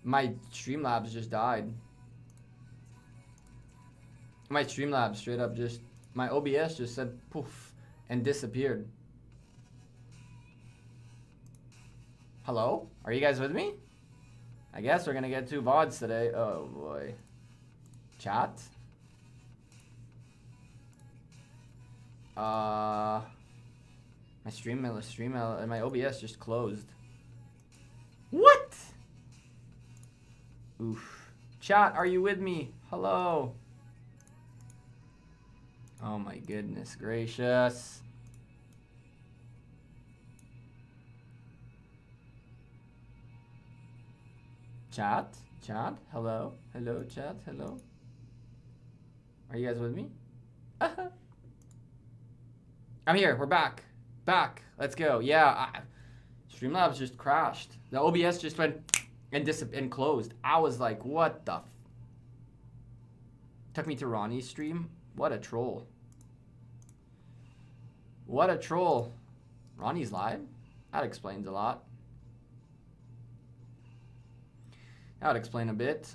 My Streamlabs just died. My Streamlabs straight up just... My OBS just said poof and disappeared. Hello? Are you guys with me? I guess we're gonna get 2 VODs today. Oh boy. Chat? My my OBS just closed. What? Oof. Chat, are you with me? Hello? Oh my goodness gracious. Chat? Chat? Hello? Hello, chat? Hello? Are you guys with me? I'm here. We're back. Back. Let's go. Yeah. Streamlabs just crashed. The OBS just went and closed. I was like, what the? Took me to Ronnie's stream. What a troll. What a troll. Ronnie's live? That explains a lot. That would explain a bit.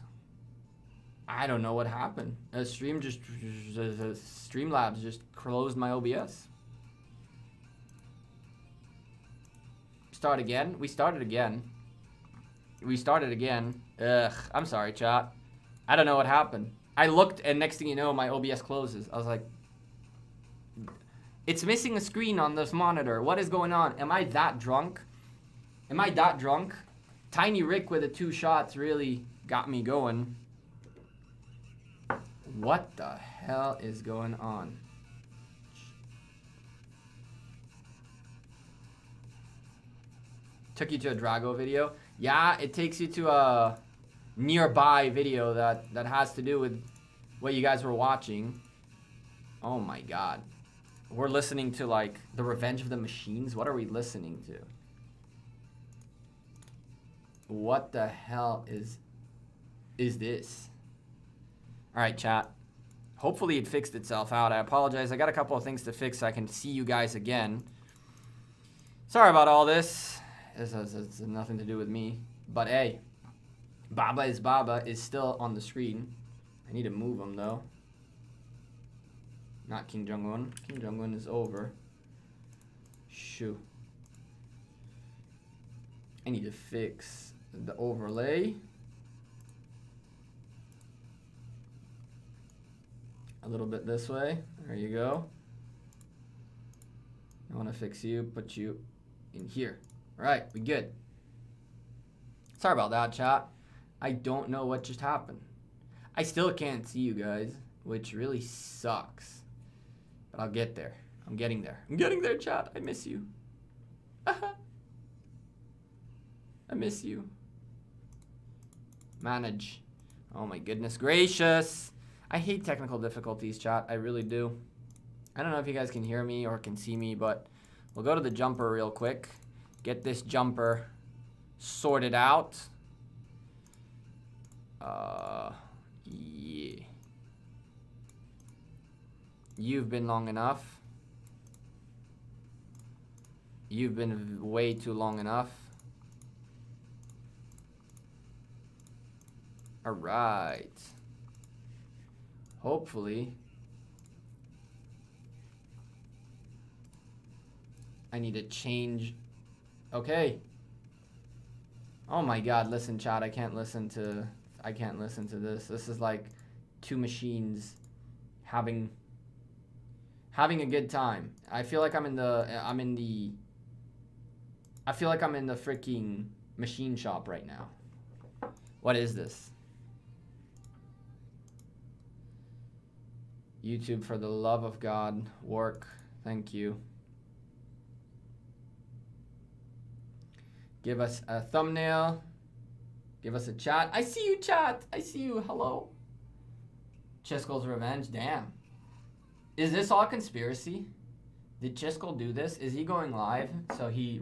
I don't know what happened. Streamlabs just closed my OBS. Start again? We started again. We started again. Ugh, I'm sorry, chat. I don't know what happened. I looked and next thing you know, my OBS closes. I was like, it's missing a screen on this monitor. What is going on? Am I that drunk? Am I that drunk? Tiny Rick with the 2 shots really got me going. What the hell is going on? Took you to a Drago video? Yeah, it takes you to a nearby video that has to do with what you guys were watching. Oh my god. We're listening to like The Revenge of the Machines. What are we listening to? What the hell is this? Alright, chat. Hopefully it fixed itself out. I apologize. I got a couple of things to fix so I can see you guys again. Sorry about all this. This has nothing to do with me. But hey, Baba is still on the screen. I need to move him though. Not King Jong-un. King Jong-un is over. Shoo. I need to fix the overlay. A little bit this way. There you go. I want to fix you, put you in here. All right, we good. Sorry about that, chat. I don't know what just happened. I still can't see you guys, which really sucks. But I'll get there. I'm getting there. I'm getting there, chat. I miss you. I miss you. Manage. Oh my goodness gracious. I hate technical difficulties, chat. I really do. I don't know if you guys can hear me or can see me, but we'll go to the jumper real quick. Get this jumper sorted out. Yeah. You've been long enough. You've been way too long enough. All right. Hopefully. I need to change. Okay. Oh my god, listen chat, I can't listen to this. This is like 2 machines having a good time. I feel like I'm in the freaking machine shop right now. What is this? YouTube, for the love of God, work. Thank you. Give us a thumbnail. Give us a chat. I see you, chat. I see you. Hello. Chisco's revenge. Damn. Is this all conspiracy? Did Chisco do this? Is he going live? So he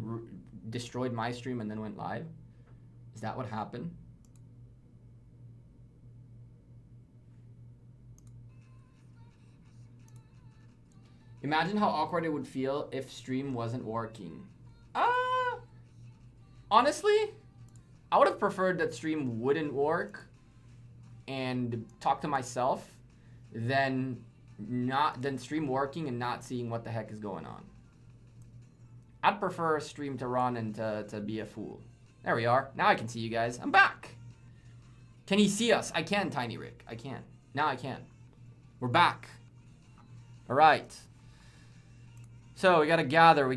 destroyed my stream and then went live? Is that what happened? Imagine how awkward it would feel if stream wasn't working. Honestly, I would have preferred that stream wouldn't work and talk to myself than stream working and not seeing what the heck is going on. I'd prefer a stream to run and to be a fool. There we are. Now I can see you guys. I'm back. Can he see us? I can, Tiny Rick. I can. Now I can. We're back. All right. So we gotta gather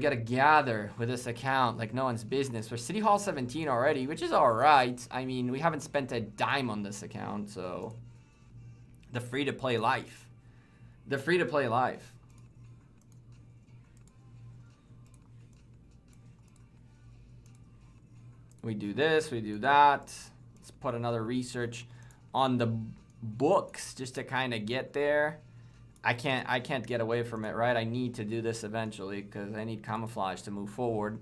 with this account like no one's business. We're City Hall 17 already, which is all right. I mean, we haven't spent a dime on this account, so the free-to-play life. The free-to-play life. We do this, we do that. Let's put another research on the books just to kind of get there. I can't get away from it, right? I need to do this eventually because I need camouflage to move forward.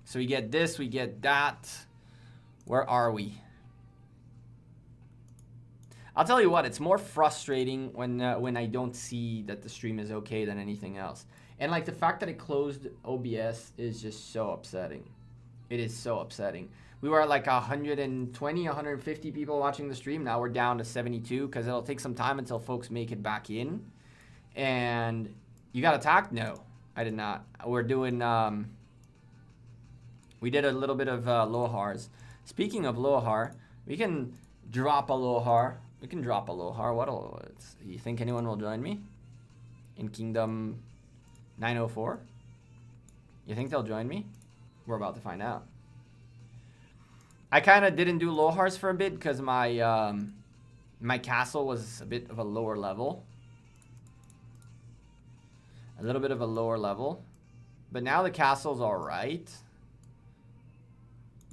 So we get this, we get that. Where are we? I'll tell you what, it's more frustrating when I don't see that the stream is okay than anything else. And like the fact that it closed OBS is just so upsetting. It is so upsetting. We were at like 120, 150 people watching the stream. Now we're down to 72 because it'll take some time until folks make it back in. And you got attacked? No, I did not. We're doing, we did a little bit of Lohars. Speaking of Lohar, we can drop a Lohar. We can drop a Lohar. You think anyone will join me in Kingdom 904? You think they'll join me? We're about to find out. I kind of didn't do Lohars for a bit because my my castle was a bit of a lower level. A little bit of a lower level. But now the castle's all right.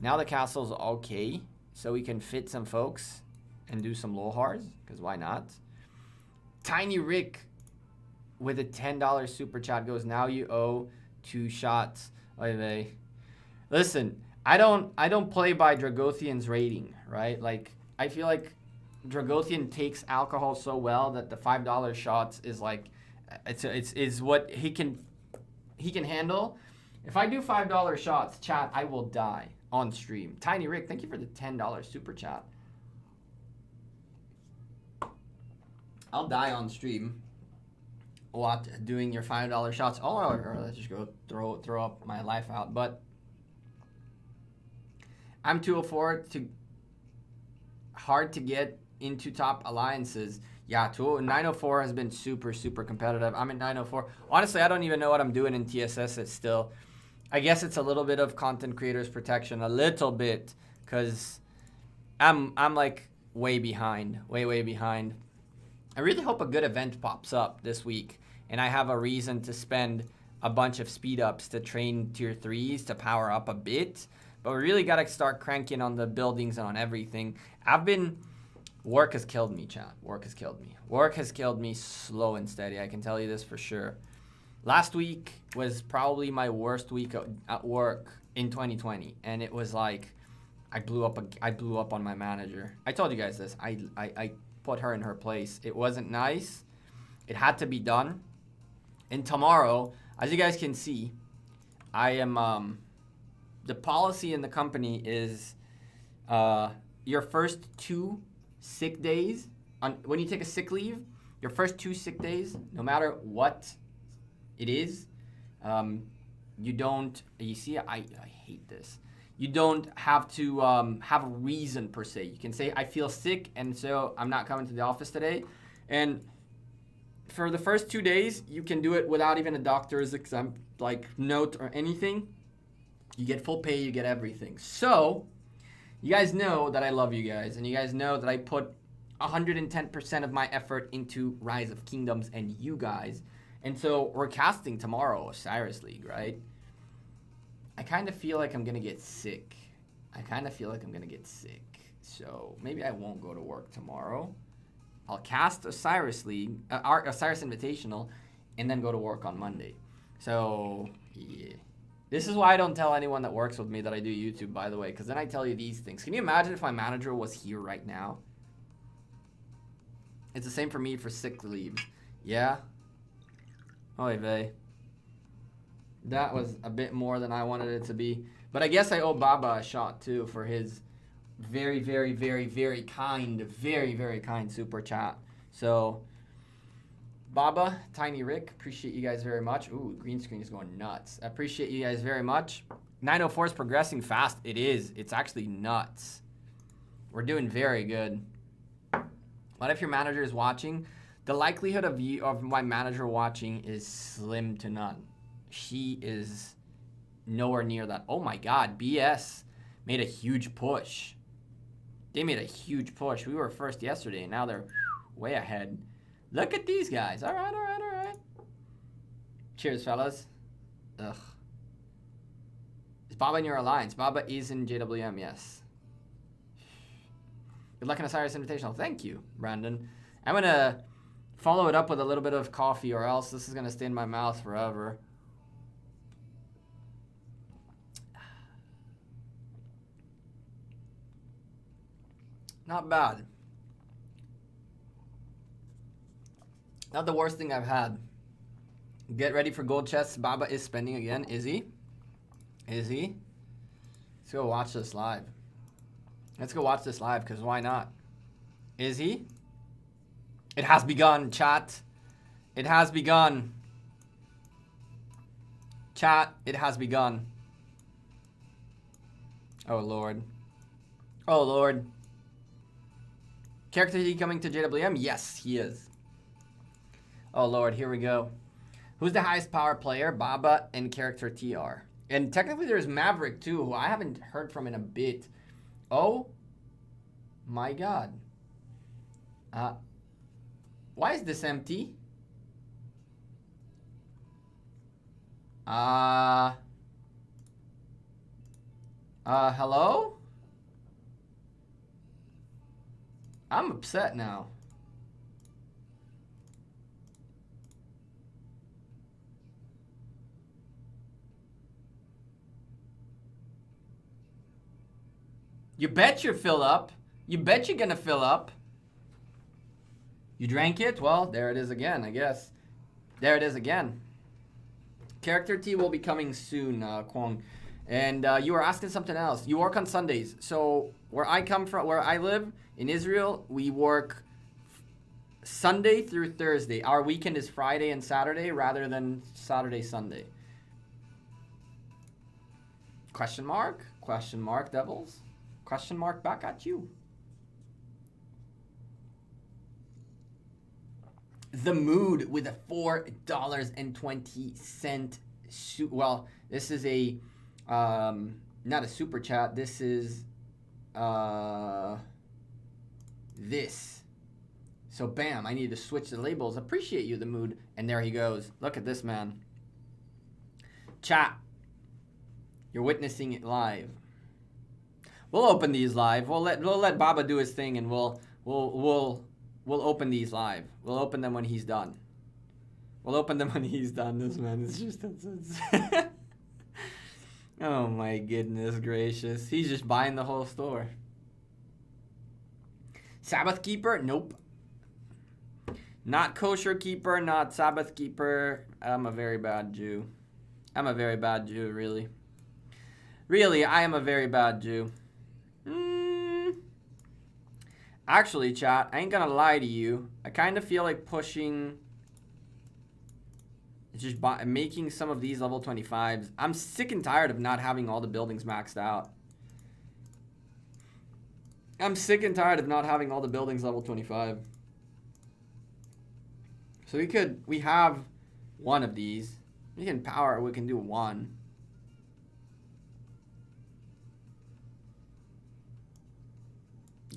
Now the castle's okay. So we can fit some folks and do some Lohars. Because why not? Tiny Rick with a $10 super chat goes, now you owe 2 shots. Listen, I don't play by Dragothian's rating, right? Like, I feel like Dragothian takes alcohol so well that the $5 shots is like, it's what he can handle. If I do $5 shots, chat, I will die on stream. Tiny Rick, thank you for the $10 super chat. I'll die on stream. What, doing your $5 shots? Oh, or let's just go throw up my life out. But I'm 204 hard to get into top alliances. Yeah, 904 has been super competitive. I'm at 904. Honestly, I don't even know what I'm doing in TSS. It's still, I guess it's a little bit of content creators protection, a little bit, because I'm like way behind, way behind. I really hope a good event pops up this week, and I have a reason to spend a bunch of speed ups to train tier 3s to power up a bit. But we really got to start cranking on the buildings and on everything. Work has killed me, chat. Work has killed me. Work has killed me slow and steady. I can tell you this for sure. Last week was probably my worst week at work in 2020. And it was like, I blew up on my manager. I told you guys this. I put her in her place. It wasn't nice. It had to be done. And tomorrow, as you guys can see, I am, the policy in the company is your first 2 sick days, when you take a sick leave, your first 2 sick days, no matter what it is, you don't, you see, I hate this. You don't have to have a reason per se. You can say, I feel sick and so I'm not coming to the office today. And for the first 2 days, you can do it without even a doctor's note or anything. You get full pay, you get everything. So, you guys know that I love you guys, and you guys know that I put 110% of my effort into Rise of Kingdoms and you guys. And so, we're casting tomorrow, Osiris League, right? I kind of feel like I'm going to get sick. So, maybe I won't go to work tomorrow. I'll cast Osiris League, Osiris Invitational, and then go to work on Monday. So, yeah. This is why I don't tell anyone that works with me that I do YouTube, by the way, because then I tell you these things. Can you imagine if my manager was here right now? It's the same for me for sick leave. Yeah? Oy vey. That was a bit more than I wanted it to be. But I guess I owe Baba a shot, too, for his Very, very, very, very kind super chat. So, Baba, Tiny Rick, appreciate you guys very much. Ooh, green screen is going nuts. I appreciate you guys very much. 904 is progressing fast. It is. It's actually nuts. We're doing very good. What if your manager is watching? The likelihood of my manager watching is slim to none. She is nowhere near that. Oh my God, BS made a huge push. They made a huge push. We were first yesterday, and now they're way ahead. Look at these guys. All right, all right, all right. Cheers, fellas. Ugh. Is Baba in your alliance? Baba is in JWM, yes. Good luck in Osiris Invitational. Thank you, Brandon. I'm going to follow it up with a little bit of coffee, or else this is going to stay in my mouth forever. Not bad. Not the worst thing I've had. Get ready for gold chests. Baba is spending again. Is he? Is he? Let's go watch this live. Let's go watch this live, because why not? Is he? It has begun, chat. It has begun. Chat, it has begun. Oh, Lord. Oh, Lord. Character he coming to JWM? Yes, he is. Oh, Lord, here we go. Who's the highest power player? Baba and character TR. And technically there's Maverick too, who I haven't heard from in a bit. Oh my God. Why is this empty? Hello? I'm upset now. You bet you fill up. You bet you're gonna fill up. You drank it? Well, there it is again, I guess. There it is again. Character T will be coming soon, Kwong. And you were asking something else. You work on Sundays. So where I come from, where I live in Israel, we work Sunday through Thursday. Our weekend is Friday and Saturday rather than Saturday, Sunday. Question mark? Question mark, Devils? Question mark back at you. The Mood with a $4.20 well, this is a not a super chat. This is this. So bam, I need to switch the labels. Appreciate you, The Mood. And there he goes. Look at this man. Chat. You're witnessing it live. We'll open these live. We'll let Baba do his thing, and we'll open these live. We'll open them when he's done. We'll open them when he's done. This man is just oh my goodness gracious. He's just buying the whole store. Sabbath Keeper? Nope. Not Kosher Keeper, not Sabbath Keeper. I'm a very bad Jew. I'm a very bad Jew, really. Really, I am a very bad Jew. Actually, chat, I ain't gonna lie to you. I kind of feel like pushing, just making some of these level 25s. I'm sick and tired of not having all the buildings maxed out. I'm sick and tired of not having all the buildings level 25. So we have one of these. We can power, we can do one.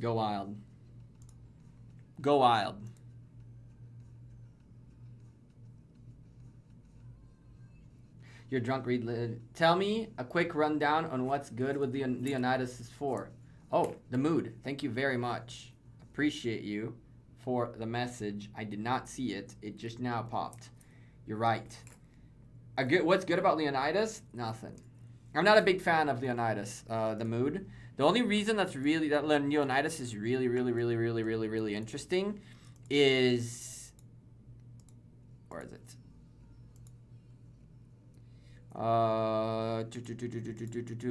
Go wild. Go wild. You're drunk, read. Tell me a quick rundown on what's good with the Leonidas 4. Oh, The Mood. Thank you very much. Appreciate you for the message. I did not see it. It just now popped. You're right. What's good about Leonidas? Nothing. I'm not a big fan of Leonidas. The Mood. The only reason that Leonidas is really interesting is, where is it?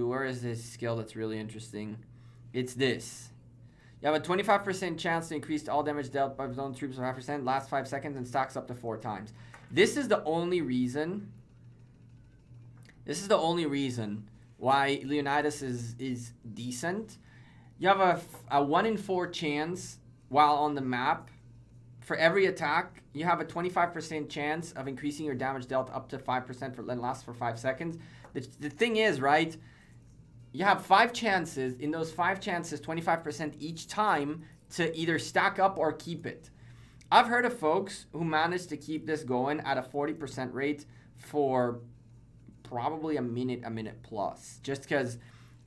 Where is this skill that's really interesting? It's this. You have a 25% chance to increase all damage dealt by zone troops by 5%, lasts 5 seconds, and stacks up to 4 times. This is the only reason. This is the only reason why Leonidas is decent. You have a 1 in 4 chance while on the map. For every attack, you have a 25% chance of increasing your damage dealt up to 5% for then lasts for 5 seconds. The thing is, right? You have 5 chances. In those 5 chances, 25% each time to either stack up or keep it. I've heard of folks who managed to keep this going at a 40% rate for probably a minute plus. Just because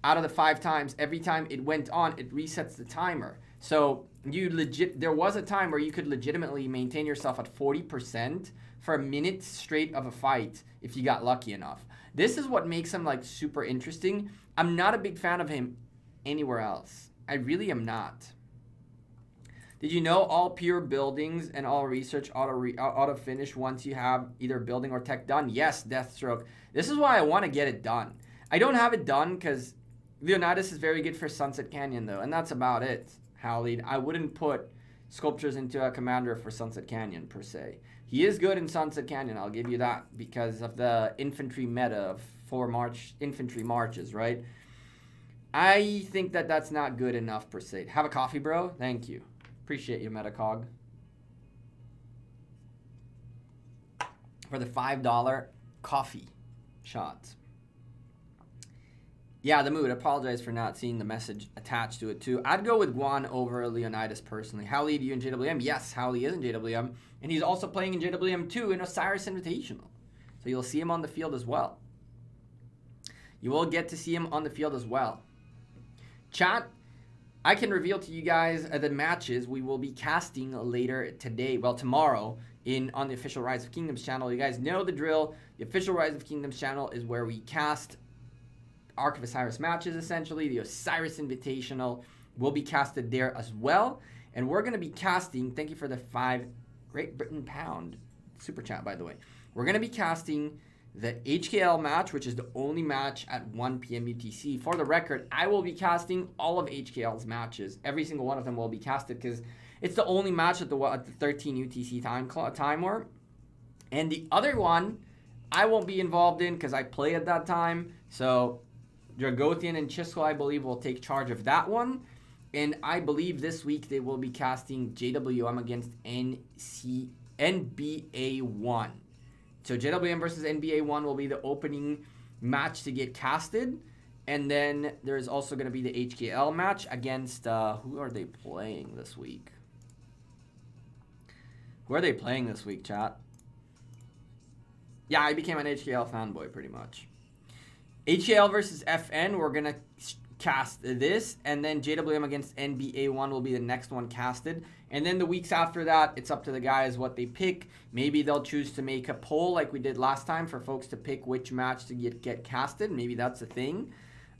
out of the 5 times, every time it went on, it resets the timer. So there was a time where you could legitimately maintain yourself at 40% for a minute straight of a fight if you got lucky enough. This is what makes him like super interesting. I'm not a big fan of him anywhere else. I really am not. Did you know all pure buildings and all research auto finish once you have either building or tech done? Yes, Deathstroke. This is why I want to get it done. I don't have it done because Leonidas is very good for Sunset Canyon though, and that's about it, Howley. I wouldn't put sculptures into a commander for Sunset Canyon per se. He is good in Sunset Canyon, I'll give you that, because of the infantry meta of 4 infantry marches, right? I think that that's not good enough per se. Have a coffee, bro? Thank you. Appreciate you, Metacog. For the $5 coffee shots. Yeah, the mood. I apologize for not seeing the message attached to it too. I'd go with Guan over Leonidas personally. Howley, do you in JWM? Yes, Howley is in JWM. And he's also playing in JWM too in Osiris Invitational. So you'll see him on the field as well. You will get to see him on the field as well. Chat, I can reveal to you guys the matches we will be casting later today. Well, tomorrow on the official Rise of Kingdoms channel. You guys know the drill. The official Rise of Kingdoms channel is where we cast Ark of Osiris matches, essentially. The Osiris Invitational will be casted there as well. And we're going to be casting, thank you for the 5 Great Britain pound super chat, by the way. We're going to be casting the HKL match, which is the only match at 1 p.m. UTC. For the record, I will be casting all of HKL's matches. Every single one of them will be casted because it's the only match at the 13 UTC timer. And the other one, I won't be involved in because I play at that time. So Dragothian and Chisco, I believe, will take charge of that one. And I believe this week they will be casting JWM against NBA 1. So JWM versus NBA 1 will be the opening match to get casted. And then there's also going to be the HKL match against, who are they playing this week? Who are they playing this week, chat? Yeah, I became an HKL fanboy pretty much. HKL versus FN, we're going to cast this. And then JWM against NBA 1 will be the next one casted. And then the weeks after that, it's up to the guys what they pick. Maybe they'll choose to make a poll like we did last time for folks to pick which match to get casted. Maybe that's a thing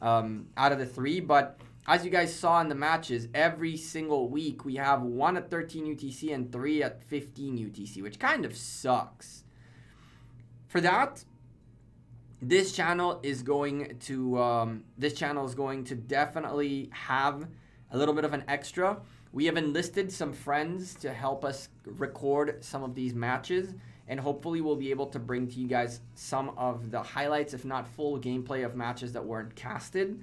out of the 3. But as you guys saw in the matches, every single week we have 1 at 13 UTC and 3 at 15 UTC, which kind of sucks. For that, this channel is going to definitely have a little bit of an extra. We have enlisted some friends to help us record some of these matches, and hopefully we'll be able to bring to you guys some of the highlights, if not full gameplay of matches that weren't casted.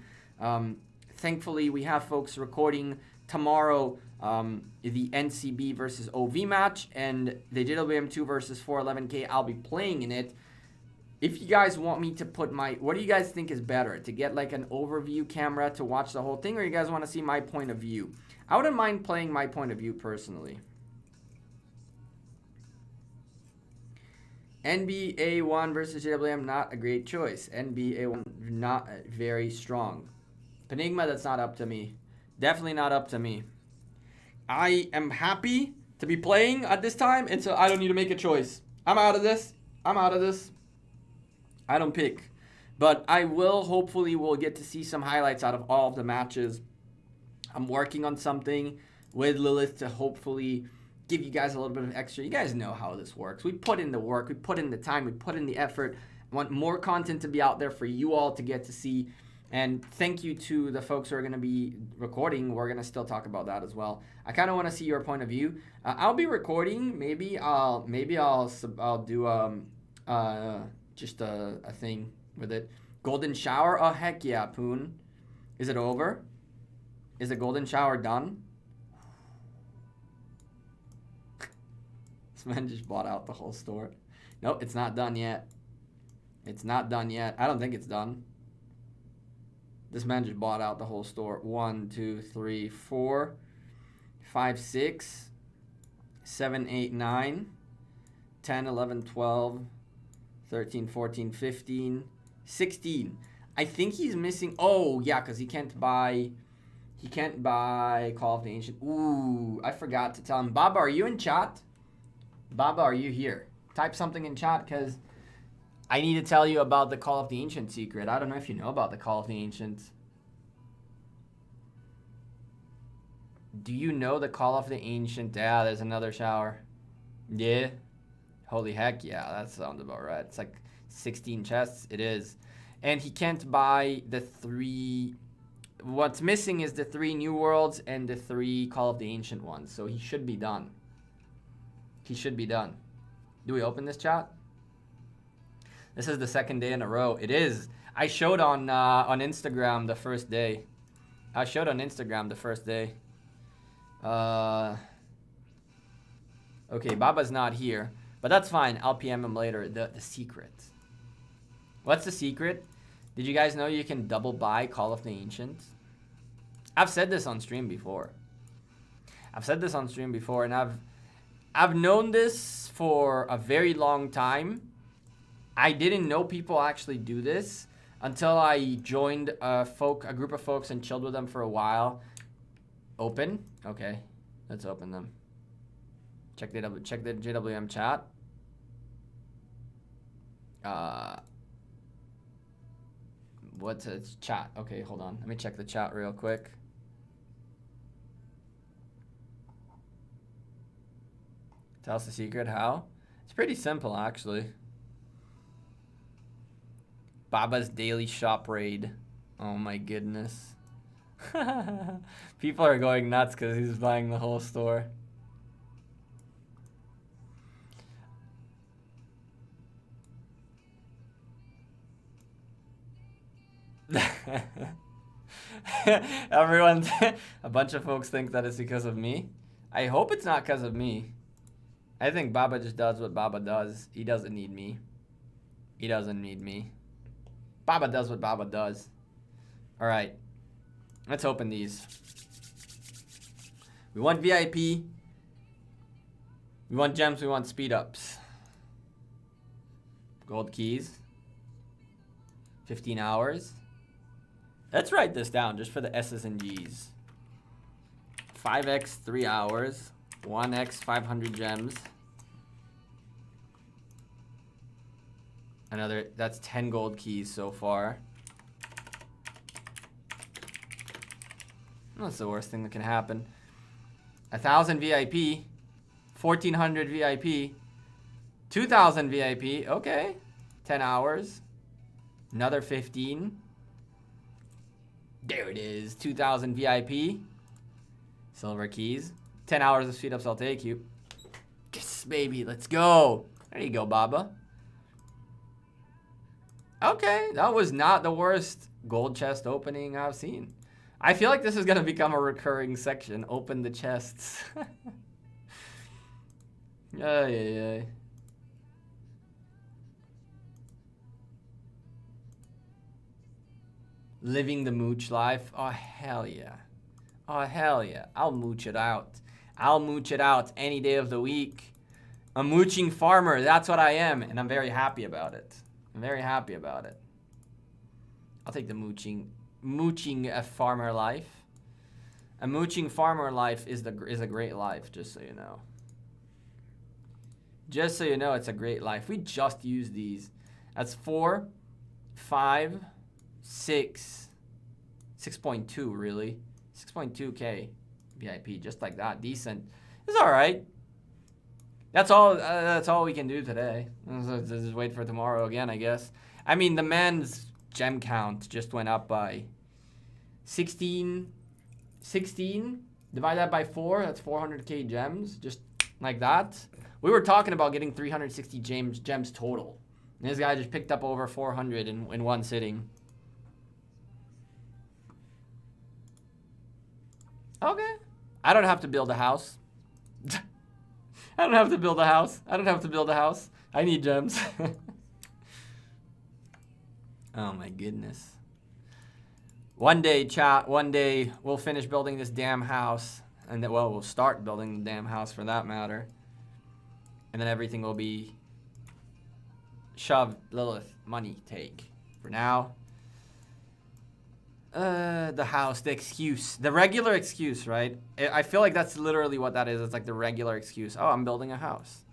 Thankfully, we have folks recording tomorrow the NCB versus OV match, and the JWM2 versus 411K. I'll be playing in it. If you guys want me to put what do you guys think is better? To get like an overview camera to watch the whole thing, or you guys want to see my point of view? I wouldn't mind playing my point of view personally. NBA 1 versus JWM, not a great choice. NBA 1, not very strong. Penigma, that's not up to me. Definitely not up to me. I am happy to be playing at this time, and so I don't need to make a choice. I'm out of this. I don't pick. But I hopefully will get to see some highlights out of all of the matches. I'm working on something with Lilith to hopefully give you guys a little bit of extra. You guys know how this works. We put in the work. We put in the time. We put in the effort. I want more content to be out there for you all to get to see. And thank you to the folks who are going to be recording. We're going to still talk about that as well. I kind of want to see your point of view. I'll be recording. Maybe I'll do just a thing with it. Golden shower. Oh heck yeah, Poon. Is it over? Is the golden shower done? This man just bought out the whole store. Nope, it's not done yet. It's not done yet. I don't think it's done. This man just bought out the whole store. 1, 2, 3, 4, 5, 6, 7, 8, 9, 10, 11, 12, 13, 14, 15, 16. I think he's missing. Oh, yeah, because he can't buy Call of the Ancient. Ooh, I forgot to tell him. Baba, are you in chat? Baba, are you here? Type something in chat because I need to tell you about the Call of the Ancient secret. I don't know if you know about the Call of the Ancient. Do you know the Call of the Ancient? Yeah, there's another shower. Yeah. Holy heck, yeah, that sounds about right. It's like 16 chests. It is. And he can't buy the 3... What's missing is the 3 New Worlds and the 3 Call of the Ancient ones. So he should be done. He should be done. Do we open this chat? This is the second day in a row. It is. I showed on Instagram the first day. Okay, Baba's not here. But that's fine. I'll PM him later. The secret. What's the secret? Did you guys know you can double buy Call of the Ancient? I've said this on stream before. And I've known this for a very long time. I didn't know people actually do this until I joined a group of folks and chilled with them for a while. Open? Okay, let's open them. Check the JWM chat. What's a chat? Okay, hold on. Let me check the chat real quick. Tell us the secret. How? It's pretty simple, actually. Baba's daily shop raid. Oh my goodness. People are going nuts because he's buying the whole store. Everyone, a bunch of folks think that it's because of me. I hope it's not because of me. I think Baba just does what Baba does. He doesn't need me. Baba does what Baba does. All right, let's open these. We want VIP. We want gems. We want speed ups. Gold keys. 15 hours. Let's write this down just for the S's and G's. 5x 3 hours. 1x 500 gems. That's 10 gold keys so far. That's the worst thing that can happen. 1,000 VIP. 1,400 VIP. 2,000 VIP. Okay. 10 hours. Another 15. There it is. 2,000 VIP. Silver keys. 10 hours of speed ups. I'll take you. Yes, baby. Let's go. There you go, Baba. Okay. That was not the worst gold chest opening I've seen. I feel like this is going to become a recurring section. Open the chests. Ay. Living the mooch life. Oh, hell yeah. Oh, hell yeah. I'll mooch it out. I'll mooch it out any day of the week. A mooching farmer. That's what I am. And I'm very happy about it. I'm very happy about it. I'll take the mooching a farmer life. A mooching farmer life is a great life, just so you know. Just so you know, it's a great life. We just used these. That's 4, 5, 6, 6.2 really. 6.2k VIP, just like that. Decent. It's all right. That's all we can do today. Just wait for tomorrow again, I guess. I mean, the man's gem count just went up by 16. Divide that by 4, that's 400k gems, just like that. We were talking about getting 360 gems total. And this guy just picked up over 400 in one sitting. Okay. I don't have to build a house. I don't have to build a house. I don't have to build a house. I need gems. Oh my goodness. One day, chat, one day we'll finish building this damn house. And then, well, we'll start building the damn house for that matter. And then everything will be shoved, Lilith, money, take. For now. The house, the excuse. The regular excuse, right? I feel like that's literally what that is. It's like the regular excuse. Oh, I'm building a house.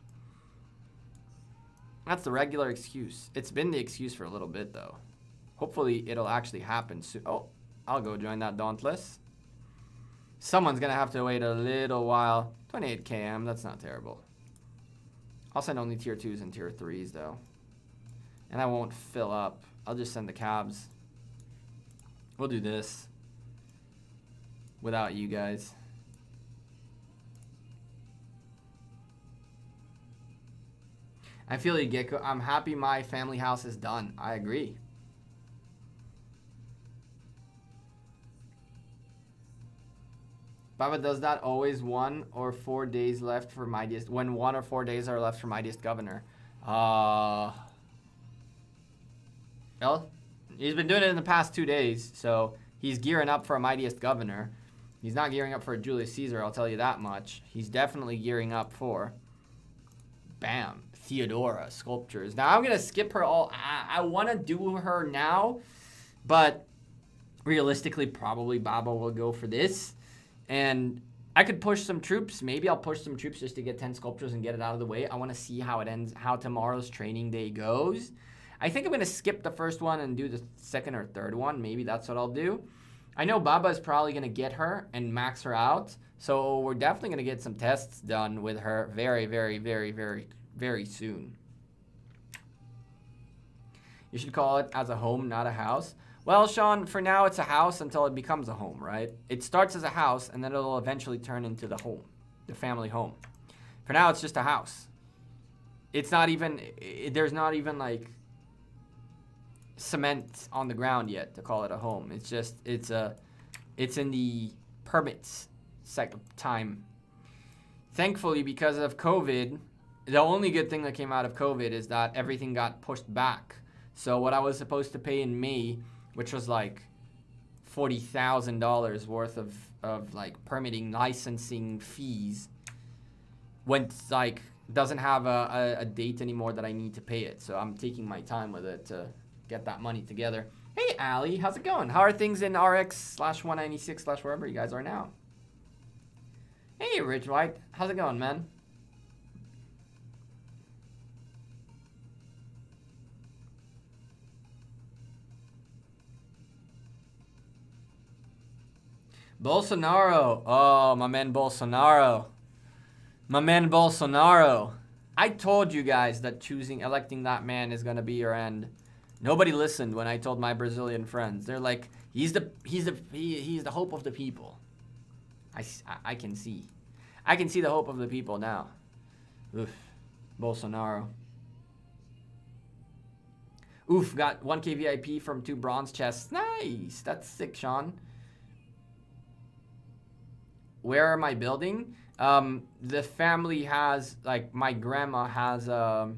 That's the regular excuse. It's been the excuse for a little bit, though. Hopefully, it'll actually happen soon. Oh, I'll go join that Dauntless. Someone's going to have to wait a little while. 28 km, that's not terrible. I'll send only tier 2s and tier 3s, though. And I won't fill up. I'll just send the cabs. We'll do this without you guys. I feel you, Gecko. I'm happy my family house is done. I agree. Baba, does that always 1 or 4 days left for Mightiest? When 1 or 4 days are left for Mightiest Governor? Well, he's been doing it in the past 2 days, so he's gearing up for a Mightiest Governor. He's not gearing up for a Julius Caesar, I'll tell you that much. He's definitely gearing up for... Bam. Theodora Sculptures. Now, I'm going to skip her all... I want to do her now, but realistically, probably Baba will go for this. And I could push some troops. Maybe I'll push some troops just to get 10 sculptures and get it out of the way. I want to see how it ends, how tomorrow's training day goes. I think I'm going to skip the first one and do the second or third one. Maybe that's what I'll do. I know Baba is probably going to get her and max her out. So we're definitely going to get some tests done with her very, very, very, very, very soon. You should call it as a home, not a house. Well, Sean, for now it's a house until it becomes a home, right? It starts as a house and then it'll eventually turn into the home, the family home. For now, it's just a house. It's not even, there's not even like cement on the ground yet to call it a home. It's just, it's in the permits time. Thankfully, because of COVID, the only good thing that came out of COVID is that everything got pushed back. So what I was supposed to pay in May, which was like $40,000 worth of like permitting, licensing fees, went like, doesn't have a date anymore that I need to pay it. So I'm taking my time with it to get that money together. Hey, Ali, how's it going? How are things in RX/196/ wherever you guys are now? Hey, Rich White, how's it going, man? Bolsonaro. Oh, my man Bolsonaro. My man Bolsonaro. I told you guys that electing that man is going to be your end. Nobody listened when I told my Brazilian friends. They're like, he's the hope of the people. I can see. I can see the hope of the people now. Oof. Bolsonaro. Oof, got 1K VIP from 2 bronze chests. Nice. That's sick, Sean. Where am I building? The family has, like, my grandma has a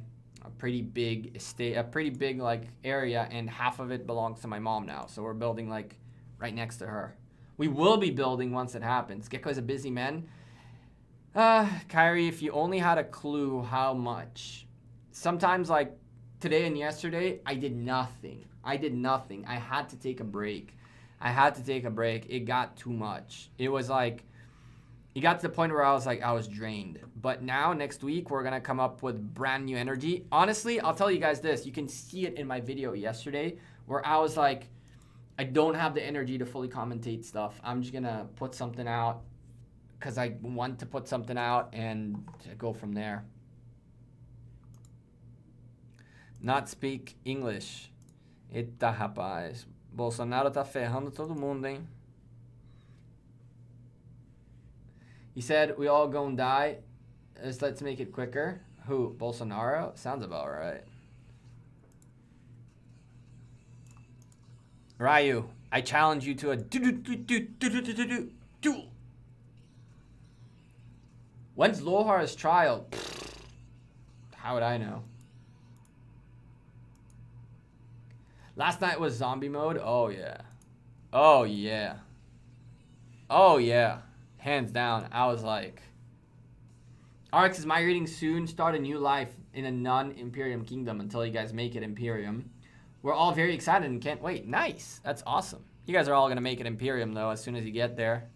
pretty big estate, a pretty big, like, area, and half of it belongs to my mom now. So we're building, like, right next to her. We will be building once it happens. Gecko's a busy man. Kyrie, if you only had a clue how much. Sometimes, like, today and yesterday, I did nothing. I had to take a break. It got too much. It was like... It got to the point where I was drained. But now, next week, we're going to come up with brand new energy. Honestly, I'll tell you guys this. You can see it in my video yesterday where I was like, I don't have the energy to fully commentate stuff. I'm just going to put something out because I want to put something out and go from there. Not speak English. Eita, rapaz. Bolsonaro tá ferrando todo mundo, hein? He said, we all gonna die. Let's make it quicker. Who? Bolsonaro? Sounds about right. Ryu, I challenge you to a duel. When's Lohar's trial? How would I know? Last night was zombie mode. Oh yeah. Oh yeah. Oh yeah. Hands down. I was like, Arx is migrating soon. Start a new life in a non-Imperium kingdom until you guys make it Imperium. We're all very excited and can't wait. Nice. That's awesome. You guys are all going to make it Imperium, though, as soon as you get there.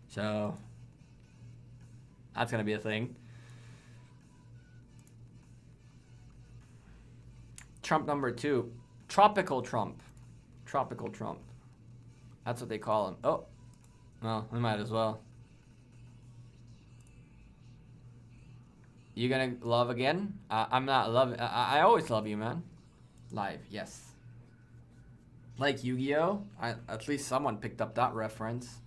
So, that's going to be a thing. Trump number 2. Tropical Trump. Tropical Trump. That's what they call him. Oh. Well, we might as well. You gonna love again? I'm not loving. I always love you, man. Live, yes. Like Yu-Gi-Oh? At least someone picked up that reference.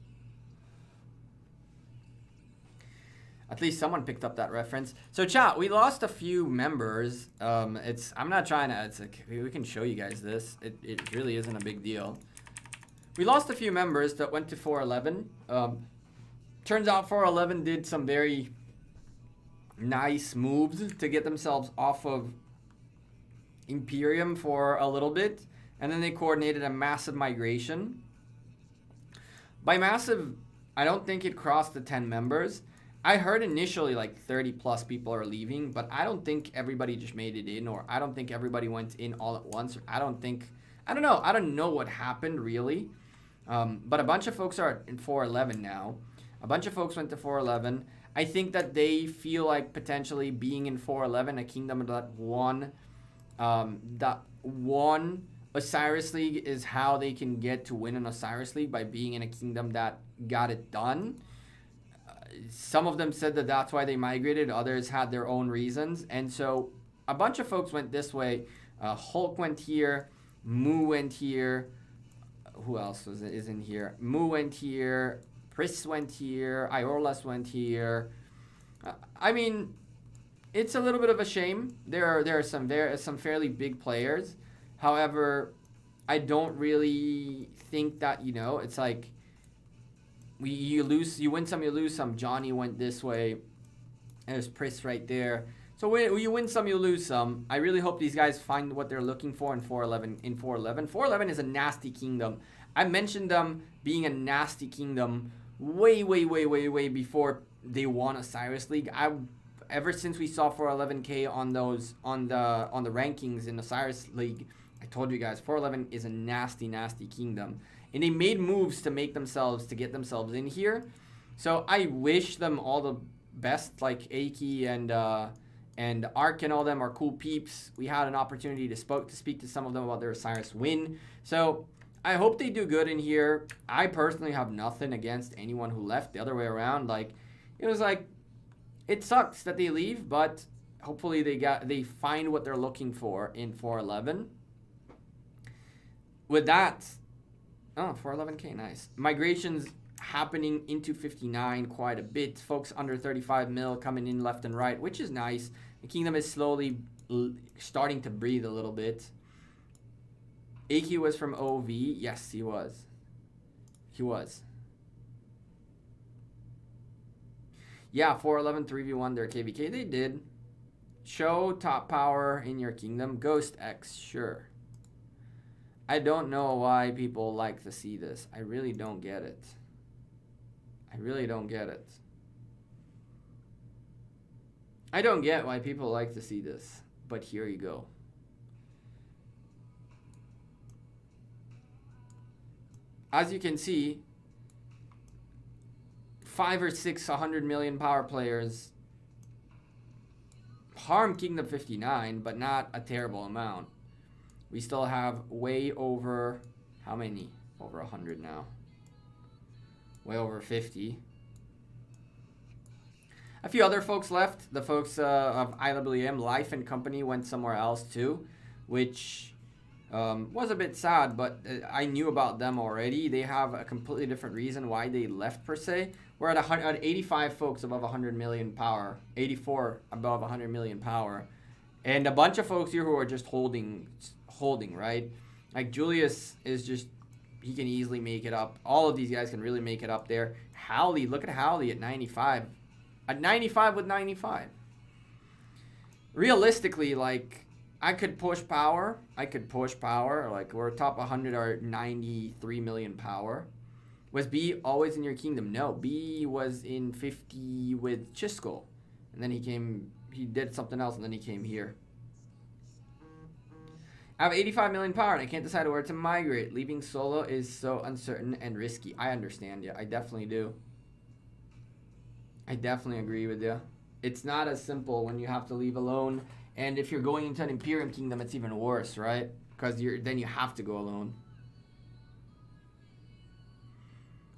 At least someone picked up that reference. So chat, we lost a few members. I'm not trying to. It's like we can show you guys this. It really isn't a big deal. We lost a few members that went to 411. Turns out 411 did some very nice moves to get themselves off of Imperium for a little bit, and then they coordinated a massive migration. By massive, I don't think it crossed the 10 members. I heard initially like 30 plus people are leaving, but I don't think everybody just made it in, or I don't think everybody went in all at once. I don't know. I don't know what happened really. But a bunch of folks are in 411 now. A bunch of folks went to 411. I think that they feel like potentially being in 411, a kingdom that won Osiris League, is how they can get to win an Osiris League, by being in a kingdom that got it done. Some of them said that that's why they migrated. Others had their own reasons. And so a bunch of folks went this way. Hulk went here. Mu went here. Who else is in here? Mu went here. Pris went here. Iorlas went here. I mean, it's a little bit of a shame. There are some fairly big players. However, I don't really think that, it's like you win some, you lose some. Johnny went this way. There's Pris right there. So you win some, you lose some. I really hope these guys find what they're looking for in 411. 411 is a nasty kingdom. I mentioned them being a nasty kingdom way before they won Osiris League. Ever since we saw 411K on the rankings in Osiris League, I told you guys 411 is a nasty kingdom, and they made moves to get themselves in here. So I wish them all the best. Like Aki and Ark and all them are cool peeps. We had an opportunity to speak to some of them about their Osiris win. So I hope they do good in here. I personally have nothing against anyone who left. The other way around, it sucks that they leave, but hopefully they find what they're looking for in 411. With that, 411K, nice. Migrations happening into 59 quite a bit. Folks under 35 mil coming in left and right, which is nice. The kingdom is slowly starting to breathe a little bit. AQ was from OV. Yes, he was. Yeah, 411 3v1 their KVK. They did. Show top power in your kingdom. Ghost X, sure. I don't know why people like to see this. I really don't get it. I don't get why people like to see this. But here you go. As you can see, 5 or 6 100 million power players harm Kingdom 59, but not a terrible amount. We still have way over, how many? Over 100 now. Way over 50. A few other folks left. The folks of IWM, Life and Company, went somewhere else too, which Was a bit sad, but I knew about them already. They have a completely different reason why they left per se. We're at 85 folks above 100 million power, 84 above 100 million power, and a bunch of folks here who are just holding, right? Like Julius is just, he can easily make it up. All of these guys can really make it up there. Howley, look at Howley at 95. At 95 with 95. Realistically, like, I could push power. Like, we're top 100 or 93 million power. Was B always in your kingdom? No, B was in 50 with Chisco. And then he did something else, and then he came here. I have 85 million power, and I can't decide where to migrate. Leaving solo is so uncertain and risky. I understand you. I definitely do. I definitely agree with you. It's not as simple when you have to leave alone. And if you're going into an Imperium Kingdom, it's even worse, right? Because then you have to go alone.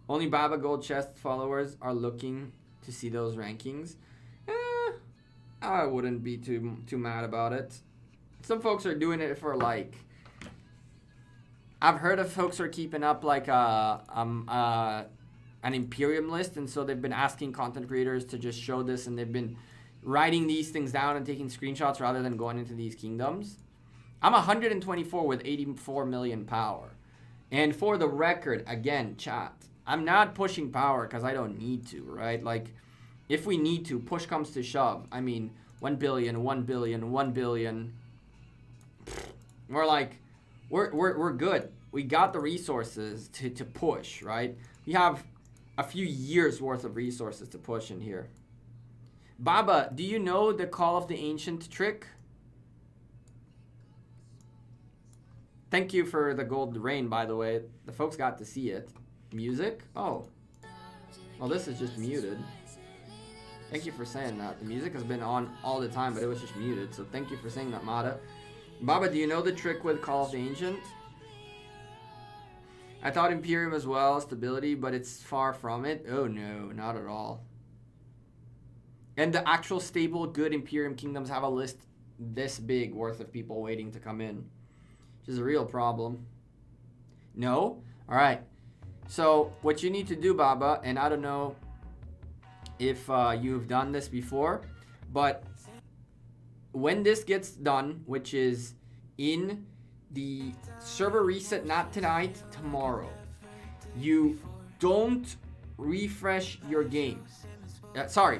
Only Baba Gold Chest followers are looking to see those rankings. I wouldn't be too mad about it. Some folks are doing it for, like, I've heard of folks are keeping up like an Imperium list, and so they've been asking content creators to just show this, and they've been writing these things down and taking screenshots rather than going into these kingdoms. I'm 124 with 84 million power. And for the record, again, chat, I'm not pushing power because I don't need to, right? Like, if we need to, push comes to shove. I mean, 1 billion, 1 billion, 1 billion. We're like, we're good. We got the resources to push, right? We have a few years worth of resources to push in here. Baba, do you know the Call of the Ancient trick? Thank you for the gold rain, by the way. The folks got to see it. Music? Oh. Well, this is just muted. Thank you for saying that. The music has been on all the time, but it was just muted. So thank you for saying that, Mata. Baba, do you know the trick with Call of the Ancient? I thought Imperium as well, stability, but it's far from it. Oh no, not at all. And the actual stable, good Imperium kingdoms have a list this big worth of people waiting to come in, which is a real problem. No? All right. So what you need to do, Baba, and I don't know if you've done this before, but when this gets done, which is in the server reset, not tonight, tomorrow, you don't refresh your game.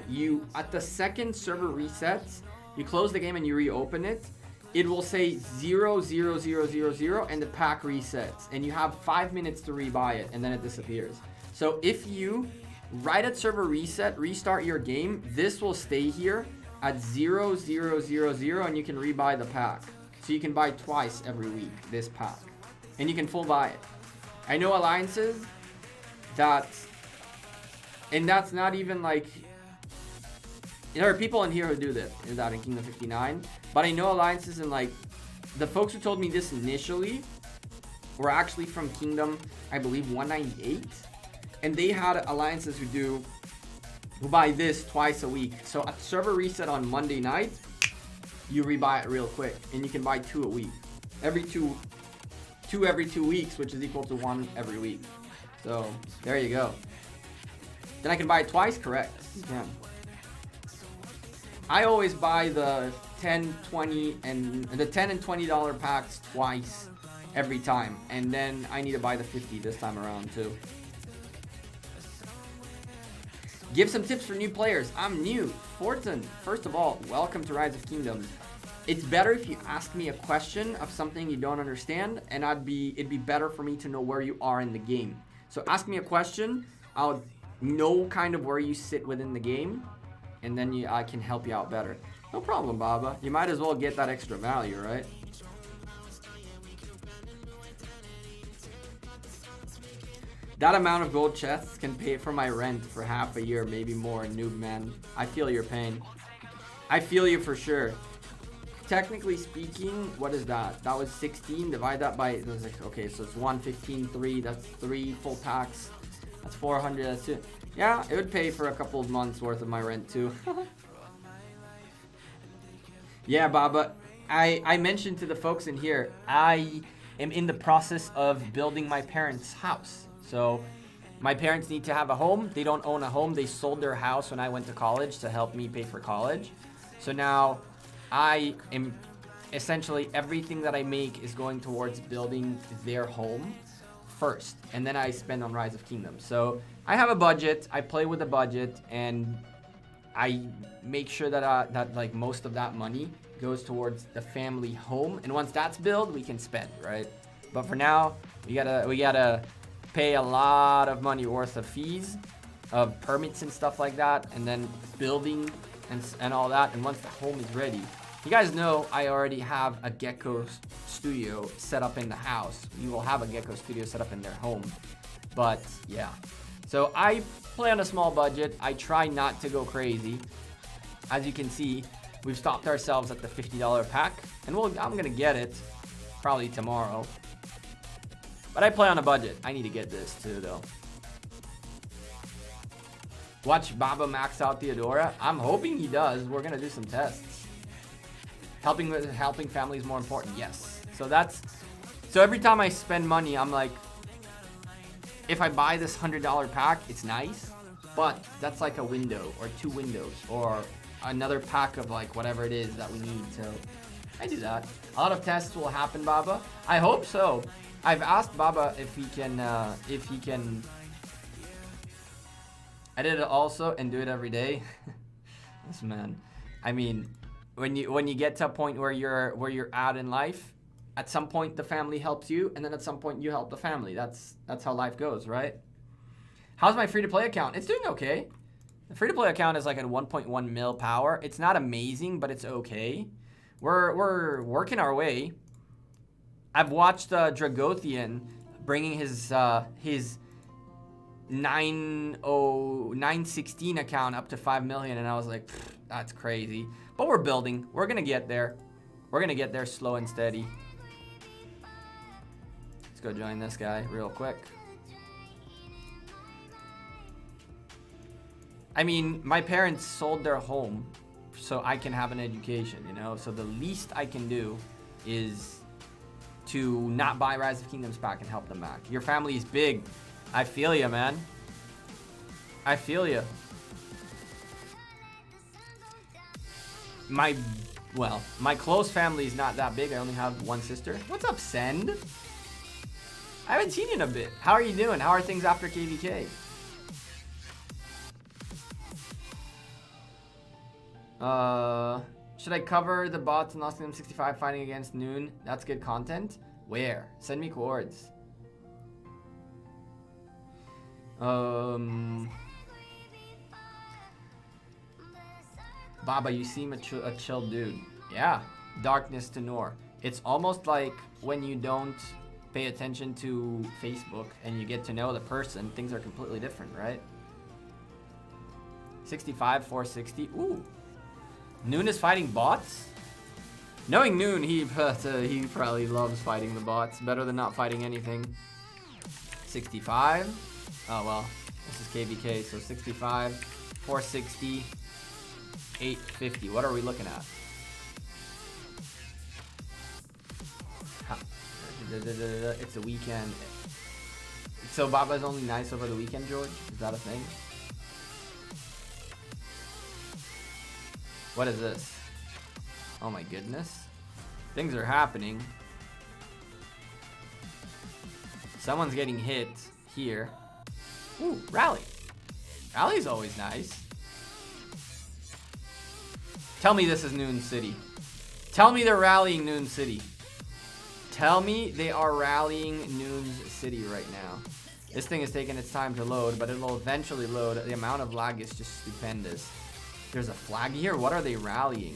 You at the second server resets, you close the game and you reopen it. It will say 00000 and the pack resets, and you have 5 minutes to rebuy it, and then it disappears. So if you right at server reset restart your game, this will stay here at 0000, and you can rebuy the pack. So you can buy twice every week this pack, and you can full buy it. I know alliances and that's not even like, there are people in here who do this, that in Kingdom 59, but I know alliances, and like the folks who told me this initially were actually from Kingdom, I believe 198, and they had alliances who buy this twice a week. So at server reset on Monday night, you rebuy it real quick, and you can buy 2 a week, every 2 weeks, which is equal to 1 every week. So there you go. Then I can buy it twice, correct? You can. I always buy the 10, 20, and the $10 and $20 packs twice every time, and then I need to buy the 50 this time around too. Give some tips for new players. I'm new. Fortin, first of all, welcome to Rise of Kingdoms. It's better if you ask me a question of something you don't understand, and it'd be better for me to know where you are in the game. So ask me a question, I'll know kind of where you sit within the game, and then I can help you out better. No problem, Baba. You might as well get that extra value, right? That amount of gold chests can pay for my rent for half a year, maybe more, noob man. I feel your pain. I feel you for sure. Technically speaking, what is that? That was 16. Divide that by, it was like, okay, so it's 115, 3. That's 3 full packs. That's 400. That's 2. Yeah, it would pay for a couple of months worth of my rent too. Yeah, Baba. I mentioned to the folks in here, I am in the process of building my parents' house. So my parents need to have a home. They don't own a home. They sold their house when I went to college to help me pay for college. So now I am essentially everything that I make is going towards building their home first, and then I spend on Rise of Kingdoms. So I have a budget. I play with a budget, and I make sure that that like most of that money goes towards the family home. And once that's built, we can spend, right? But for now, we gotta pay a lot of money worth of fees, of permits and stuff like that, and then building and all that. And once the home is ready, you guys know I already have a Gecko studio set up in the house. You will have a Gecko studio set up in their home. But yeah, so I play on a small budget. I try not to go crazy. As you can see, we've stopped ourselves at the $50 pack, and I'm gonna get it probably tomorrow. But I play on a budget. I need to get this too, though. Watch Baba max out Theodora. I'm hoping he does. We're gonna do some tests. Helping family is more important. Yes. So every time I spend money, I'm like, if I buy this $100 pack, it's nice, but that's like a window or 2 windows or another pack of like whatever it is that we need. So I do that. A lot of tests will happen, Baba. I hope so. I've asked Baba if he can edit it also and do it every day. This man. I mean, when you get to a point where you're at in life, at some point the family helps you, and then at some point you help the family. That's how life goes, right? How's my free-to-play account? It's doing okay. The free-to-play account is like at 1.1 mil power. It's not amazing, but it's okay. We're working our way. I've watched Dragothian bringing his 916 account up to 5 million, and I was like, that's crazy. But we're building. We're gonna get there. We're gonna get there slow and steady. Let's go join this guy real quick. I mean, my parents sold their home so I can have an education, you know? So the least I can do is to not buy Rise of Kingdoms pack and help them back. Your family is big. I feel you, man. I feel you. My close family is not that big. I only have one sister. What's up, Send? I haven't seen you in a bit. How are you doing? How are things after KVK? Should I cover the bots in Lost Kingdom 65 fighting against Noon? That's good content. Where? Send me coords. Baba, you seem a chill dude. Yeah. Darkness to Noor. It's almost like when you don't pay attention to Facebook and you get to know the person, things are completely different, right? 65, 460. Ooh. Noon is fighting bots? Knowing Noon, he probably loves fighting the bots. Better than not fighting anything. 65. Oh, well. This is KVK, so 65, 460, 850. What are we looking at? It's a weekend. So Baba's only nice over the weekend, George? Is that a thing? What is this? Oh my goodness. Things are happening. Someone's getting hit here. Ooh, rally. Rally's always nice. Tell me this is Noon City. Tell me they're rallying Noon City. Tell me they are rallying Noon's City right now. This thing is taking its time to load, but it'll eventually load. The amount of lag is just stupendous. There's a flag here. What are they rallying?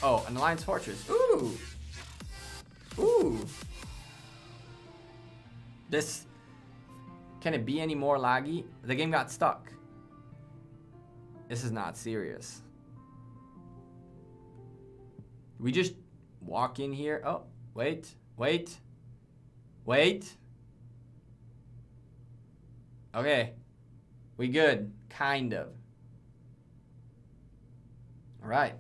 Oh, an Alliance Fortress. Ooh. Ooh. This... Can it be any more laggy? The game got stuck. This is not serious. We just walk in here. Oh, wait. Wait. Wait. Okay. We good. Kind of. All right.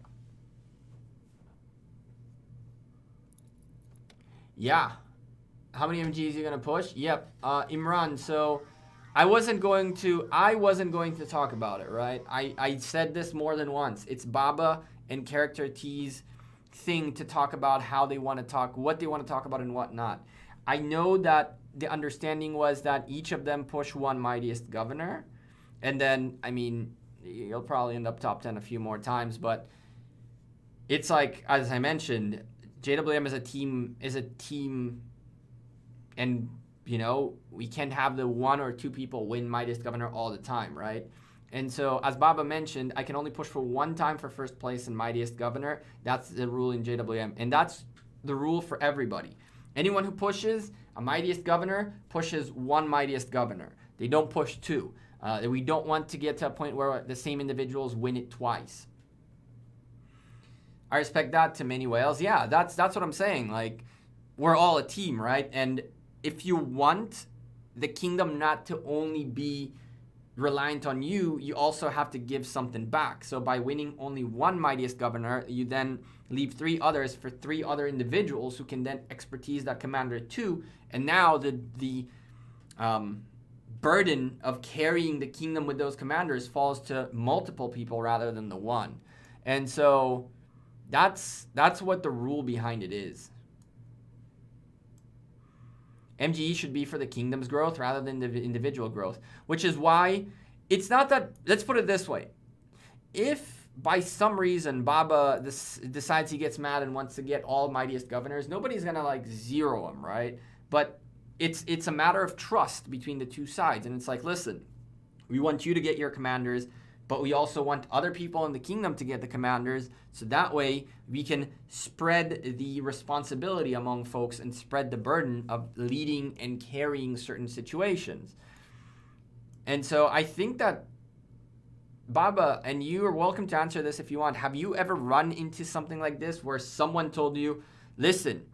Yeah. How many MGs are you gonna push? Yep, Imran. So I wasn't going to talk about it, right? I said this more than once. It's Baba and Character T's thing to talk about how they want to talk, what they want to talk about and whatnot. I know that the understanding was that each of them push one Mightiest Governor, and then, I mean, you'll probably end up top 10 a few more times, but it's like, as I mentioned, JWM is a team, and, you know, we can't have the 1 or 2 people win Mightiest Governor all the time, right? And so, as Baba mentioned, I can only push for 1 time for first place in Mightiest Governor. That's the rule in JWM, and that's the rule for everybody. Anyone who pushes a Mightiest Governor pushes 1 Mightiest Governor. They don't push 2. We don't want to get to a point where the same individuals win it twice. I respect that to many whales. Yeah, that's what I'm saying. Like, we're all a team, right? And if you want the kingdom not to only be reliant on you, you also have to give something back. So by winning only 1 Mightiest Governor, you then leave 3 others for 3 other individuals who can then expertise that commander too. And now the burden of carrying the kingdom with those commanders falls to multiple people rather than the 1. And so that's what the rule behind it is. MGE should be for the kingdom's growth rather than the individual growth, which is why it's not that, let's put it this way. If by some reason Baba decides he gets mad and wants to get all Mightiest Governors, nobody's going to like zero him, right? But it's a matter of trust between the two sides. And it's like, listen, we want you to get your commanders, but we also want other people in the kingdom to get the commanders, so that way we can spread the responsibility among folks and spread the burden of leading and carrying certain situations. And so I think that, Baba, and you are welcome to answer this if you want, have you ever run into something like this where someone told you, listen,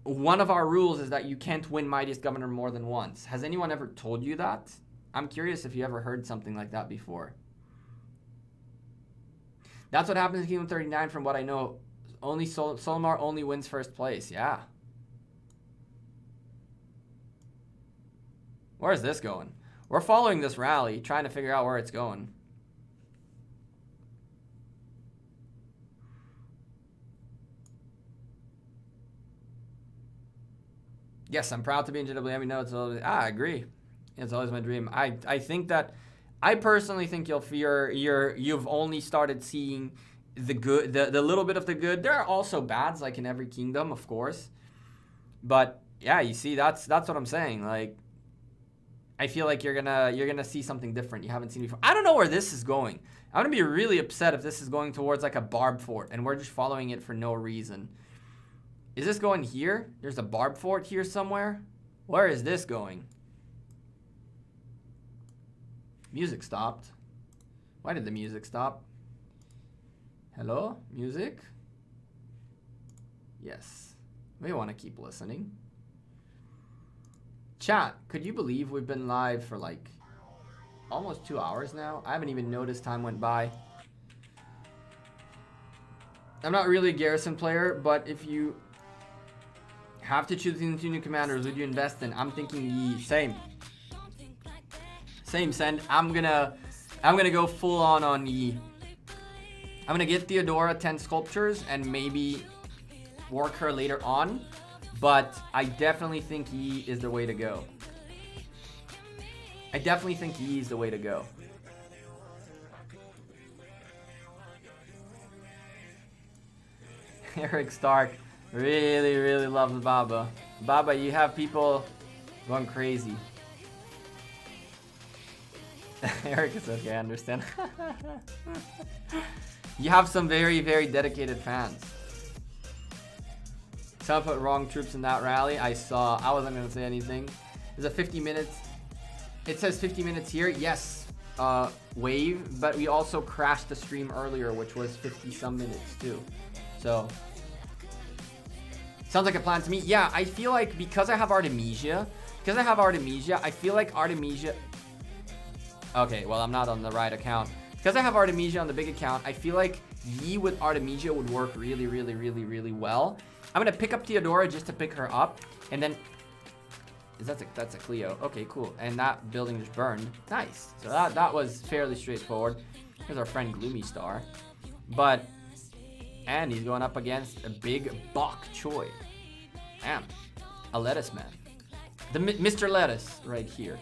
one of our rules is that you can't win Mightiest Governor more than once? Has anyone ever told you that? I'm curious if you ever heard something like that before. That's what happens in Kingdom 39 from what I know. Only Solmar only wins first place. Yeah. Where is this going? We're following this rally, trying to figure out where it's going. Yes, I'm proud to be in JWM. You know, it's always, I agree. It's always my dream. I think that, I personally think you've only started seeing the good, the little bit of the good. There are also bads, like in every kingdom, of course. But yeah, you see, that's what I'm saying. Like, I feel like you're gonna see something different you haven't seen before. I don't know where this is going. I'm gonna be really upset if this is going towards like a barb fort and we're just following it for no reason. Is this going here? There's a barb fort here somewhere. Where is this going? Music stopped. Why did the music stop? Hello? Music? Yes. We want to keep listening. Chat, could you believe we've been live for like almost 2 hours now? I haven't even noticed time went by. I'm not really a Garrison player, but if you have to choose between the 2 new commanders, would you invest in? I'm thinking Yi. Same, Send. I'm gonna go full on Yi. I'm gonna get Theodora 10 sculptures and maybe work her later on, but I definitely think Yi is the way to go. Eric Stark really loves Baba. Baba, you have people going crazy. Eric is okay, I understand. You have some very dedicated fans. Someone put wrong troops in that rally. I saw. I wasn't going to say anything. There's a 50 minutes. It says 50 minutes here. Yes, wave. But we also crashed the stream earlier, which was 50 some minutes too. So, sounds like a plan to me. Yeah, I feel like because I have Artemisia, I feel like Artemisia... Okay, well, I'm not on the right account. Because I have Artemisia on the big account, I feel like Yi with Artemisia would work really, really, really, really well. I'm going to pick up Theodora just to pick her up. And then... That's a Cleo. Okay, cool. And that building just burned. Nice. So that was fairly straightforward. Here's our friend Gloomy Star. But... And he's going up against a big Bok Choy. Damn. A lettuce man. The Mr. Lettuce right here.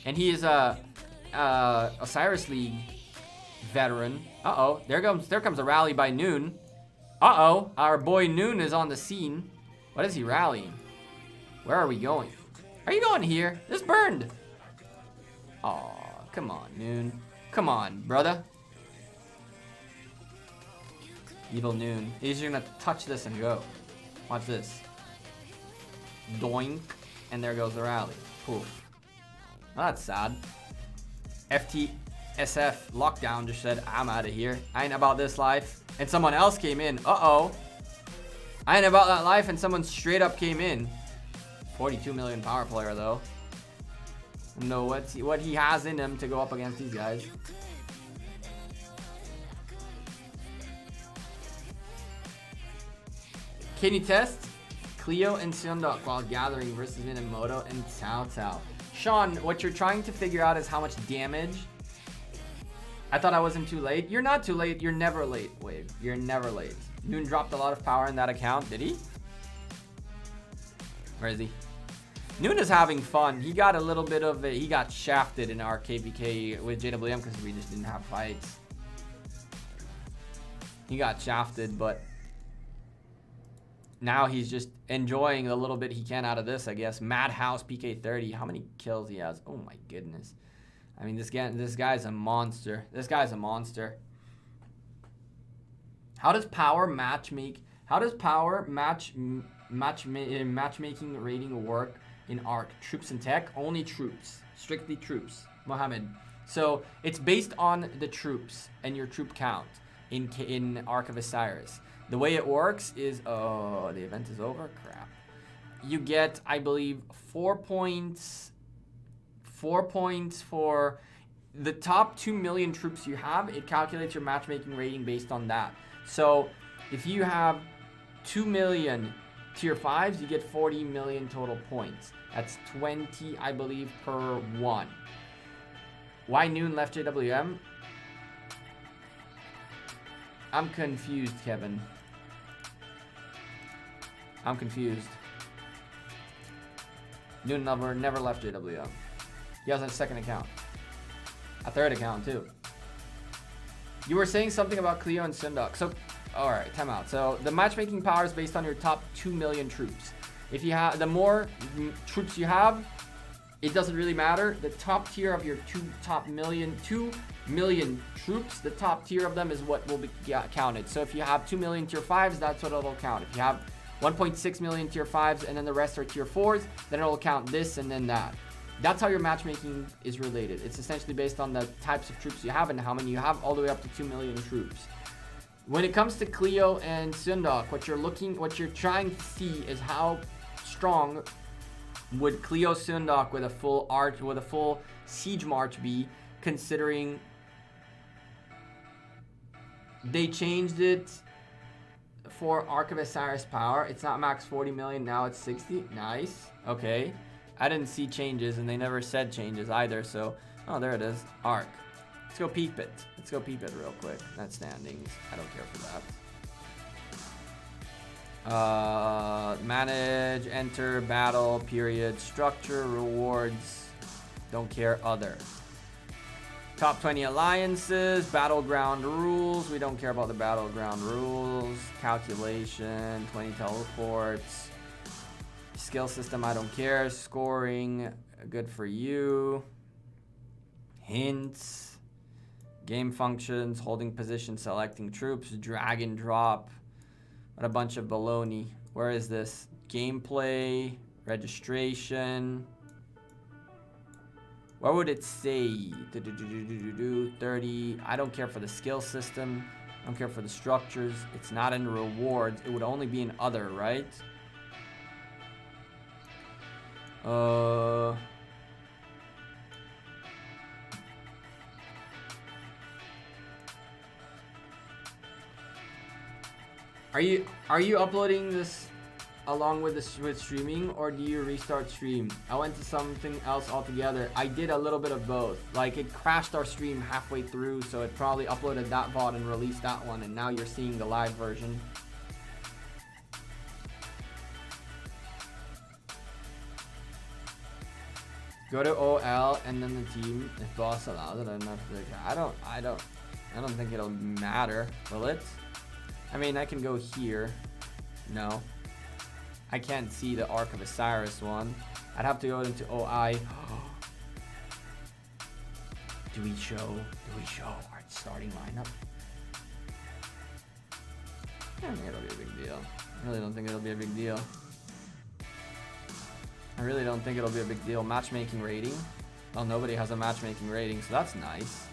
And he is a Osiris League veteran. Uh-oh. There comes a rally by Noon. Uh-oh. Our boy Noon is on the scene. What is he rallying? Where are we going? Are you going here? This burned. Aw, come on, Noon. Come on, brother. Evil Noon. He's just gonna touch this and go. Watch this. Doink. And there goes the rally. Poof. Well, that's sad. FTSF Lockdown just said, I'm out of here. I ain't about this life. And someone else came in. Uh-oh. I ain't about that life, and someone straight up came in. 42 million power player, though. Know what he has in him to go up against these guys. Can you test Cleo and Seondok while gathering versus Minamoto and Cao Cao? Sean, what you're trying to figure out is how much damage. I thought I wasn't too late. You're not too late. You're never late, Wave. You're never late. Noon dropped a lot of power in that account. Did he? Where is he? Noon is having fun. He got a little bit of it. He got shafted in our KPK with JWM because we just didn't have fights. He got shafted, but now he's just enjoying the little bit he can out of this, I guess. Madhouse PK30. How many kills he has? Oh my goodness. I mean, this guy's a monster. This guy's a monster. How does power matchmaking rating work in ARC? Troops and tech? Only troops. Strictly troops. Mohammed. So it's based on the troops and your troop count in Arc of Osiris. The way it works is, oh, the event is over? Crap. You get, I believe, 4 points. 4 points for the top 2 million troops you have. It calculates your matchmaking rating based on that. So if you have 2 million tier 5s, you get 40 million total points. That's 20, I believe, per one. Why Noon left JWM? I'm confused, Kevin. I'm confused. Noon never left JWM. He has a second account. A third account, too. You were saying something about Cleo and Sundok. So, alright, time out. So, the matchmaking power is based on your top 2 million troops. If you have, the more troops you have, it doesn't really matter. The top tier of your 2 million troops, the top tier of them is what will be counted. So, if you have 2 million tier 5s, that's what it'll count. If you have 1.6 million tier 5s and then the rest are tier 4s, then it'll count this and then that. That's how your matchmaking is related. It's essentially based on the types of troops you have and how many you have, all the way up to 2 million troops. When it comes to Cleo and Sundok, what you're trying to see is how strong would Cleo Sundok with a full siege march be, considering they changed it for Arc of Osiris power. It's not max 40 million, now it's 60. Nice. Okay. I didn't see changes, and they never said changes either, so... Oh, there it is. Arc. Let's go peep it. Let's go peep it real quick. That's standings. I don't care for that. Manage, enter, battle, period, structure, rewards. Don't care, other. Top 20 alliances, battleground rules. We don't care about the battleground rules. Calculation, 20 teleports. Skill system, I don't care. Scoring, good for you. Hints. Game functions, holding position, selecting troops, drag and drop. What a bunch of baloney. Where is this? Gameplay, registration. Where would it say? 30. I don't care for the skill system. I don't care for the structures. It's not in rewards. It would only be in other, right? Are you uploading this along with with streaming, or do you restart stream? I went to something else altogether. I did a little bit of both. Like, it crashed our stream halfway through, so it probably uploaded that VOD and released that one, and now you're seeing the live version. Go to OL and then the team. If boss allows it, I don't think it'll matter, will it? I mean, I can go here. No. I can't see the Ark of Osiris one. I'd have to go into OI. Do we show our starting lineup? I don't think it'll be a big deal. I really don't think it'll be a big deal. I really don't think it'll be a big deal. Matchmaking rating. Well, nobody has a matchmaking rating, so that's nice.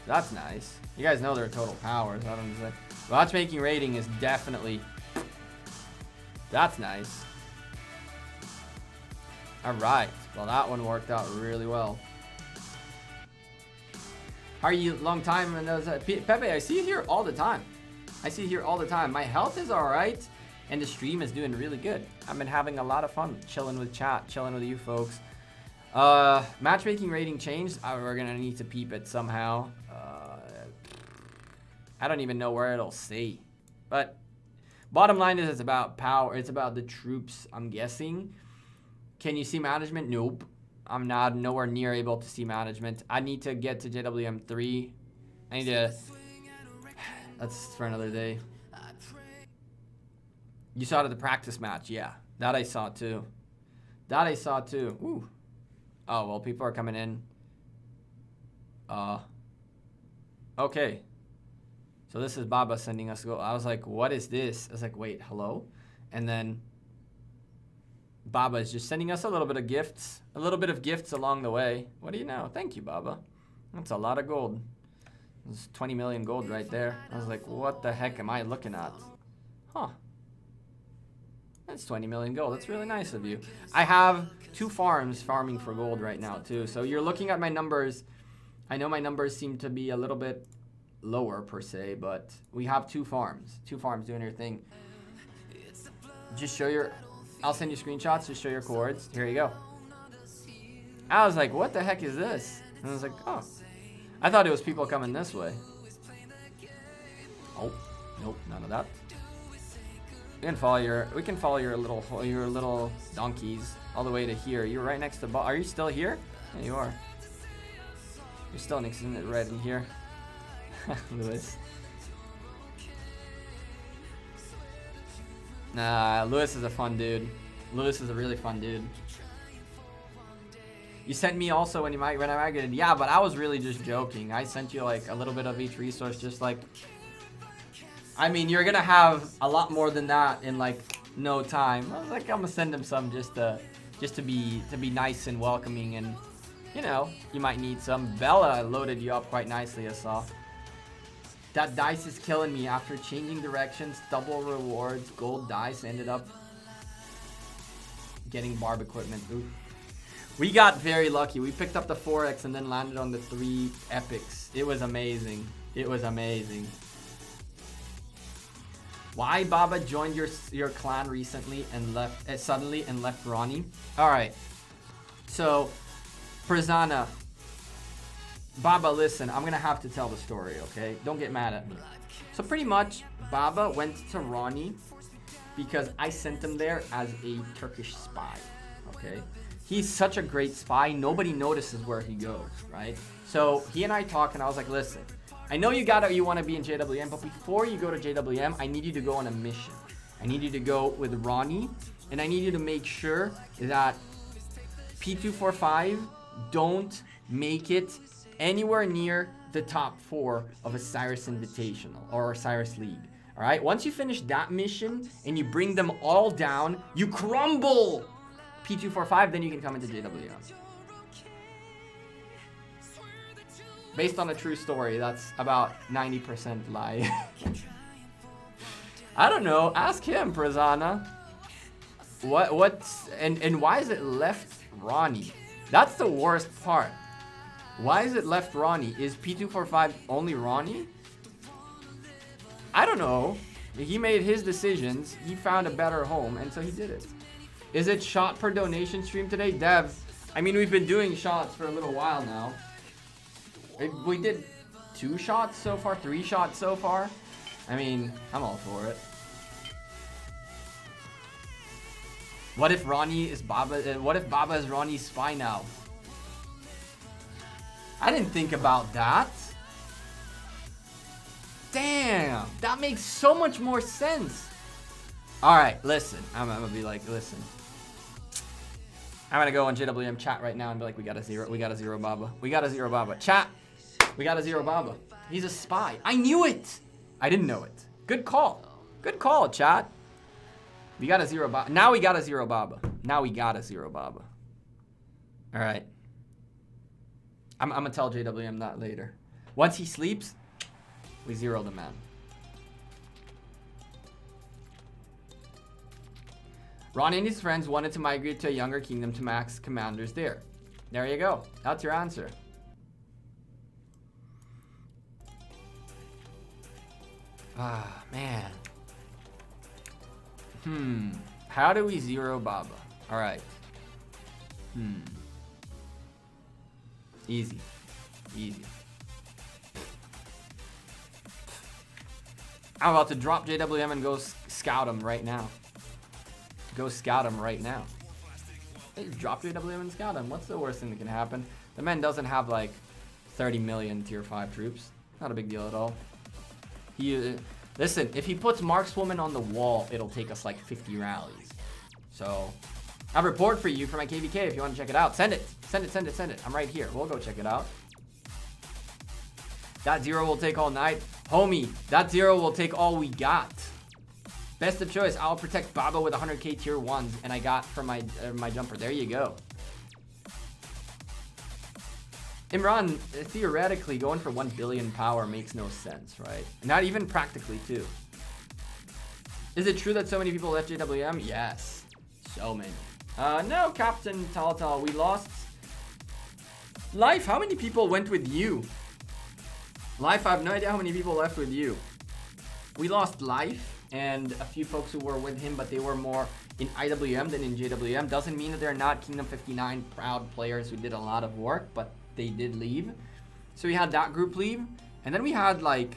That's nice. You guys know their total powers. I don't know. Matchmaking rating is definitely... That's nice. Alright. Well, that one worked out really well. How are you? Long time. Pepe, I see you here all the time. I see you here all the time. My health is alright. And the stream is doing really good. I've been having a lot of fun chilling with chat, chilling with you folks. Matchmaking rating changed. We're gonna need to peep it somehow. I don't even know where it'll say. But bottom line is, it's about power. It's about the troops, I'm guessing. Can you see management? Nope. I'm not nowhere near able to see management. I need to get to JWM 3. I need to... That's for another day. You saw it at the practice match, yeah. That I saw too. That I saw too. Ooh. Oh, well, people are coming in. Okay. So this is Baba sending us a goal. I was like, what is this? I was like, wait, hello? And then Baba is just sending us a little bit of gifts. A little bit of gifts along the way. What do you know? Thank you, Baba. That's a lot of gold. There's 20 million gold right there. I was like, what the heck am I looking at? Huh. That's 20 million gold. That's really nice of you. I have 2 farms farming for gold right now too. So you're looking at my numbers. I know my numbers seem to be a little bit lower per se, but we have 2 farms. 2 farms doing your thing. Just show your... I'll send you screenshots. Just show your chords. Here you go. I was like, what the heck is this? And I was like, oh. I thought it was people coming this way. Oh, nope, none of that. We can follow your little donkeys all the way to here. You're right next to are you still here? Yeah, you are. You're still next to it right in here. Lewis. Nah, Lewis is a fun dude. Lewis is a really fun dude. You sent me also when I migrated. Yeah, but I was really just joking. I sent you like a little bit of each resource, just like... I mean, you're gonna have a lot more than that in like no time. I was like, I'm gonna send him some just to be nice and welcoming, and you know, you might need some. Bella loaded you up quite nicely, I saw. That dice is killing me. After changing directions, double rewards, gold dice ended up getting barb equipment. Ooh. We got very lucky. We picked up the 4x and then landed on the 3 epics. It was amazing. It was amazing. Why Baba joined your clan recently and left suddenly and left Ronnie? All right. So, Prazana, Baba, listen. I'm gonna have to tell the story, okay? Don't get mad at me. So pretty much, Baba went to Ronnie because I sent him there as a Turkish spy. Okay. He's such a great spy. Nobody notices where he goes, right? So he and I talked, and I was like, listen. I know you want to be in JWM, but before you go to JWM, I need you to go on a mission. I need you to go with Ronnie, and I need you to make sure that P245 don't make it anywhere near the top 4 of Osiris Invitational or Osiris League. All right? Once you finish that mission and you bring them all down, you crumble P245, then you can come into JWM. Based on a true story, that's about 90% lie. I don't know. Ask him, Prazana. And why is it left Ronnie? That's the worst part. Why is it left Ronnie? Is P245 only Ronnie? I don't know. He made his decisions. He found a better home, and so he did it. Is it shot per donation stream today? Dev, I mean, we've been doing shots for a little while now. We did 2 shots so far, 3 shots so far. I mean, I'm all for it. What if Ronnie is Baba? What if Baba is Ronnie's spy now? I didn't think about that. Damn, that makes so much more sense. All right, listen. I'm gonna be like, listen. I'm gonna go on JWM chat right now and be like, we got a zero Baba. We got a zero Baba. Chat, we got a zero Baba. He's a spy. I knew it. I didn't know it. Good call. Good call, chat. We got a zero Baba. Now we got a zero Baba. Now we got a zero Baba. All right. I'm gonna tell JWM that later. Once he sleeps, we zero the man. Ronnie and his friends wanted to migrate to a younger kingdom to max commanders there. There you go. That's your answer. Ah, man. How do we zero Baba? All right. Easy. Easy. I'm about to drop JWM and go scout him right now. Go scout him right now. Hey, drop JWM and scout him. What's the worst thing that can happen? The man doesn't have like 30 million tier 5 troops. Not a big deal at all. Listen, if he puts Markswoman on the wall, it'll take us like 50 rallies. So, I have a report for you for my KVK if you want to check it out. Send it. Send it, send it, send it. I'm right here. We'll go check it out. That zero will take all night. Homie, that zero will take all we got. Best of choice. I'll protect Baba with 100k tier 1s and I got for my jumper. There you go. Imran, theoretically, going for 1 billion power makes no sense, right? Not even practically, too. Is it true that so many people left JWM? Yes. So many. No, Captain Taltal, we lost... Life, how many people went with you? Life, I have no idea how many people left with you. We lost Life and a few folks who were with him, but they were more in IWM than in JWM. Doesn't mean that they're not Kingdom 59 proud players who did a lot of work, but they did leave. So we had that group leave, and then we had like,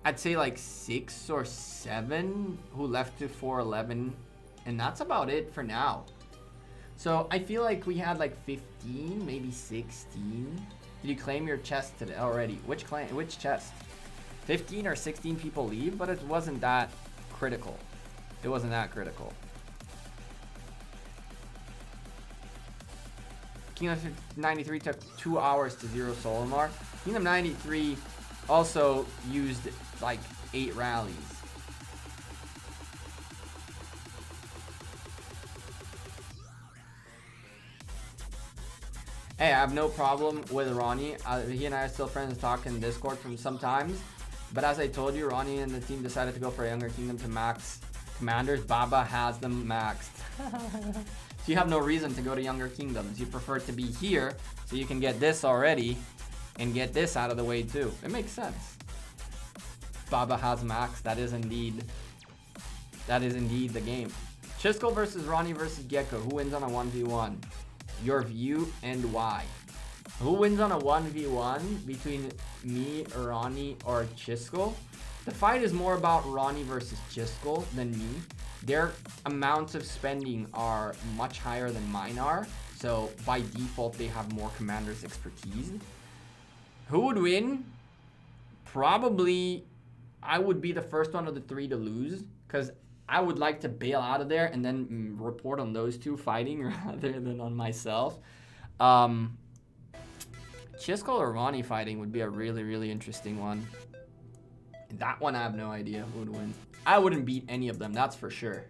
I'd say like 6 or 7 who left to 411, and that's about it for now. So I feel like we had like 15, maybe 16. Did you claim your chest today already? Which chest? 15 or 16 people leave, but it wasn't that critical. It wasn't that critical. Kingdom 93 took 2 hours to zero Solomar. Kingdom 93 also used like 8 rallies. Hey, I have no problem with Ronnie. He and I are still friends and talk in Discord from sometimes. But as I told you, Ronnie and the team decided to go for a younger kingdom to max commanders. Baba has them maxed. So you have no reason to go to younger kingdoms. You prefer to be here so you can get this already and get this out of the way too. It makes sense. Baba has max. That is indeed the game. Chisco versus Ronnie versus Gecko. Who wins on a 1v1? Your view and why. Who wins on a 1v1 between me, Ronnie, or Chisco? The fight is more about Ronnie versus Chisco than me. Their amounts of spending are much higher than mine are. So by default, they have more commander's expertise. Who would win? Probably I would be the first one of the 3 to lose, because I would like to bail out of there and then report on those 2 fighting rather than on myself. Chisco or Ronnie fighting would be a really, really interesting one. That one I have no idea who would win. I wouldn't beat any of them, that's for sure.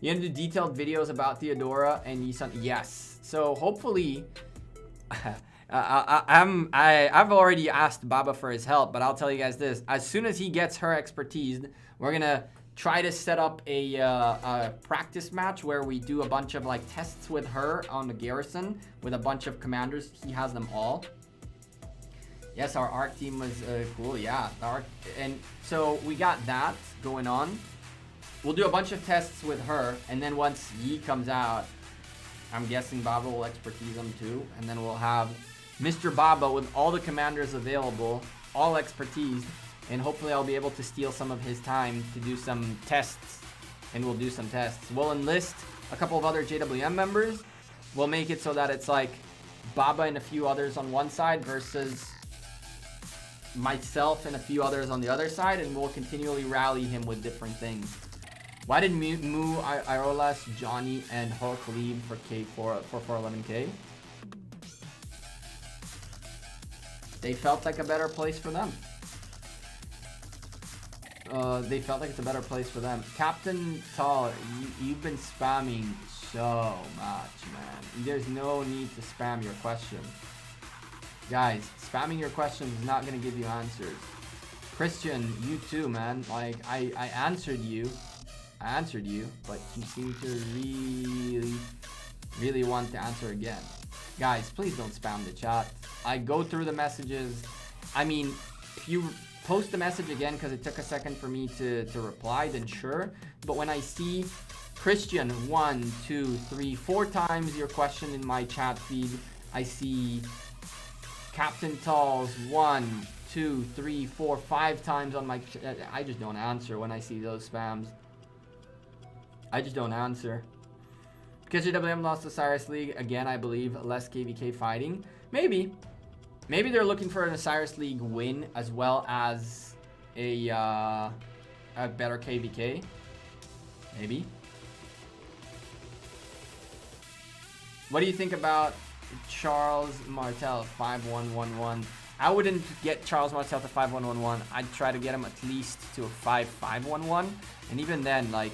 You gonna do detailed videos about Theodora and Yisan? Yes. So hopefully, I've already asked Baba for his help, but I'll tell you guys this: as soon as he gets her expertise, we're gonna try to set up a practice match where we do a bunch of like tests with her on the garrison with a bunch of commanders. He has them all. Yes, our ARC team was cool. Yeah, and so we got that going on. We'll do a bunch of tests with her, and then once Yi comes out, I'm guessing Baba will expertise them too, and then we'll have Mr. Baba with all the commanders available, all expertise, and hopefully I'll be able to steal some of his time to do some tests, and we'll do some tests. We'll enlist a couple of other JWM members. We'll make it so that it's like Baba and a few others on one side versus myself and a few others on the other side, and we'll continually rally him with different things. Why did Mu, Iolas, Johnny, and Hulk leave for K4 for 411K? They felt like a better place for them. They felt like it's a better place for them. Captain Tall, you've been spamming so much, man. There's no need to spam your question. Guys, spamming your questions is not going to give you answers. Christian, you too, man. Like, I answered you. But you seem to really want to answer again. Guys, please don't spam the chat. I go through the messages. I mean, if you post the message again because it took a second for me to reply, then sure. But when I see Christian 1, 2, 3, 4 times your question in my chat feed, I see Captain Tall's 1, 2, 3, 4, 5 times on my I just don't answer when I see those spams. I just don't answer. Because JWM lost the Osiris League again, I believe, less KVK fighting. Maybe they're looking for an Osiris League win as well as a better KVK. Maybe. What do you think about Charles Martel 5111? I wouldn't get Charles Martel to 5111. I'd try to get him at least to a 5511, and even then, like,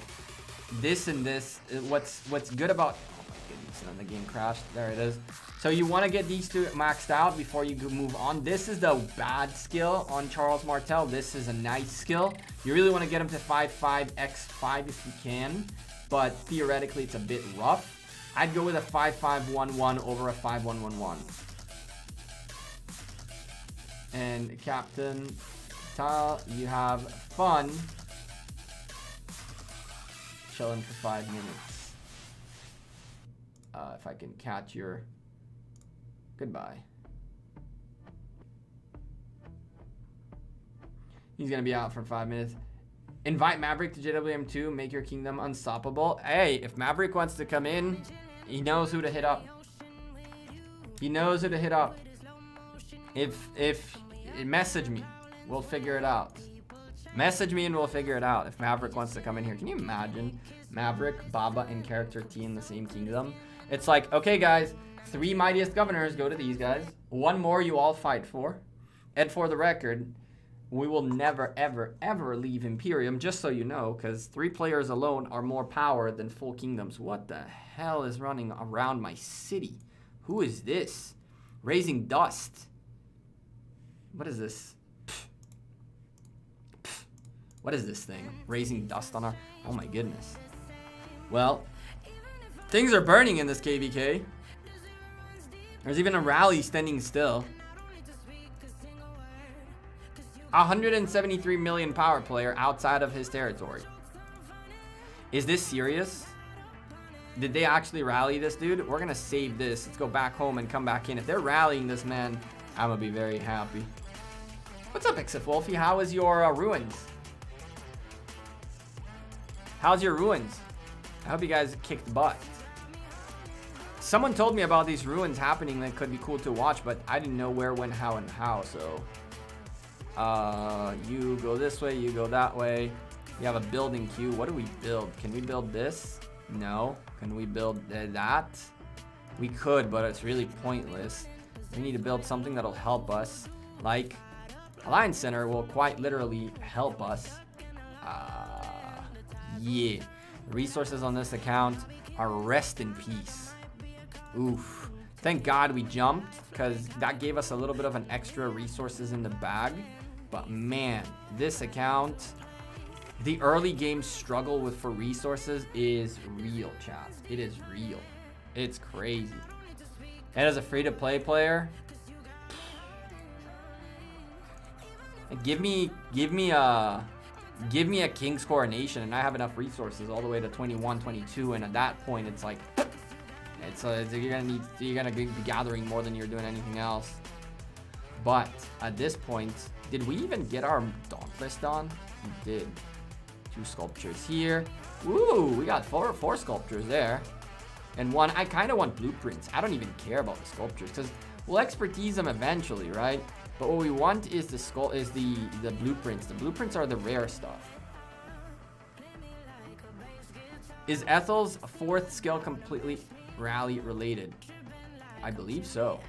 this and this, what's good about, oh my goodness, and then the game crashed. There it is. So you want to get these two maxed out before you move on. This is the bad skill on Charles Martel. This is a nice skill. You really want to get him to 55x5 if you can, but theoretically it's a bit rough. I'd go with a 5511 over a 5111. And Captain Tal, you have fun chilling for 5 minutes. If I can catch your goodbye. He's gonna be out for 5 minutes. Invite Maverick to JWM2, make your kingdom unstoppable. Hey, if Maverick wants to come in, he knows who to hit up. He knows who to hit up. If message me, we'll figure it out. Message me and we'll figure it out if Maverick wants to come in here. Can you imagine Maverick, Baba, and Character T in the same kingdom? It's like, okay guys, 3 mightiest governors go to these guys. 1 more you all fight for. And for the record, we will never, ever, ever leave Imperium, just so you know, because 3 players alone are more power than full kingdoms. What the hell is running around my city? Who is this? Raising dust. What is this? What is this thing? Raising dust on our... Oh my goodness. Well, things are burning in this KVK. There's even a rally standing still. 173 million power player outside of his territory. Is this serious? Did they actually rally this dude? We're gonna save this. Let's go back home and come back in. If they're rallying this man, I'm gonna be very happy. What's up, Exif Wolfie? How is your ruins? How's your ruins? I hope you guys kicked butt. Someone told me about these ruins happening that could be cool to watch, but I didn't know where, when, how, and how, so... you go this way, you go that way. We have a building queue. What do we build? Can we build this? No. Can we build that? We could, but it's really pointless. We need to build something that'll help us. Like, Alliance Center will quite literally help us. Yeah. The resources on this account are rest in peace. Oof. Thank God we jumped, because that gave us a little bit of an extra resources in the bag. But man, this account, the early game struggle for resources is real, chat. It is real. It's crazy. And as a free-to-play player, Give me a king's coronation, and I have enough resources all the way to 21, 22, and at that point, it's like, you're gonna be gathering more than you're doing anything else. But at this point, did we even get our Dauntless done? We did. 2 sculptures here. Ooh, we got four sculptures there. And one, I kind of want blueprints. I don't even care about the sculptures because we'll expertise them eventually, right? But what we want is the blueprints. The blueprints are the rare stuff. Is Ethel's 4th skill completely rally related? I believe so.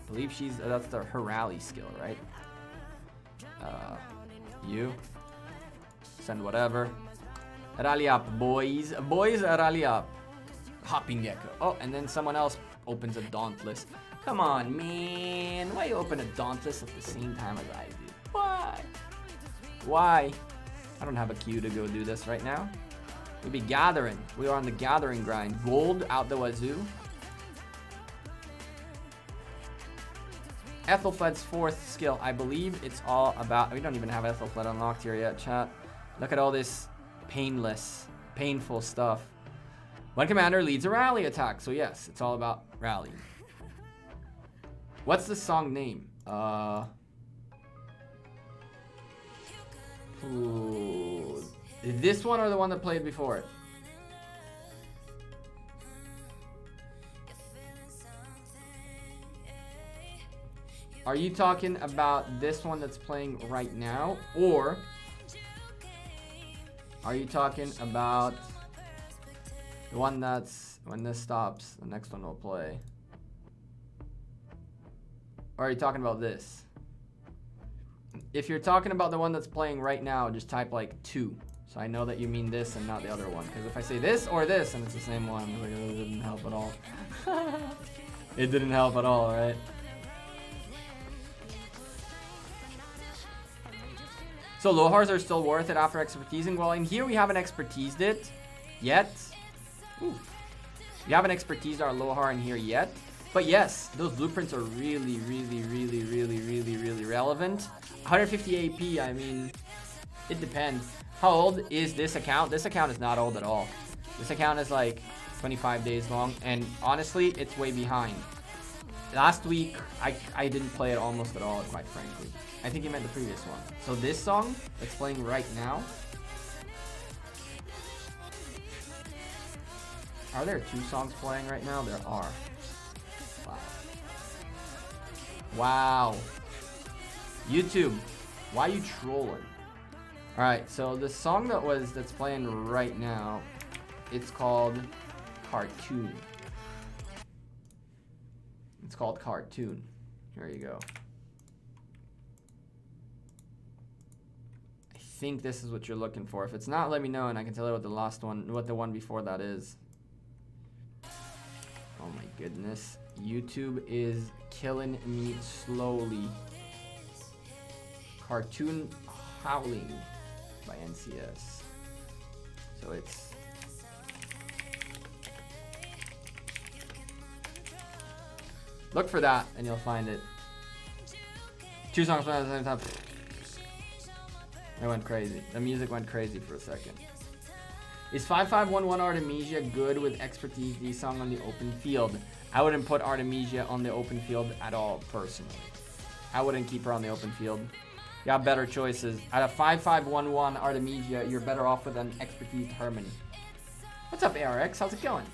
I believe that's her rally skill, right? You send whatever. Rally up, boys. Boys, rally up. Hopping gecko. Oh, and then someone else opens a Dauntless. Come on, man. Why you open a Dauntless at the same time as I do? Why? Why? I don't have a queue to go do this right now. We'll be gathering. We are on the gathering grind. Gold out the wazoo. Ethelfled's 4th skill. I believe it's all about... We don't even have Ethelfled unlocked here yet, chat. Look at all this painful stuff. One commander leads a rally attack. So yes, it's all about rallying. What's the song name? Ooh, this one or the one that played before it? Are you talking about this one that's playing right now? Or are you talking about the one that's, when this stops, the next one will play? Or are you talking about this? If you're talking about the one that's playing right now, just type like 2. So I know that you mean this and not the other one. Because if I say this or this and it's the same one, like, it didn't help at all. It didn't help at all, right? So Lohars are still worth it after expertising. Well, in here we haven't expertised it yet. Ooh. We haven't expertised our Lohar in here yet. But yes, those blueprints are really relevant. 150 AP, I mean, it depends. How old is this account? This account is not old at all. This account is like 25 days long, and honestly, it's way behind. Last week, I didn't play it almost at all, quite frankly. I think you meant the previous one. So this song that's playing right now. Are there 2 songs playing right now? There are. Wow. Wow. YouTube, why you trolling? All right, so the song that's playing right now, it's called Cartoon. It's called Cartoon. Here you go. I think this is what you're looking for. If it's not, let me know and I can tell you what the one before that is. Oh my goodness. YouTube is killing me slowly. Cartoon Howling by NCS. So it's... Look for that and you'll find it. 2 songs playing at the same time. It went crazy. The music went crazy for a second. Is 5511 Artemisia good with expertise D song on the open field? I wouldn't put Artemisia on the open field at all, personally. I wouldn't keep her on the open field. You got better choices. At a 5511 Artemisia, you're better off with an expertise Harmony. What's up, ARX? How's it going?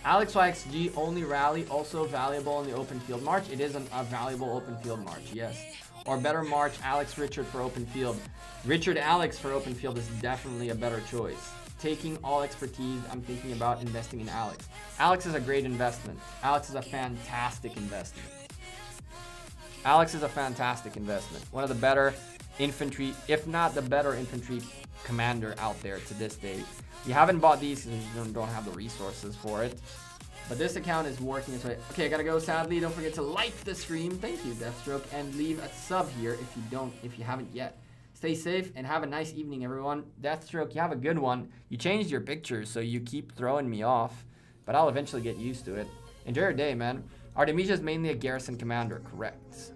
Alex YXG only rally, also valuable on the open field march. It is a valuable open field march, yes. Or better march Alex Richard for open field. Richard Alex for open field is definitely a better choice. Taking all expertise, I'm thinking about investing in Alex. Alex is a great investment. Alex is a fantastic investment. Alex is a fantastic investment. One of the better infantry, if not the better infantry commander out there to this day. You haven't bought these and you don't have the resources for it. But this account is working its way. Okay, I gotta go sadly. Don't forget to like the stream. Thank you, Deathstroke. And leave a sub here if you haven't yet. Stay safe and have a nice evening, everyone. Deathstroke, you have a good one. You changed your pictures, so you keep throwing me off. But I'll eventually get used to it. Enjoy your day, man. Artemisia is mainly a garrison commander, correct?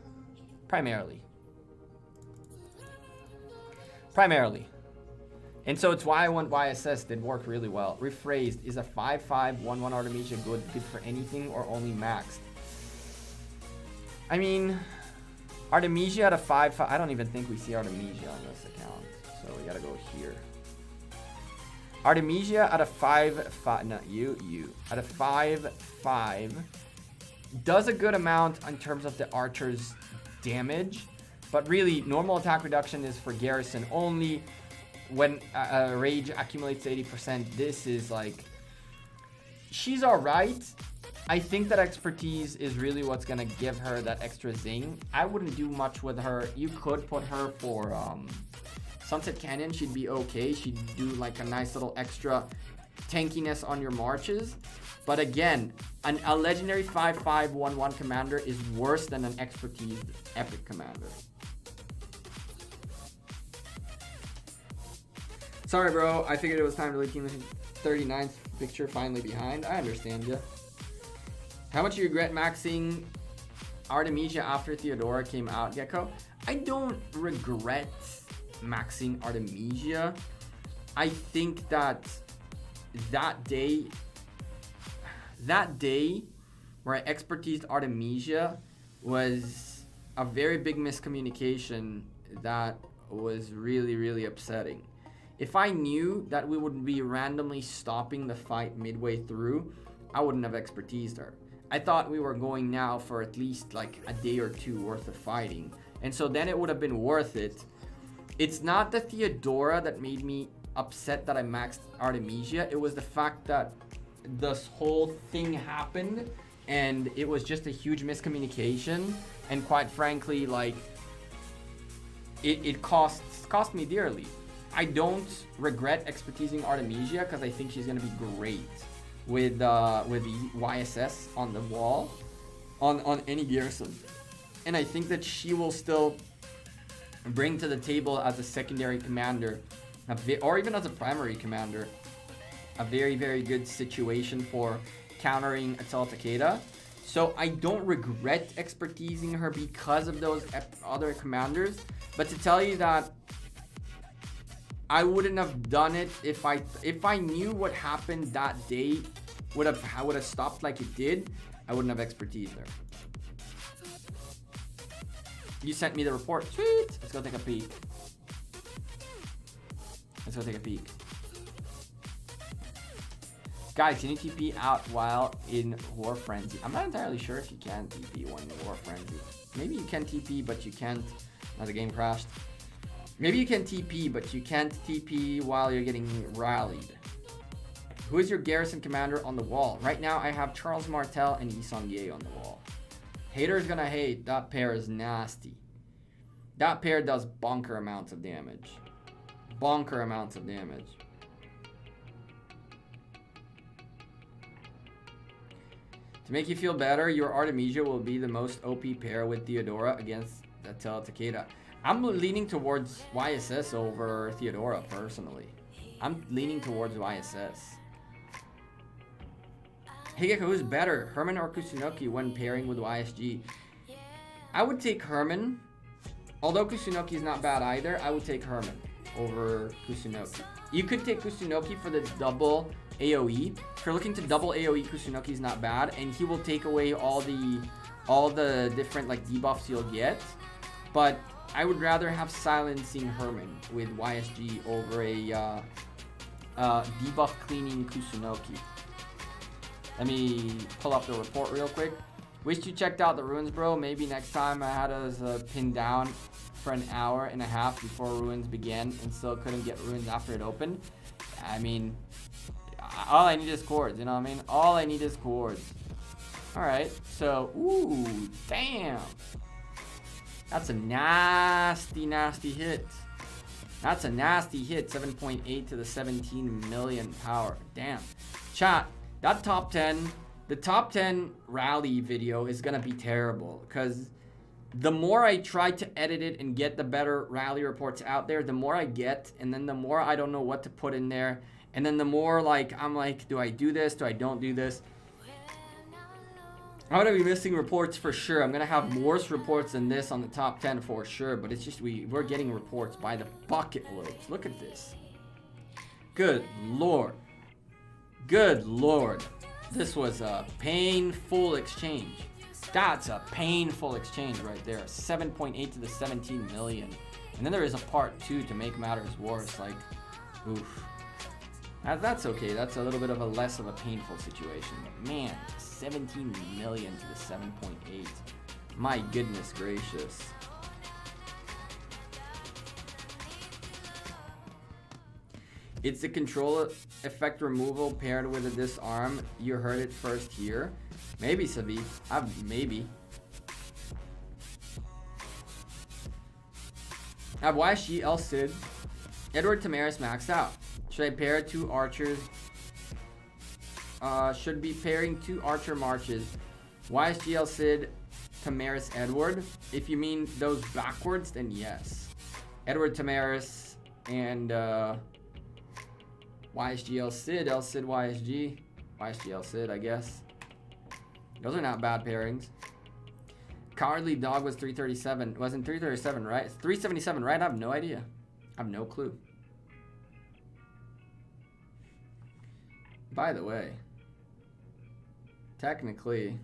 Primarily. primarily. And so it's why I want YSS did work really well. Rephrased, is a 5-5-1-1 Artemisia good for anything or only maxed? I mean, Artemisia at a 5-5, I don't even think we see Artemisia on this account. So we gotta go here. Artemisia at a 5-5, not you, at a 5-5, does a good amount in terms of the archer's damage, but really normal attack reduction is for garrison only. When rage accumulates 80%, this is like, she's all right. I think that expertise is really what's gonna give her that extra zing. I wouldn't do much with her. You could put her for Sunset Canyon. She'd be okay. She'd do like a nice little extra tankiness on your marches. But again, a legendary 5-5-1-1 commander is worse than an expertise epic commander. Sorry, bro. I figured it was time to leave Team 39's picture finally behind. I understand you. How much you regret maxing Artemisia after Theodora came out, Gecko? I don't regret maxing Artemisia. I think that that day where I expertised Artemisia was a very big miscommunication that was really, really upsetting. If I knew that we would be randomly stopping the fight midway through, I wouldn't have expertised her. I thought we were going now for at least like a day or two worth of fighting. And so then it would have been worth it. It's not the Theodora that made me upset that I maxed Artemisia. It was the fact that this whole thing happened and it was just a huge miscommunication. And quite frankly, like it cost me dearly. I don't regret expertising Artemisia because I think she's going to be great with the YSS on the wall on any garrison. And I think that she will still bring to the table as a secondary commander or even as a primary commander a very, very good situation for countering Atel Takeda. So I don't regret expertising her because of those other commanders. But to tell you that I wouldn't have done it if I knew what happened that day would have stopped like it did, I wouldn't have expertised her. You sent me the report. Sweet. Let's go take a peek. Guys, can you TP out while in War Frenzy? I'm not entirely sure if you can TP when in War Frenzy. Maybe you can TP, but you can't. Now the game crashed. Maybe you can TP, but you can't TP while you're getting rallied. Who is your garrison commander on the wall? Right now, I have Charles Martel and Yi Song-Ye on the wall. Haters gonna hate. That pair is nasty. That pair does bonker amounts of damage. Bonker amounts of damage. To make you feel better, your Artemisia will be the most OP pair with Theodora against Atel Takeda. I'm leaning towards YSS over Theodora, personally. I'm leaning towards YSS. Hey Gecko, who's better, Herman or Kusunoki when pairing with YSG? I would take Herman. Although Kusunoki is not bad either, I would take Herman over Kusunoki. You could take Kusunoki for the double AoE. If you're looking to double AoE, Kusunoki is not bad, and he will take away all the different like debuffs you'll get. But I would rather have silencing Herman with YSG over a debuff cleaning Kusunoki. Let me pull up the report real quick. Wished you checked out the ruins, bro. Maybe next time. I had us pinned down for an hour and a half before ruins began and still couldn't get ruins after it opened. I mean, all I need is cords, you know what I mean? All I need is cords. Alright, so, ooh, damn. That's a nasty, nasty hit. That's a nasty hit. 7.8 to the 17 million power. Damn. Chat, that top 10, the top 10 rally video is going to be terrible because the more I try to edit it and get the better rally reports out there, the more I get, and then the more I don't know what to put in there. And then the more like, I'm like, do I do this? Do I don't do this? I'm gonna be missing reports for sure. I'm gonna have worse reports than this on the top 10 for sure, but it's just we're getting reports by the bucket loads. Look at this. Good lord. Good lord. This was a painful exchange. That's a painful exchange right there. 7.8 to the 17 million. And then there is a part 2 to make matters worse. Like, oof. That's okay. That's a little bit of a less of a painful situation. But man, 17 million to the 7.8. My goodness gracious. It's the control effect removal paired with a disarm. You heard it first here. Maybe, Savif. Maybe. I have YSG, El Cid, Edward Tamaris maxed out. Should I pair 2 archers? Should be pairing 2 archer marches. YSG, El Cid, Tamaris, Edward. If you mean those backwards, then yes. Edward Tamaris and YSG, El Cid, YSG. YSG, El Cid, I guess. Those are not bad pairings. Cowardly Dog was 337. Wasn't 337, right? 377, right? I have no idea. I have no clue. By the way, technically,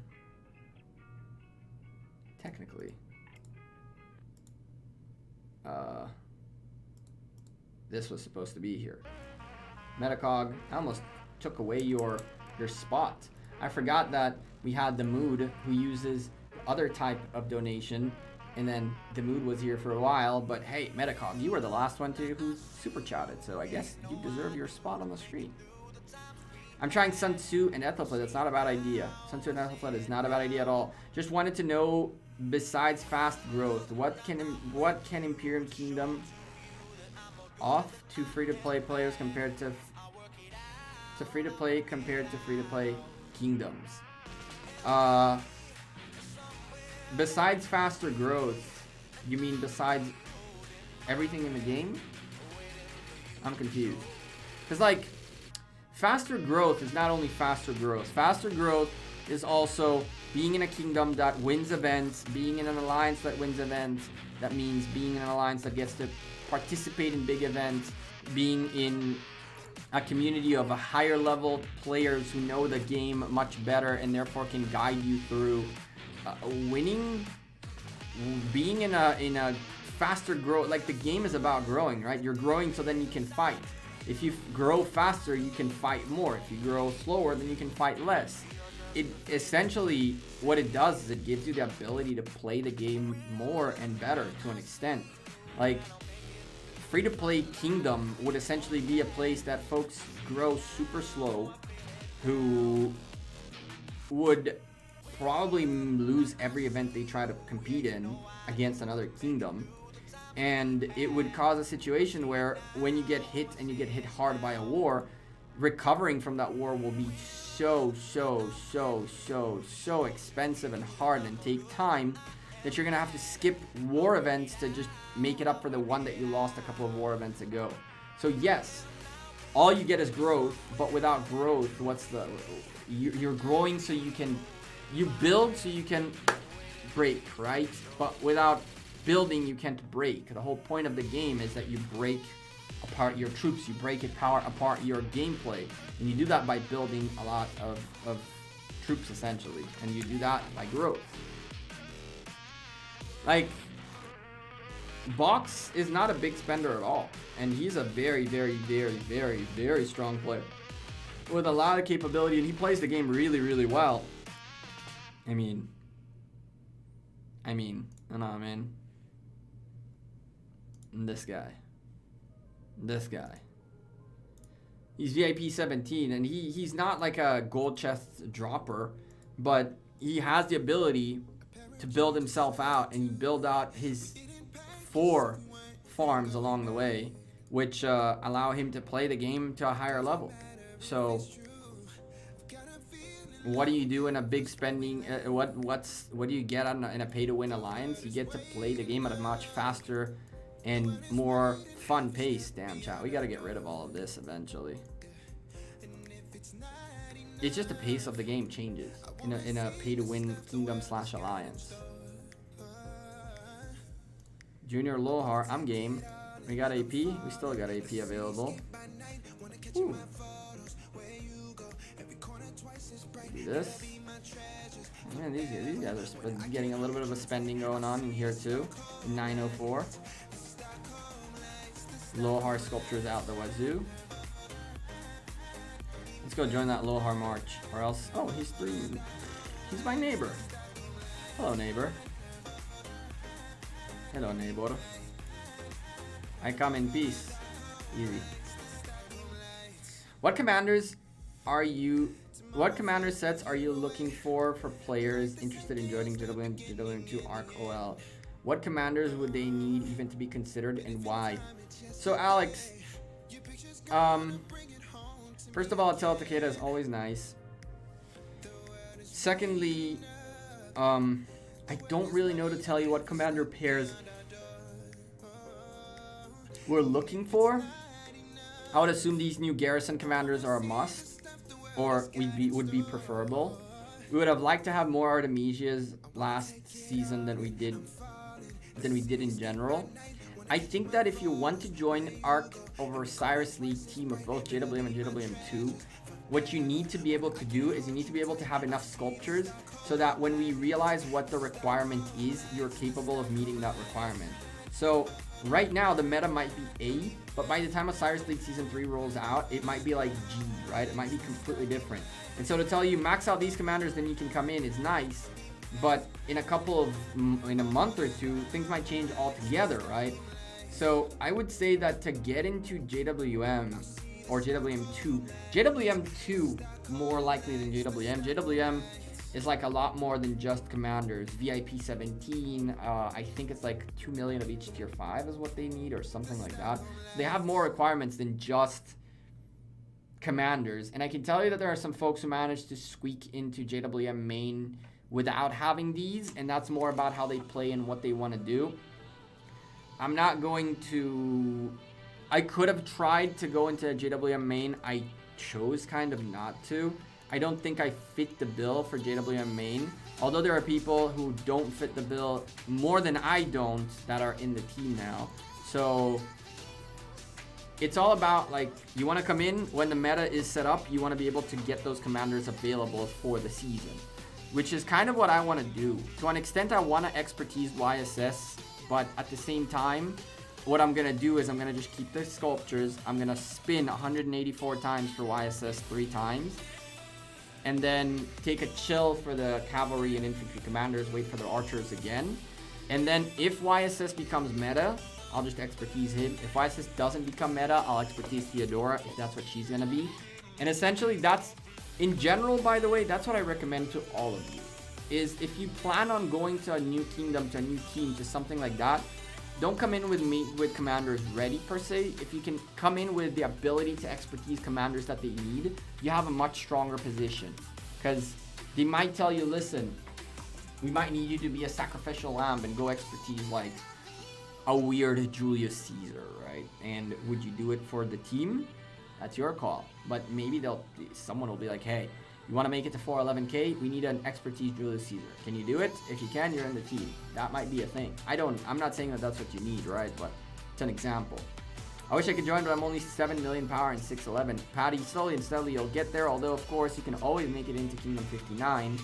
this was supposed to be here. Metacog, I almost took away your spot. I forgot that we had the Mood who uses other type of donation, and then the Mood was here for a while, but hey, Metacog, you were the last one who super chatted, so I guess you deserve your spot on the screen. I'm trying Sun Tzu and Ethelflaed. That's not a bad idea. Sun Tzu and Ethelflaed is not a bad idea at all. Just wanted to know, besides fast growth, what can Imperium Kingdom off to free-to-play players compared to free-to-play free-to-play kingdoms? Besides faster growth, you mean besides everything in the game? I'm confused. Because, like, faster growth is not only faster growth. Faster growth is also being in a kingdom that wins events, being in an alliance that wins events. That means being in an alliance that gets to participate in big events, being in a community of a higher level players who know the game much better and therefore can guide you through winning. Being in a faster growth, like the game is about growing, right? You're growing so then you can fight. If you grow faster, you can fight more. If you grow slower, then you can fight less. It essentially, what it does is it gives you the ability to play the game more and better to an extent. Like, free-to-play kingdom would essentially be a place that folks grow super slow, who would probably lose every event they try to compete in against another kingdom. And it would cause a situation where when you get hit and you get hit hard by a war, recovering from that war will be so expensive and hard and take time that you're gonna have to skip war events to just make it up for the one that you lost a couple of war events ago. So yes, all you get is growth, but without growth, you're growing so you build so you can break, right? But without building, you can't break. The whole point of the game is that you break apart your troops, you break apart your gameplay, and you do that by building a lot of troops essentially, and you do that by growth. Like, Box is not a big spender at all, and he's a very strong player with a lot of capability, and he plays the game really well. I mean, I don't know, man. This guy. He's VIP 17, and he's not like a gold chest dropper, but he has the ability to build himself out, and he build out his 4 farms along the way, which allow him to play the game to a higher level. So what do you do in a big spending? What do you get in a pay-to-win alliance? You get to play the game at a much faster and more fun pace. Damn, chat, we got to get rid of all of this eventually. It's just the pace of the game changes. in a pay-to-win kingdom / alliance. Junior Lohar, I'm game. We got AP. We still got AP available. Ooh. Do this. Man, these guys are getting a little bit of a spending going on in here too. 904. Lohar sculptures out the wazoo. Let's go join that Lohar march, or else. Oh, he's 3. He's my neighbor. Hello, neighbor. Hello, neighbor. I come in peace. Easy. What commander sets are you looking for players interested in joining JWM2 Arc OL? What commanders would they need even to be considered, and why? So Alex, first of all, Tell Takeda is always nice. Secondly, I don't really know to tell you what commander pairs we're looking for. I would assume these new garrison commanders are a must, or would be preferable. We would have liked to have more Artemisias last season than we did in general. I think that if you want to join Arc over Cyrus League team of both JWM and JWM2, what you need to be able to do is you need to be able to have enough sculptures so that when we realize what the requirement is, you're capable of meeting that requirement. So right now the meta might be A, but by the time Osiris League Season 3 rolls out, it might be like G, right? It might be completely different. And so to tell you, max out these commanders, then you can come in, is nice, but in a month or two, things might change altogether, right? So I would say that to get into JWM or JWM2 more likely than JWM. JWM is like a lot more than just commanders. VIP 17, I think it's like 2 million of each tier 5 is what they need, or something like that. So they have more requirements than just commanders. And I can tell you that there are some folks who managed to squeak into JWM main without having these, and that's more about how they play and what they want to do. I'm not going to... I could have tried to go into JWM main. I chose kind of not to. I don't think I fit the bill for JWM main. Although there are people who don't fit the bill more than I don't that are in the team now. So it's all about, like, you want to come in when the meta is set up. You want to be able to get those commanders available for the season, which is kind of what I want to do. To an extent, I want to expertise YSS, but at the same time, what I'm going to do is I'm going to just keep the sculptures. I'm going to spin 184 times for YSS 3 times. And then take a chill for the cavalry and infantry commanders, wait for their archers again. And then if YSS becomes meta, I'll just expertise him. If YSS doesn't become meta, I'll expertise Theodora if that's what she's going to be. And essentially that's, in general, by the way, that's what I recommend to all of you. Is if you plan on going to a new kingdom, to a new team, to something like that, don't come in with commanders ready per se. If you can come in with the ability to expertise commanders that they need, you have a much stronger position. Because they might tell you, listen, we might need you to be a sacrificial lamb and go expertise like a weird Julius Caesar, right? And would you do it for the team? That's your call. But maybe someone will be like, hey, you want to make it to 411k? We need an expertise Julius Caesar. Can you do it? If you can, you're in the team. That might be a thing. I'm not saying that that's what you need, right? But it's an example. I wish I could join, but I'm only 7 million power and 611. Patty, slowly and steadily you'll get there. Although, of course, you can always make it into Kingdom 59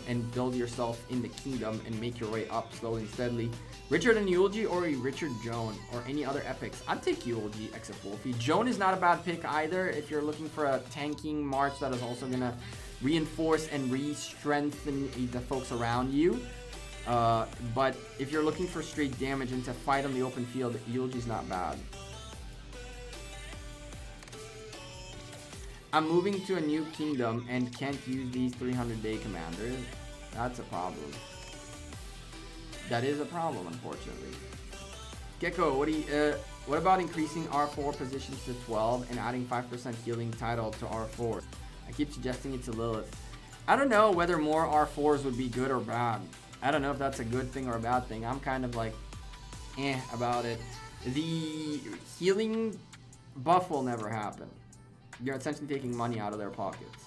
and build yourself in the kingdom and make your way up slowly and steadily. Richard and Eulogy or Richard Joan or any other epics? I'd take Eulogy except Wolfie. Joan is not a bad pick either if you're looking for a tanking march that is also going to reinforce and re-strengthen the folks around you. But if you're looking for straight damage and to fight on the open field, Eulogy's not bad. I'm moving to a new kingdom and can't use these 300-day commanders. That's a problem. That is a problem, unfortunately. Gecko, what about increasing R4 positions to 12 and adding 5% healing title to R4? I keep suggesting it to Lilith. I don't know whether more R4s would be good or bad. I don't know if that's a good thing or a bad thing. I'm kind of like, about it. The healing buff will never happen. You're essentially taking money out of their pockets.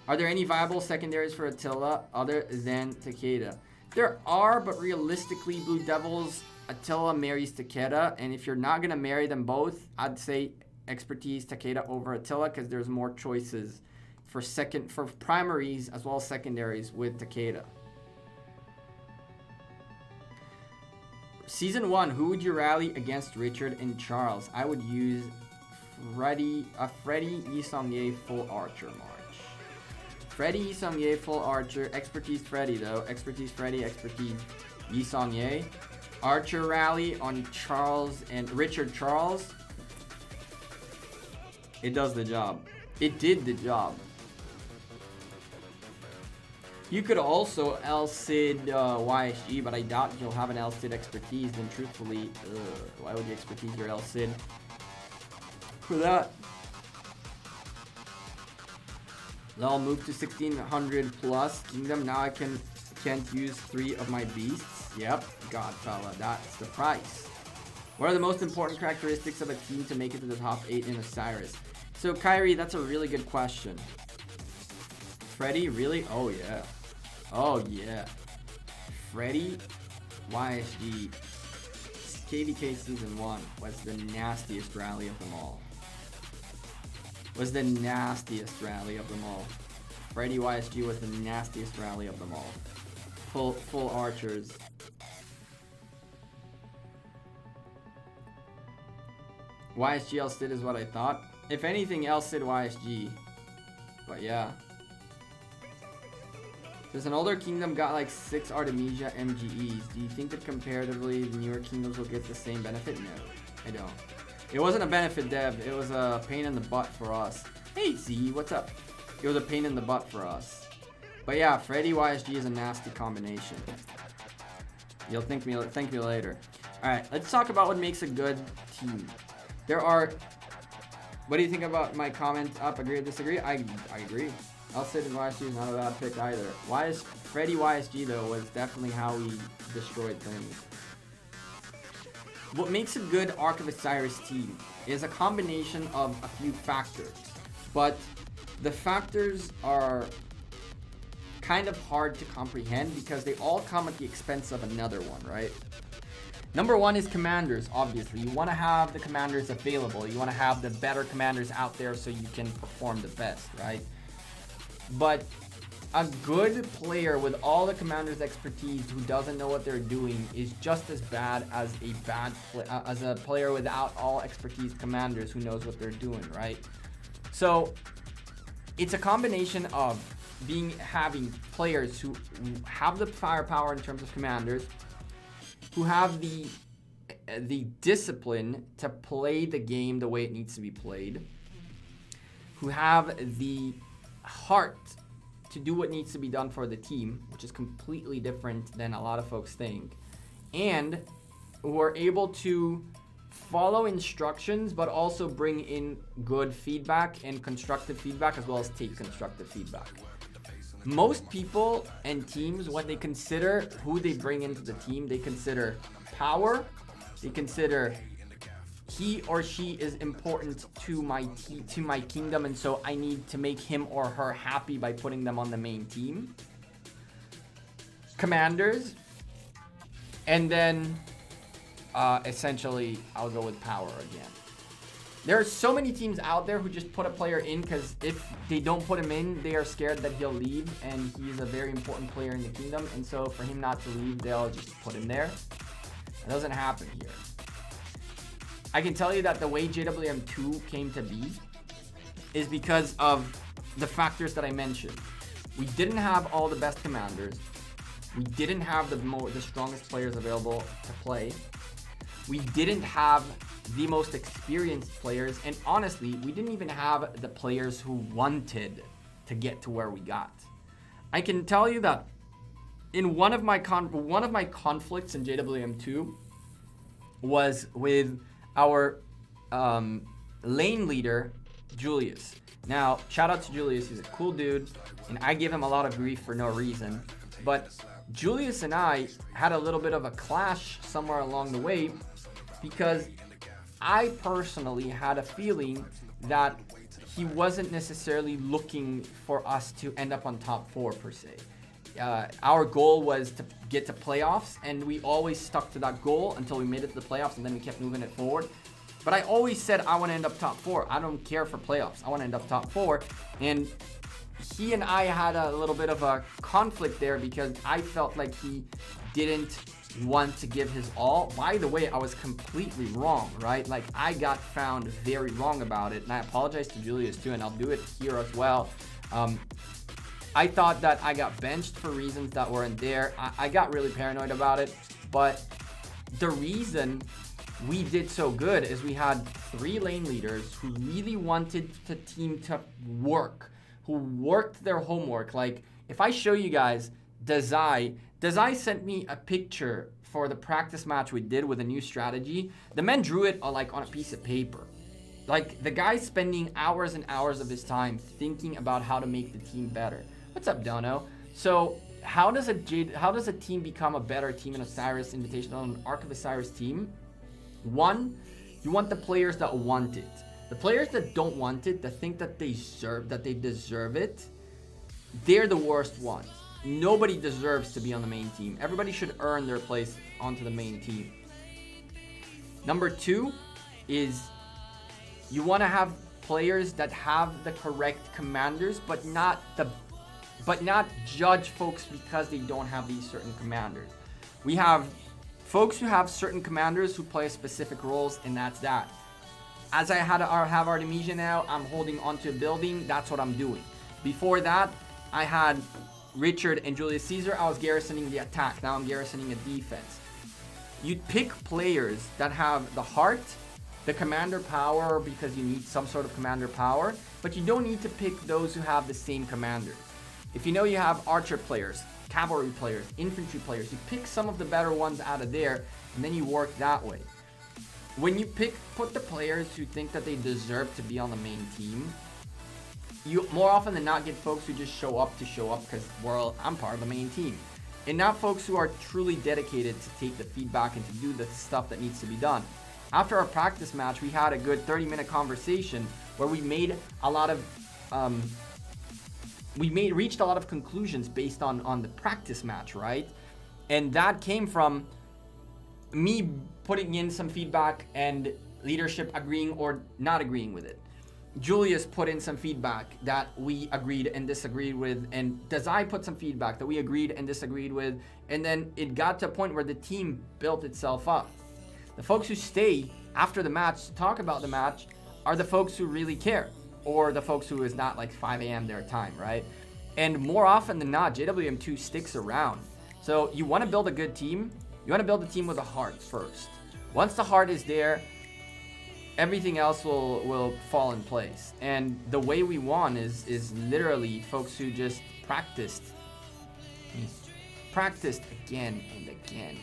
Are there any viable secondaries for Attila other than Takeda? There are, but realistically, Blue Devils, Attila marries Takeda, and if you're not going to marry them both, I'd say expertise Takeda over Attila, because there's more choices for primaries as well as secondaries with Takeda. Season 1, who would you rally against Richard and Charles? I would use Freddy Yi Song-ye full archer march. Freddy Yi Song-ye full archer, expertise Freddy though, expertise Freddy, expertise Yi Song-ye. Archer rally on Charles and Richard Charles. It does the job. It did the job. You could also L-Cid YSG, but I doubt you'll have an L-Cid expertise. Then truthfully, why would you expertise your L-Cid for that? I'll move to 1600 plus kingdom. Now I can't use 3 of my beasts. Yep, Godfella, that's the price. What are the most important characteristics of a team to make it to the top 8 in Osiris? So Kyrie, that's a really good question. Freddy, really? Oh yeah. Oh yeah. Freddy, YSG, KVK Season 1 was the nastiest rally of them all. Freddy YSG was the nastiest rally of them all. Full archers. YSG L-Cid is what I thought. If anything, L-Cid YSG. But yeah. Does an older kingdom got like 6 Artemisia MGEs? Do you think that comparatively the newer kingdoms will get the same benefit? No, I don't. It wasn't a benefit, Dev. It was a pain in the butt for us. Hey Z, what's up? It was a pain in the butt for us. But yeah, Freddy YSG is a nasty combination. You'll thank me later. Alright, let's talk about what makes a good team. There are... What do you think about my comment up? Agree or disagree? I agree. L-Cid and YSG is not a bad pick either. Freddy YSG though was definitely how we destroyed things. What makes a good Ark of Osiris team is a combination of a few factors. But the factors are kind of hard to comprehend because they all come at the expense of another one, right? Number 1 is commanders, obviously. You want to have the commanders available. You want to have the better commanders out there so you can perform the best, right? But a good player with all the commander's expertise who doesn't know what they're doing is just as bad as a player without all expertise commanders who knows what they're doing, right? So it's a combination of having players who have the firepower in terms of commanders, who have the discipline to play the game the way it needs to be played, who have the heart to do what needs to be done for the team, which is completely different than a lot of folks think, and who are able to follow instructions but also bring in good feedback and constructive feedback as well as take constructive feedback. Most people and teams, when they consider who they bring into the team, they consider power, they consider he or she is important to my kingdom, and so I need to make him or her happy by putting them on the main team. Commanders, and then essentially I'll go with power again. There are so many teams out there who just put a player in because if they don't put him in, they are scared that he'll leave, and he's a very important player in the kingdom, and so for him not to leave, they'll just put him there. It doesn't happen here. I can tell you that the way JWM2 came to be is because of the factors that I mentioned. We didn't have all the best commanders. We didn't have the strongest players available to play. We didn't have the most experienced players, and honestly, we didn't even have the players who wanted to get to where we got. I can tell you that in one of my conflicts in JWM2 was with our lane leader, Julius. Now, shout out to Julius. He's a cool dude, and I give him a lot of grief for no reason. But Julius and I had a little bit of a clash somewhere along the way because I personally had a feeling that he wasn't necessarily looking for us to end up on top 4 per se. Our goal was to get to playoffs, and we always stuck to that goal until we made it to the playoffs, and then we kept moving it forward. But I always said I want to end up top 4. I don't care for playoffs. I want to end up top 4. And he and I had a little bit of a conflict there because I felt like he didn't want to give his all. By the way, I was completely wrong, right? Like, I got found very wrong about it, and I apologize to Julius too, and I'll do it here as well. I thought that I got benched for reasons that weren't there. I got really paranoid about it, but the reason we did so good is we had 3 lane leaders who really wanted the team to work, who worked their homework. Like, if I show you guys Dazai sent me a picture for the practice match we did with a new strategy. The man drew it like on a piece of paper. Like, the guy's spending hours and hours of his time thinking about how to make the team better. What's up, Dono? So how does a team become a better team in Osiris Invitational, an Arc of Osiris team? 1, you want the players that want it. The players that don't want it, that think that they deserve it, they're the worst ones. Nobody deserves to be on the main team. Everybody should earn their place onto the main team. Number 2 is you want to have players that have the correct commanders, but not judge folks because they don't have these certain commanders. We have folks who have certain commanders who play specific roles, and that's that. As I have Artemisia now, I'm holding onto a building. That's what I'm doing. Before that, I had Richard and Julius Caesar. I was garrisoning the attack. Now I'm garrisoning a defense. You pick players that have the heart, the commander power, because you need some sort of commander power, but you don't need to pick those who have the same commanders. If you know you have archer players, cavalry players, infantry players, you pick some of the better ones out of there, and then you work that way. When you put the players who think that they deserve to be on the main team, you more often than not get folks who just show up because, well, I'm part of the main team. And not folks who are truly dedicated to take the feedback and to do the stuff that needs to be done. After our practice match, we had a good 30-minute conversation where we made a lot of reached a lot of conclusions based on the practice match, right? And that came from me putting in some feedback and leadership agreeing or not agreeing with it. Julius put in some feedback that we agreed and disagreed with, and Dazai put some feedback that we agreed and disagreed with, and then it got to a point where the team built itself up. The folks who stay after the match to talk about the match are the folks who really care, or the folks who is not like 5 a.m. their time, right? And more often than not, JWM2 sticks around. So you want to build a good team, you want to build a team with a heart first. Once the heart is there, everything else will fall in place. And the way we won is literally folks who just practiced again and again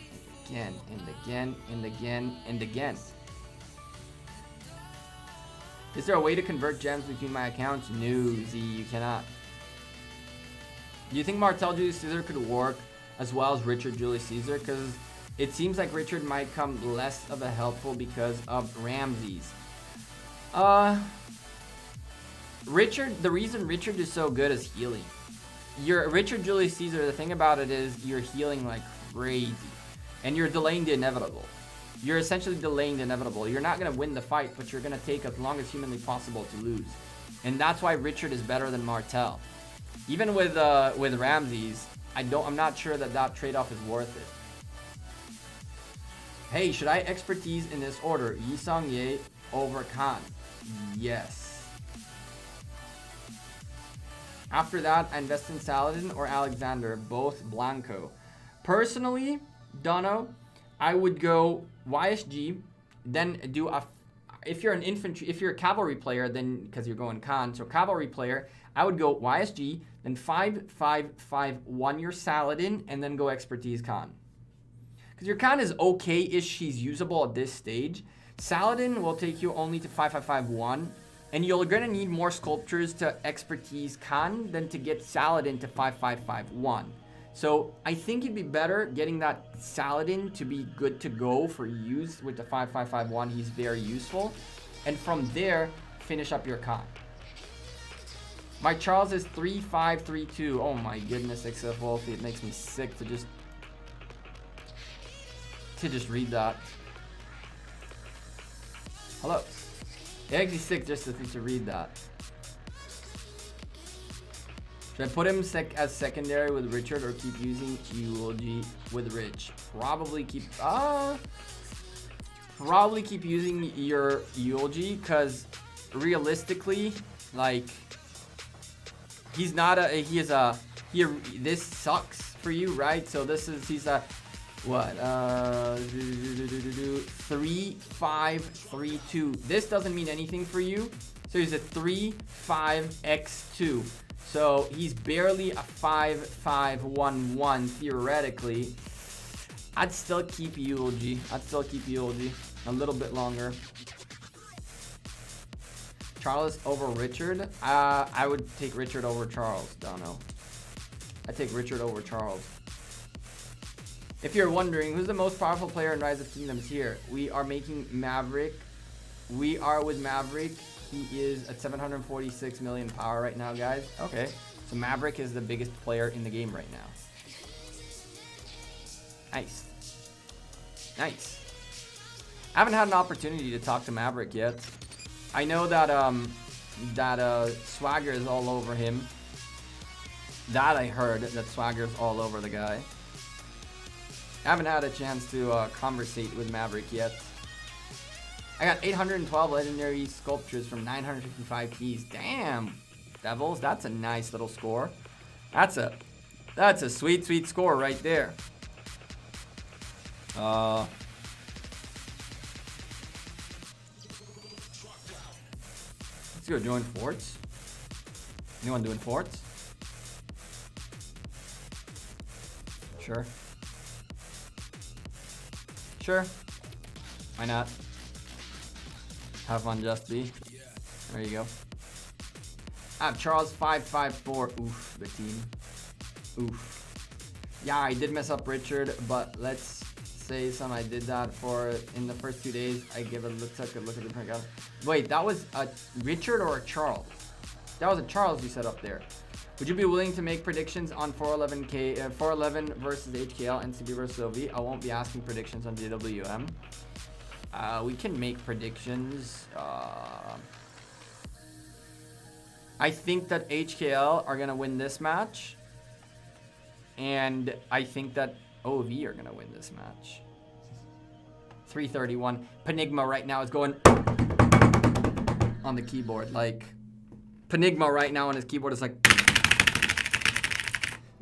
and again and again and again and again. Is there a way to convert gems between my accounts? No, Z, you cannot. Do you think Martel Julius Caesar could work as well as Richard Julius Caesar? Because it seems like Richard might come less of a helpful because of Ramses. Richard, the reason Richard is so good is healing. Your Richard Julius Caesar, the thing about it is you're healing like crazy. And you're delaying the inevitable. You're essentially delaying the inevitable. You're not going to win the fight, but you're going to take as long as humanly possible to lose. And that's why Richard is better than Martel. Even with Ramses, I'm not sure that trade-off is worth it. Hey, should I expertise in this order? Yi Song Ye over Khan. Yes. After that, I invest in Saladin or Alexander, both Blanco. Personally, Dono, I would go YSG, then do if you're a cavalry player, then because you're going Khan, so cavalry player, I would go YSG, then 5-5-5-1 your Saladin, and then go expertise Khan. Because your Khan is okay-ish, she's usable at this stage. Saladin will take you only to 5-5-5-1, and you're gonna need more sculptures to expertise Khan than to get Saladin to 5-5-5-1. So I think it'd be better getting that Saladin to be good to go for use with the 5-5-5-1. He's very useful. And from there, finish up your Khan. My Charles is 3532. Oh my goodness, XF Wolfie. It makes me sick to just read that. Hello. It makes me sick just to read that. Should I put him as secondary with Richard or keep using Eulogy with Rich? Probably keep using your Eulogy, because realistically, like, he's not a this sucks for you, right? So he's a what 3532. This doesn't mean anything for you, so he's a 35x2. So he's barely a 5511 theoretically. I'd still keep Eulogy. A little bit longer. Charles over Richard. I would take Richard over Charles. Don't know. I take Richard over Charles. If you're wondering who's the most powerful player in Rise of Kingdoms here, we are making Maverick. We are with Maverick. He is at 746 million power right now, guys. Okay, so Maverick is the biggest player in the game right now. Nice. Nice. I haven't had an opportunity to talk to Maverick yet. I know that Swagger is all over him. That I heard, that Swagger's all over the guy. I haven't had a chance to conversate with Maverick yet. I got 812 legendary sculptures from 955 keys. Damn, Devils, that's a nice little score. That's a sweet, sweet score right there. Let's go join forts. Anyone doing forts? Sure. Sure. Why not? Have fun, Just Be. There you go. I have Charles 554. Oof, the team. Oof. Yeah, I did mess up Richard, but let's say I did that for in the first 2 days. I give it took a look at the print out. Wait, that was a Richard or a Charles? That was a Charles you set up there. Would you be willing to make predictions on 411 versus HKL, NCB versus OV? I won't be asking predictions on JWM. We can make predictions. I think that HKL are gonna win this match, and I think that OV are gonna win this match. 331. Penigma right now is going on the keyboard. Like, Penigma right now on his keyboard is like.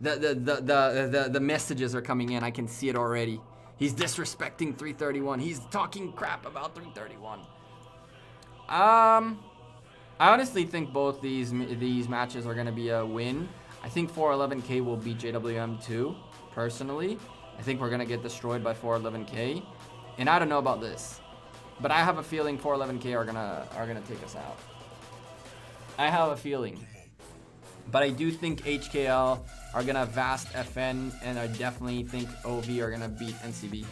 The messages are coming in. I can see it already. He's disrespecting 331. He's talking crap about 331. I honestly think both these matches are gonna be a win. I think 411K will beat JWM too. Personally, I think we're gonna get destroyed by 411K, and I don't know about this, but I have a feeling 411K are gonna take us out. I have a feeling. But I do think HKL are gonna vast FN, and I definitely think OV are gonna beat NCB.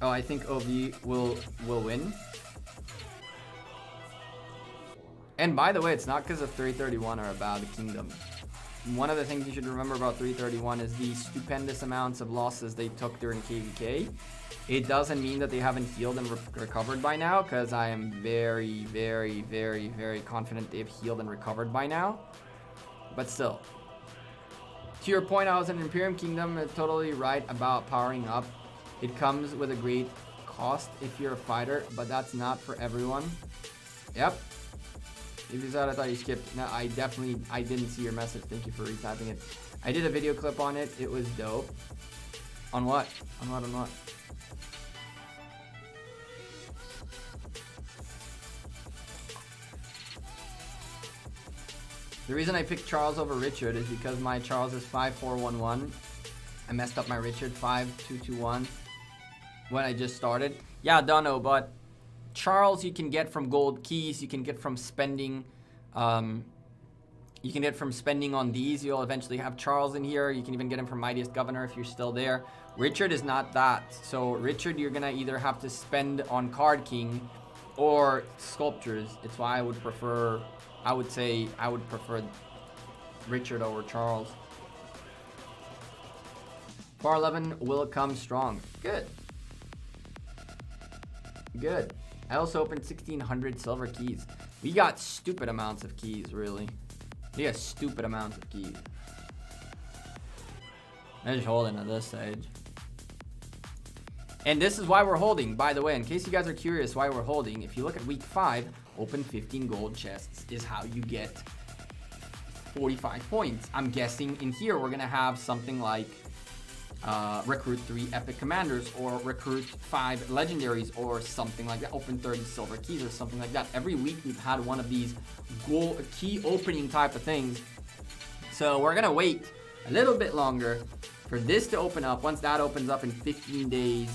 Oh, I think OV will win. And by the way, it's not because of 331 or a bad kingdom. One of the things you should remember about 331 is the stupendous amounts of losses they took during KVK. It doesn't mean that they haven't healed and recovered by now, because I am very, very, very, very confident they've healed and recovered by now. But still. To your point, I was in Imperium Kingdom, totally right about powering up. It comes with a great cost if you're a fighter, but that's not for everyone. Yep. If you said I thought you skipped. No, I didn't see your message. Thank you for retyping it. I did a video clip on it. It was dope. On what? On what? The reason I picked Charles over Richard is because my Charles is 5411. I messed up my Richard 5221 when I just started. Yeah, don't know, but Charles you can get from gold keys, you can get from spending on these. You'll eventually have Charles in here. You can even get him from Mightiest Governor if you're still there. Richard is not that. So Richard you're gonna either have to spend on Card King or sculptures. It's why I would prefer I would say I would prefer Richard over Charles. Bar 11 will come strong. Good. Good. I also opened 1,600 silver keys. We got stupid amounts of keys, really. We got stupid amounts of keys. I'm just holding at this stage. And this is why we're holding, by the way, in case you guys are curious why we're holding. If you look at week 5, open 15 gold chests is how you get 45 points. I'm guessing in here we're gonna have something like recruit 3 epic commanders, or recruit 5 legendaries, or something like that. Open 30 silver keys or something like that. Every week we've had one of these key opening type of things. So we're gonna wait a little bit longer for this to open up. Once that opens up in 15 days,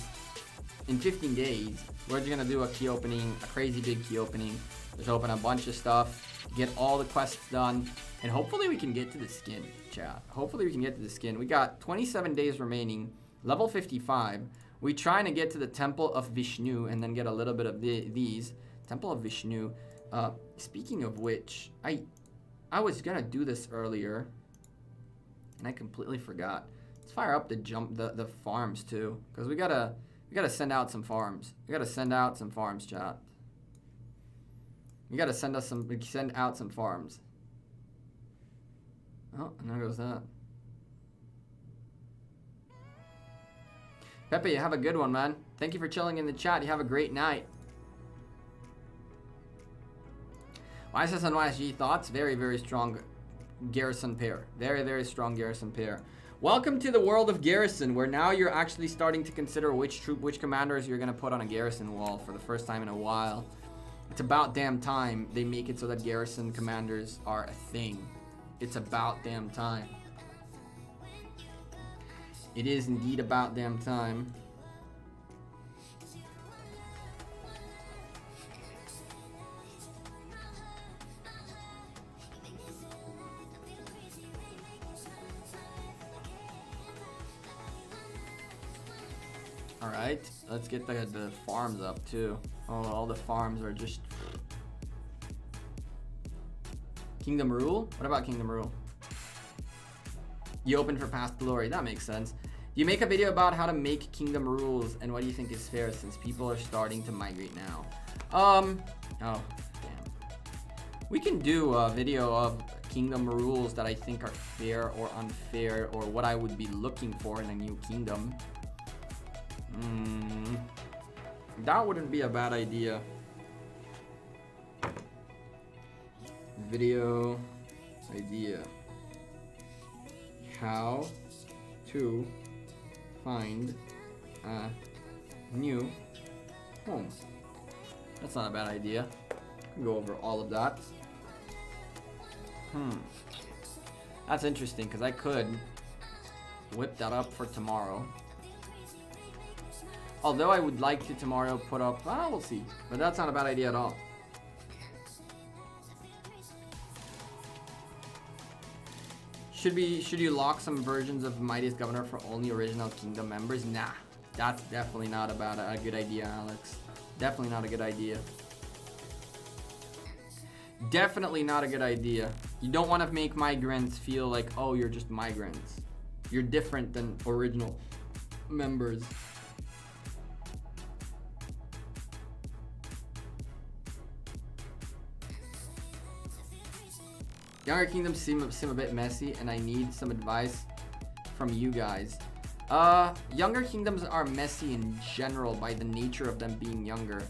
we're just gonna do a key opening, a crazy big key opening. Just open a bunch of stuff, get all the quests done, and hopefully we can get to the skin, chat. Hopefully we can get to the skin. We got 27 days remaining, level 55. We trying to get to the Temple of Vishnu and then get a little bit of these. Temple of Vishnu. Speaking of which, I was gonna do this earlier, and I completely forgot. Let's fire up the farms too, because we gotta send out some farms. We gotta send out some farms, chat. We gotta send out some farms. Oh, and there goes that. Pepe, you have a good one, man. Thank you for chilling in the chat. You have a great night. YSS and YSG thoughts? Very, very strong garrison pair. Very, very strong garrison pair. Welcome to the world of garrison, where now you're actually starting to consider which commanders you're gonna put on a garrison wall for the first time in a while. It's about damn time they make it so that garrison commanders are a thing. It's about damn time. It is indeed about damn time. All right, let's get the farms up too. Oh, all the farms are just... Kingdom Rule? What about Kingdom Rule? You open for past glory. That makes sense. Do you make a video about how to make Kingdom Rules and what do you think is fair, since people are starting to migrate now? Oh, damn. We can do a video of Kingdom Rules that I think are fair or unfair, or what I would be looking for in a new kingdom. That wouldn't be a bad idea. Video idea. How to find a new home. That's not a bad idea. Can go over all of that. That's interesting, because I could whip that up for tomorrow. Although I would like to tomorrow put up, we'll see. But that's not a bad idea at all. Should you lock some versions of Mightiest Governor for only original kingdom members? Nah, that's definitely not a good idea, Alex. Definitely not a good idea. Definitely not a good idea. You don't want to make migrants feel like, oh, you're just migrants. You're different than original members. Younger kingdoms seem a bit messy, and I need some advice from you guys. Younger kingdoms are messy in general by the nature of them being younger.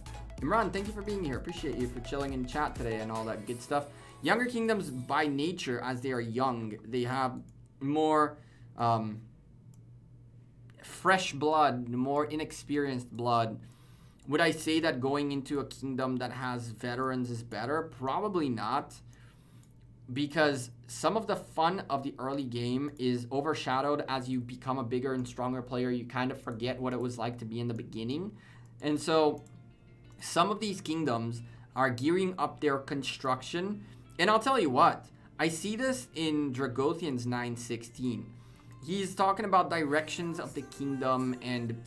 Imran, thank you for being here. Appreciate you for chilling in chat today and all that good stuff. Younger kingdoms by nature, as they are young, they have more fresh blood, more inexperienced blood. Would I say that going into a kingdom that has veterans is better? Probably not. Because some of the fun of the early game is overshadowed as you become a bigger and stronger player. You kind of forget what it was like to be in the beginning. And so some of these kingdoms are gearing up their construction. And I'll tell you what, I see this in Dragothian's 9:16. He's talking about directions of the kingdom and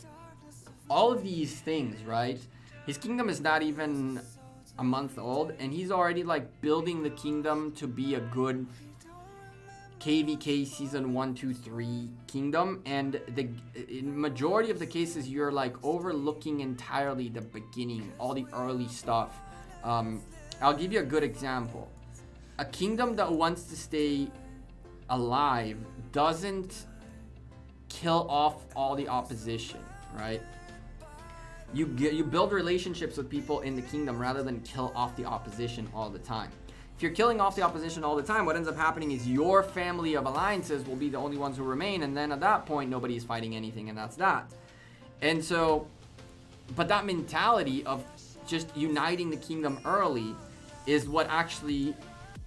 all of these things, right? His kingdom is not even a month old, and he's already like building the kingdom to be a good KVK season 1, 2, 3 kingdom. And in majority of the cases, you're like overlooking entirely the beginning, all the early stuff. I'll give you a good example. A kingdom that wants to stay alive doesn't kill off all the opposition, right? You build relationships with people in the kingdom rather than kill off the opposition all the time. If you're killing off the opposition all the time, what ends up happening is your family of alliances will be the only ones who remain, and then at that point nobody's fighting anything, and that's that. And so, but that mentality of just uniting the kingdom early is what actually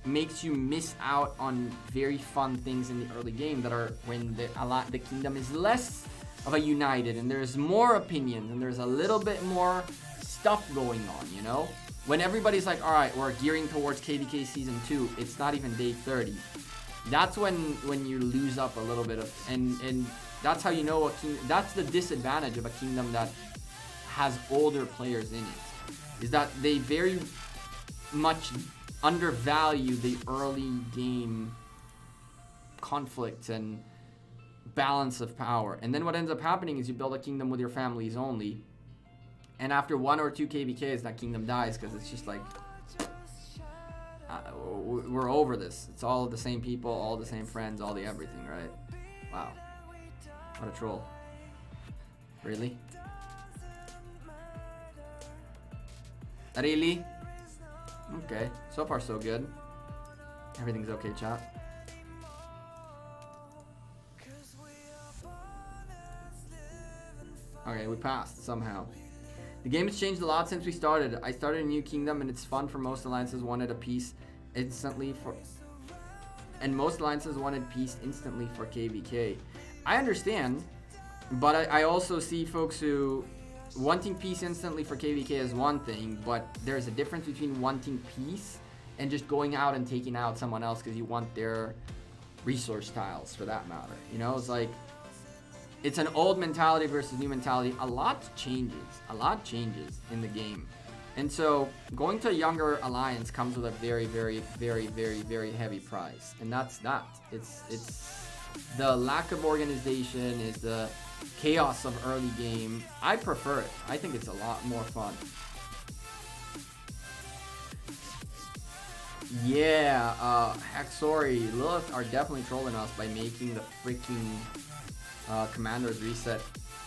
makes you miss out on very fun things in the early game that are when the kingdom is less of a united and there's more opinions and there's a little bit more stuff going on, you know? When everybody's like, all right, we're gearing towards KVK season 2, it's not even day 30. That's when you lose up a little bit of, and that's how you know that's the disadvantage of a kingdom that has older players in it, is that they very much undervalue the early game conflicts and balance of power. And then what ends up happening is you build a kingdom with your families only, and after 1 or 2 KVKs that kingdom dies because it's just like we're over this. It's all the same people, all the same friends, all the everything, right? Wow, what a troll. Really? Really? Okay, so far so good. Everything's okay, chat. Okay, we passed somehow. The game has changed a lot since we started. I started a new kingdom and it's fun for most alliances wanted a peace instantly for... And most alliances wanted peace instantly for KVK. I understand, but I also see folks who... Wanting peace instantly for KVK is one thing, but there's a difference between wanting peace and just going out and taking out someone else because you want their resource tiles, for that matter. You know, it's like... It's an old mentality versus new mentality. A lot changes in the game. And so going to a younger alliance comes with a very, very, very, very, very heavy price. And that's that. It's the lack of organization, is the chaos of early game. I prefer it. I think it's a lot more fun. Yeah, heck, sorry. Lilith are definitely trolling us by making the freaking Commander's Reset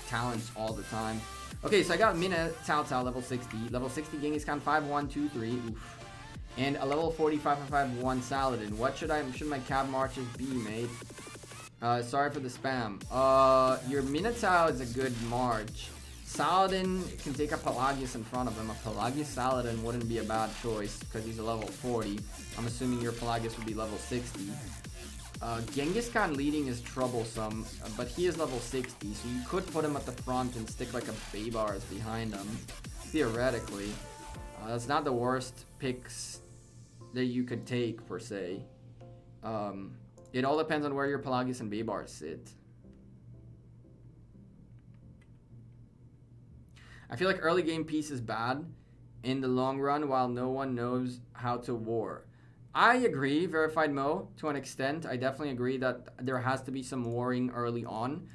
talents all the time. Okay, so I got Mina Cao Cao level 60. Level 60 Genghis Khan 5123. Oof. And a level 4551 Saladin. What should my cab marches be, mate? Sorry for the spam. Your Minotaur is a good march. Saladin can take a Pelagius in front of him. A Pelagius Saladin wouldn't be a bad choice because he's a level 40. I'm assuming your Pelagius would be level 60. Genghis Khan leading is troublesome, but he is level 60, so you could put him at the front and stick like a Baybars behind him, theoretically. That's not the worst picks that you could take, per se. It all depends on where your Pelagius and Baybars sit. I feel like early game peace is bad in the long run while no one knows how to war. I agree, Verified Mo, to an extent. I definitely agree that there has to be some warring early on.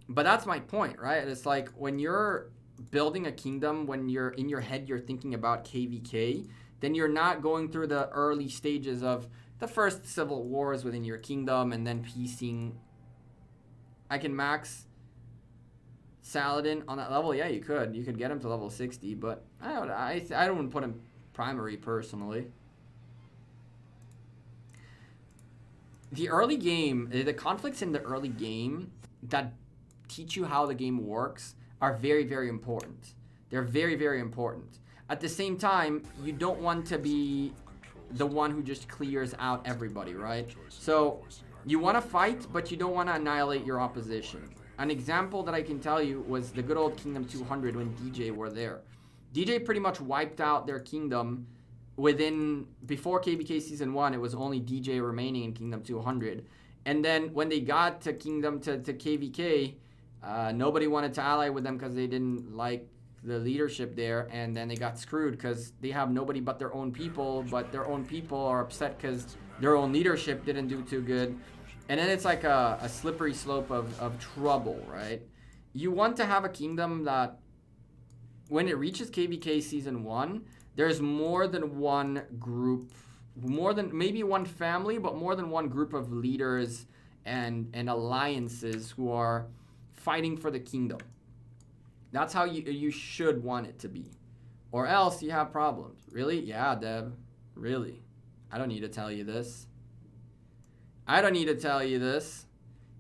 But that's my point, right? It's like when you're building a kingdom, when you're in your head, you're thinking about KVK, then you're not going through the early stages of the first civil wars within your kingdom and then piecing. I can max Saladin on that level. Yeah, you could. You could get him to level 60, but I don't put him primary personally. The early game, the conflicts in the early game that teach you how the game works are very, very important. They're very, very important. At the same time, you don't want to be the one who just clears out everybody, right? So you want to fight, but you don't want to annihilate your opposition. An example that I can tell you was the good old Kingdom 200 when DJ were there. DJ pretty much wiped out their kingdom before KVK Season 1, it was only DJ remaining in Kingdom 200. And then when they got to KVK, nobody wanted to ally with them because they didn't like the leadership there, and then they got screwed because they have nobody but their own people, but their own people are upset because their own leadership didn't do too good. And then it's like a slippery slope of trouble, right? You want to have a kingdom that when it reaches KVK Season 1, there's more than one group, more than maybe one family, but more than one group of leaders and alliances who are fighting for the kingdom. That's how you should want it to be. Or else you have problems. Really? Yeah, Deb. Really? I don't need to tell you this. I don't need to tell you this.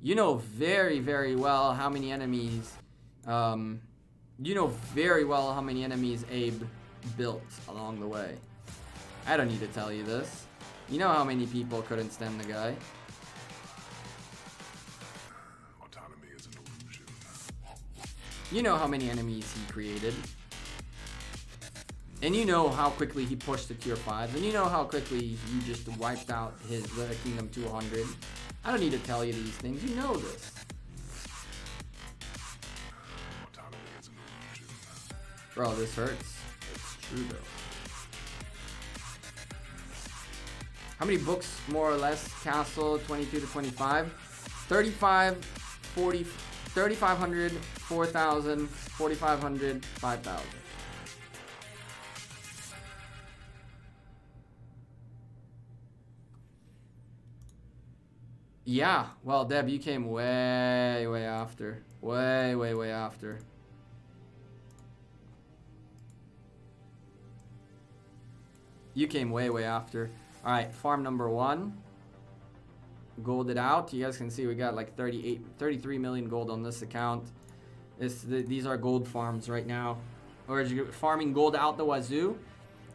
You know very, very well how many enemies, you know very well how many enemies Abe built along the way. I don't need to tell you this. You know how many people couldn't stand the guy. Autonomy is an illusion. You know how many enemies he created. And you know how quickly he pushed to tier 5s. And you know how quickly he just wiped out his kingdom to 100. I don't need to tell you these things. You know this. Autonomy is an illusion. Bro, this hurts. It's true though. How many books, more or less, Castle 22 to 25? 35, 40, 3,500, 4,000, 4,500, 5,000. Yeah, well, Deb, you came way, way after. Way, way, way after. You came way, way after. All right, farm number 1. Golded out. You guys can see we got like 33 million gold on this account. These are gold farms right now. We're farming gold out the wazoo.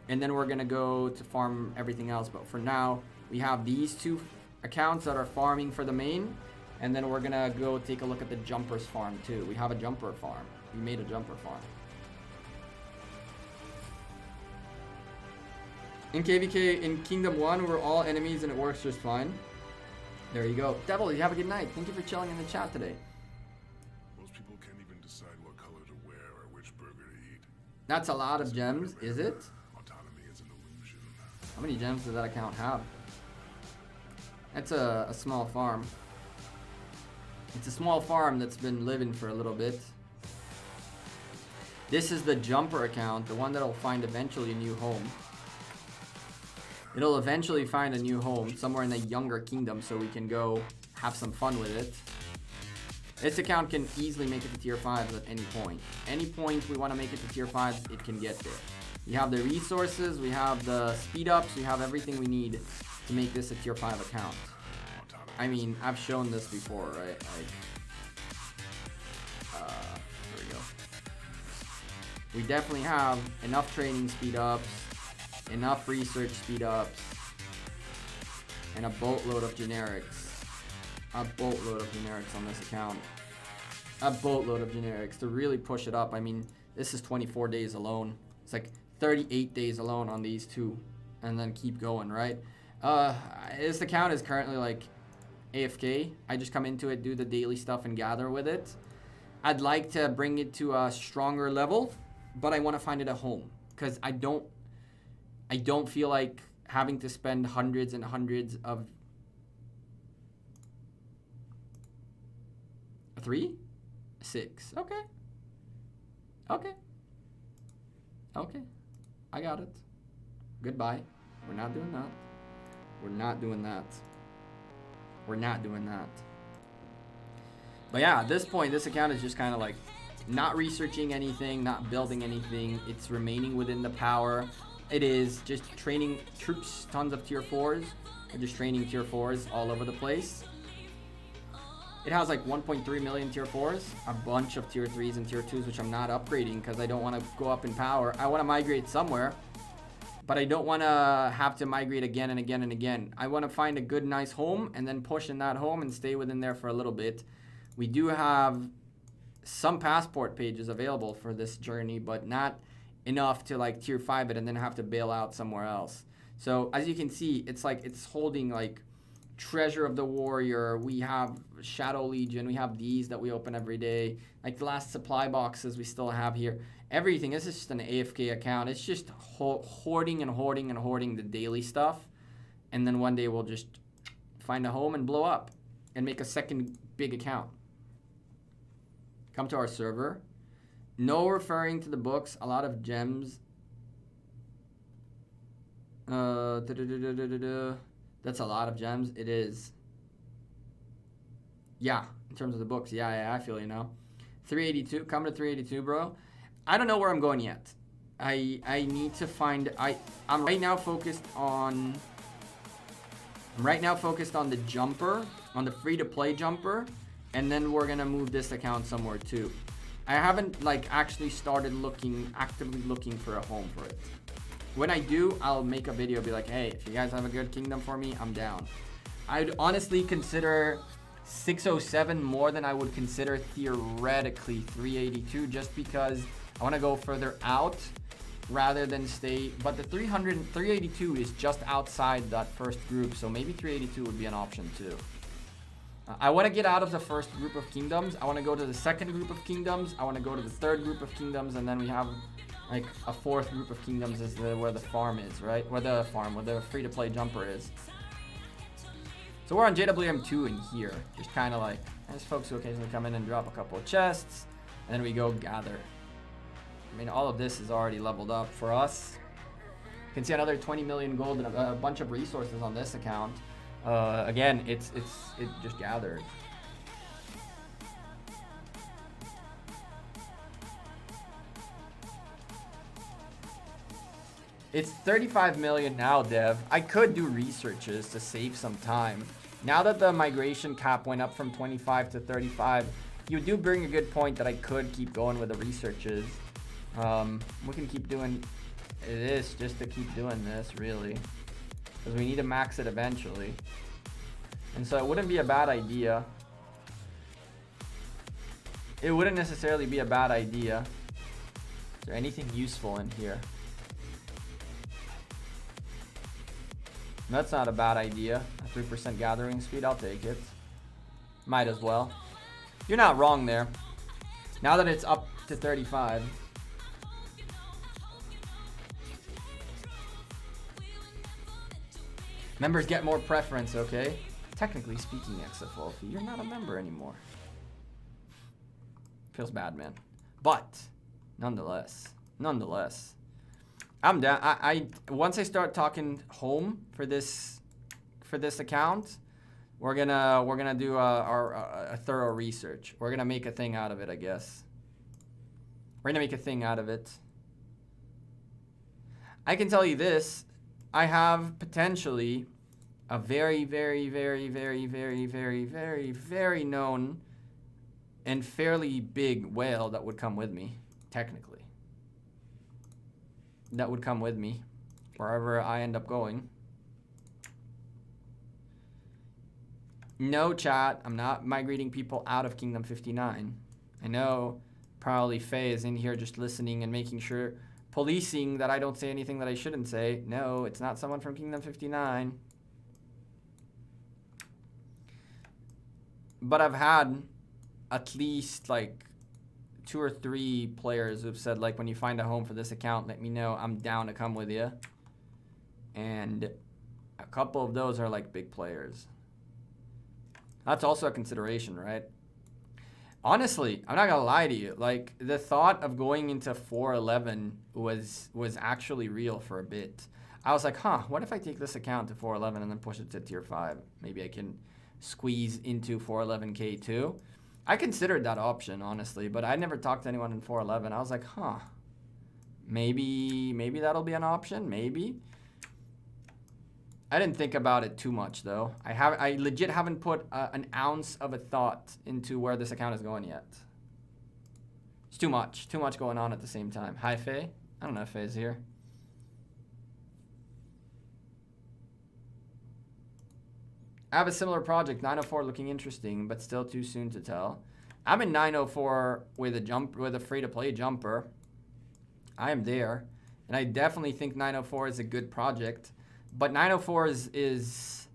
And then we're going to go to farm everything else. But for now, we have these 2 accounts that are farming for the main, and then we're gonna go take a look at the jumpers farm too. We have a jumper farm. We made a jumper farm. In KVK, in Kingdom 1, we're all enemies and it works just fine. There you go. Devil, you have a good night. Thank you for chilling in the chat today. Most people can't even decide what color to wear or which burger to eat. That's a lot of gems, is it? Autonomy is an illusion. How many gems does that account have? That's a small farm. It's a small farm that's been living for a little bit. This is the jumper account, the one that'll find eventually a new home. It'll eventually find a new home somewhere in a younger kingdom so we can go have some fun with it. This account can easily make it to tier 5s at any point. Any point we want to make it to tier 5s, it can get there. We have the resources, we have the speed ups, we have everything we need to make this a tier 5 account. I mean, I've shown this before, right? Like, here we go. We definitely have enough training speed ups, enough research speed ups, and a boatload of generics. A boatload of generics on this account. A boatload of generics to really push it up. I mean, this is 24 days alone. It's like 38 days alone on these 2, and then keep going, right? This account is currently like AFK. I just come into it, do the daily stuff, and gather with it. I'd like to bring it to a stronger level, but I want to find it a home because I don't feel like having to spend hundreds and hundreds of 3, 6. Okay. I got it. Goodbye. We're not doing that. We're not doing that. We're not doing that. But yeah, at this point, this account is just kind of like not researching anything, not building anything. It's remaining within the power. It is just training troops, tons of tier 4s. We're just training tier 4s all over the place. It has like 1.3 million tier 4s, a bunch of tier 3s and tier 2s, which I'm not upgrading because I don't want to go up in power. I want to migrate somewhere. But I don't want to have to migrate again and again and again. I want to find a good, nice home and then push in that home and stay within there for a little bit. We do have some passport pages available for this journey, but not enough to like tier 5 it and then have to bail out somewhere else. So as you can see, it's like it's holding like Treasure of the Warrior, we have Shadow Legion, we have these that we open every day. Like the last supply boxes we still have here. Everything, this is just an AFK account. It's just hoarding and hoarding and hoarding the daily stuff. And then one day we'll just find a home and blow up and make a second big account. Come to our server. No referring to the books, a lot of gems. That's a lot of gems. It is. Yeah, in terms of the books. Yeah, I feel you now. 382. Come to 382, bro. I don't know where I'm going yet. I need to find. I'm right now focused on. I'm right now focused on the jumper, on the free-to-play jumper, and then we're gonna move this account somewhere too. I haven't like actually started actively looking for a home for it. When I do, I'll make a video, be like, hey, if you guys have a good kingdom for me, I'm down. I'd honestly consider 607 more than I would consider theoretically 382, just because I want to go further out rather than stay. But the 382 is just outside that first group, so maybe 382 would be an option too. I want to get out of the first group of kingdoms. I want to go to the second group of kingdoms. I want to go to the third group of kingdoms, and then we have like a fourth group of kingdoms is where the farm is, right? Where the free-to-play jumper is. So we're on JWM2 in here. Just kind of like, there's folks who occasionally come in and drop a couple of chests, and then we go gather. I mean, all of this is already leveled up for us. You can see another 20 million gold and a bunch of resources on this account. Again, it just gathers. It's 35 million now, Dev. I could do researches to save some time. Now that the migration cap went up from 25 to 35, you do bring a good point that I could keep going with the researches. We can keep doing this just to keep doing this, really. Because we need to max it eventually. And so it wouldn't be a bad idea. It wouldn't necessarily be a bad idea. Is there anything useful in here? That's not a bad idea. A 3% gathering speed, I'll take it. Might as well. You're not wrong there. Now that it's up to 35. Members get more preference, okay? Technically speaking, XFOLFI, you're not a member anymore. Feels bad, man. But, nonetheless. I'm down. I once I start talking home for this account, we're gonna do a thorough research. We're gonna make a thing out of it, I guess. We're gonna make a thing out of it. I can tell you this: I have potentially a very, very, very, very, very, very, very, very known and fairly big whale that would come with me, technically. That would come with me wherever I end up going. No, chat, I'm not migrating people out of Kingdom 59. I know probably Faye is in here just listening and making sure, policing that I don't say anything that I shouldn't say. No, it's not someone from Kingdom 59. But I've had at least like 2 or 3 players who've said, like, when you find a home for this account, let me know. I'm down to come with you. And a couple of those are like big players. That's also a consideration, right? Honestly, I'm not gonna lie to you. Like, the thought of going into 411 was actually real for a bit. I was like, what if I take this account to 411 and then push it to tier 5? Maybe I can squeeze into 411k too. I considered that option, honestly, but I never talked to anyone in 411. I was like, maybe that'll be an option, maybe. I didn't think about it too much, though. I legit haven't put an ounce of a thought into where this account is going yet. It's too much going on at the same time. Hi, Faye. I don't know if Faye's here. I have a similar project, 904 looking interesting, but still too soon to tell. I'm in 904 with a free-to-play jumper. I am there, and I definitely think 904 is a good project. But 904 is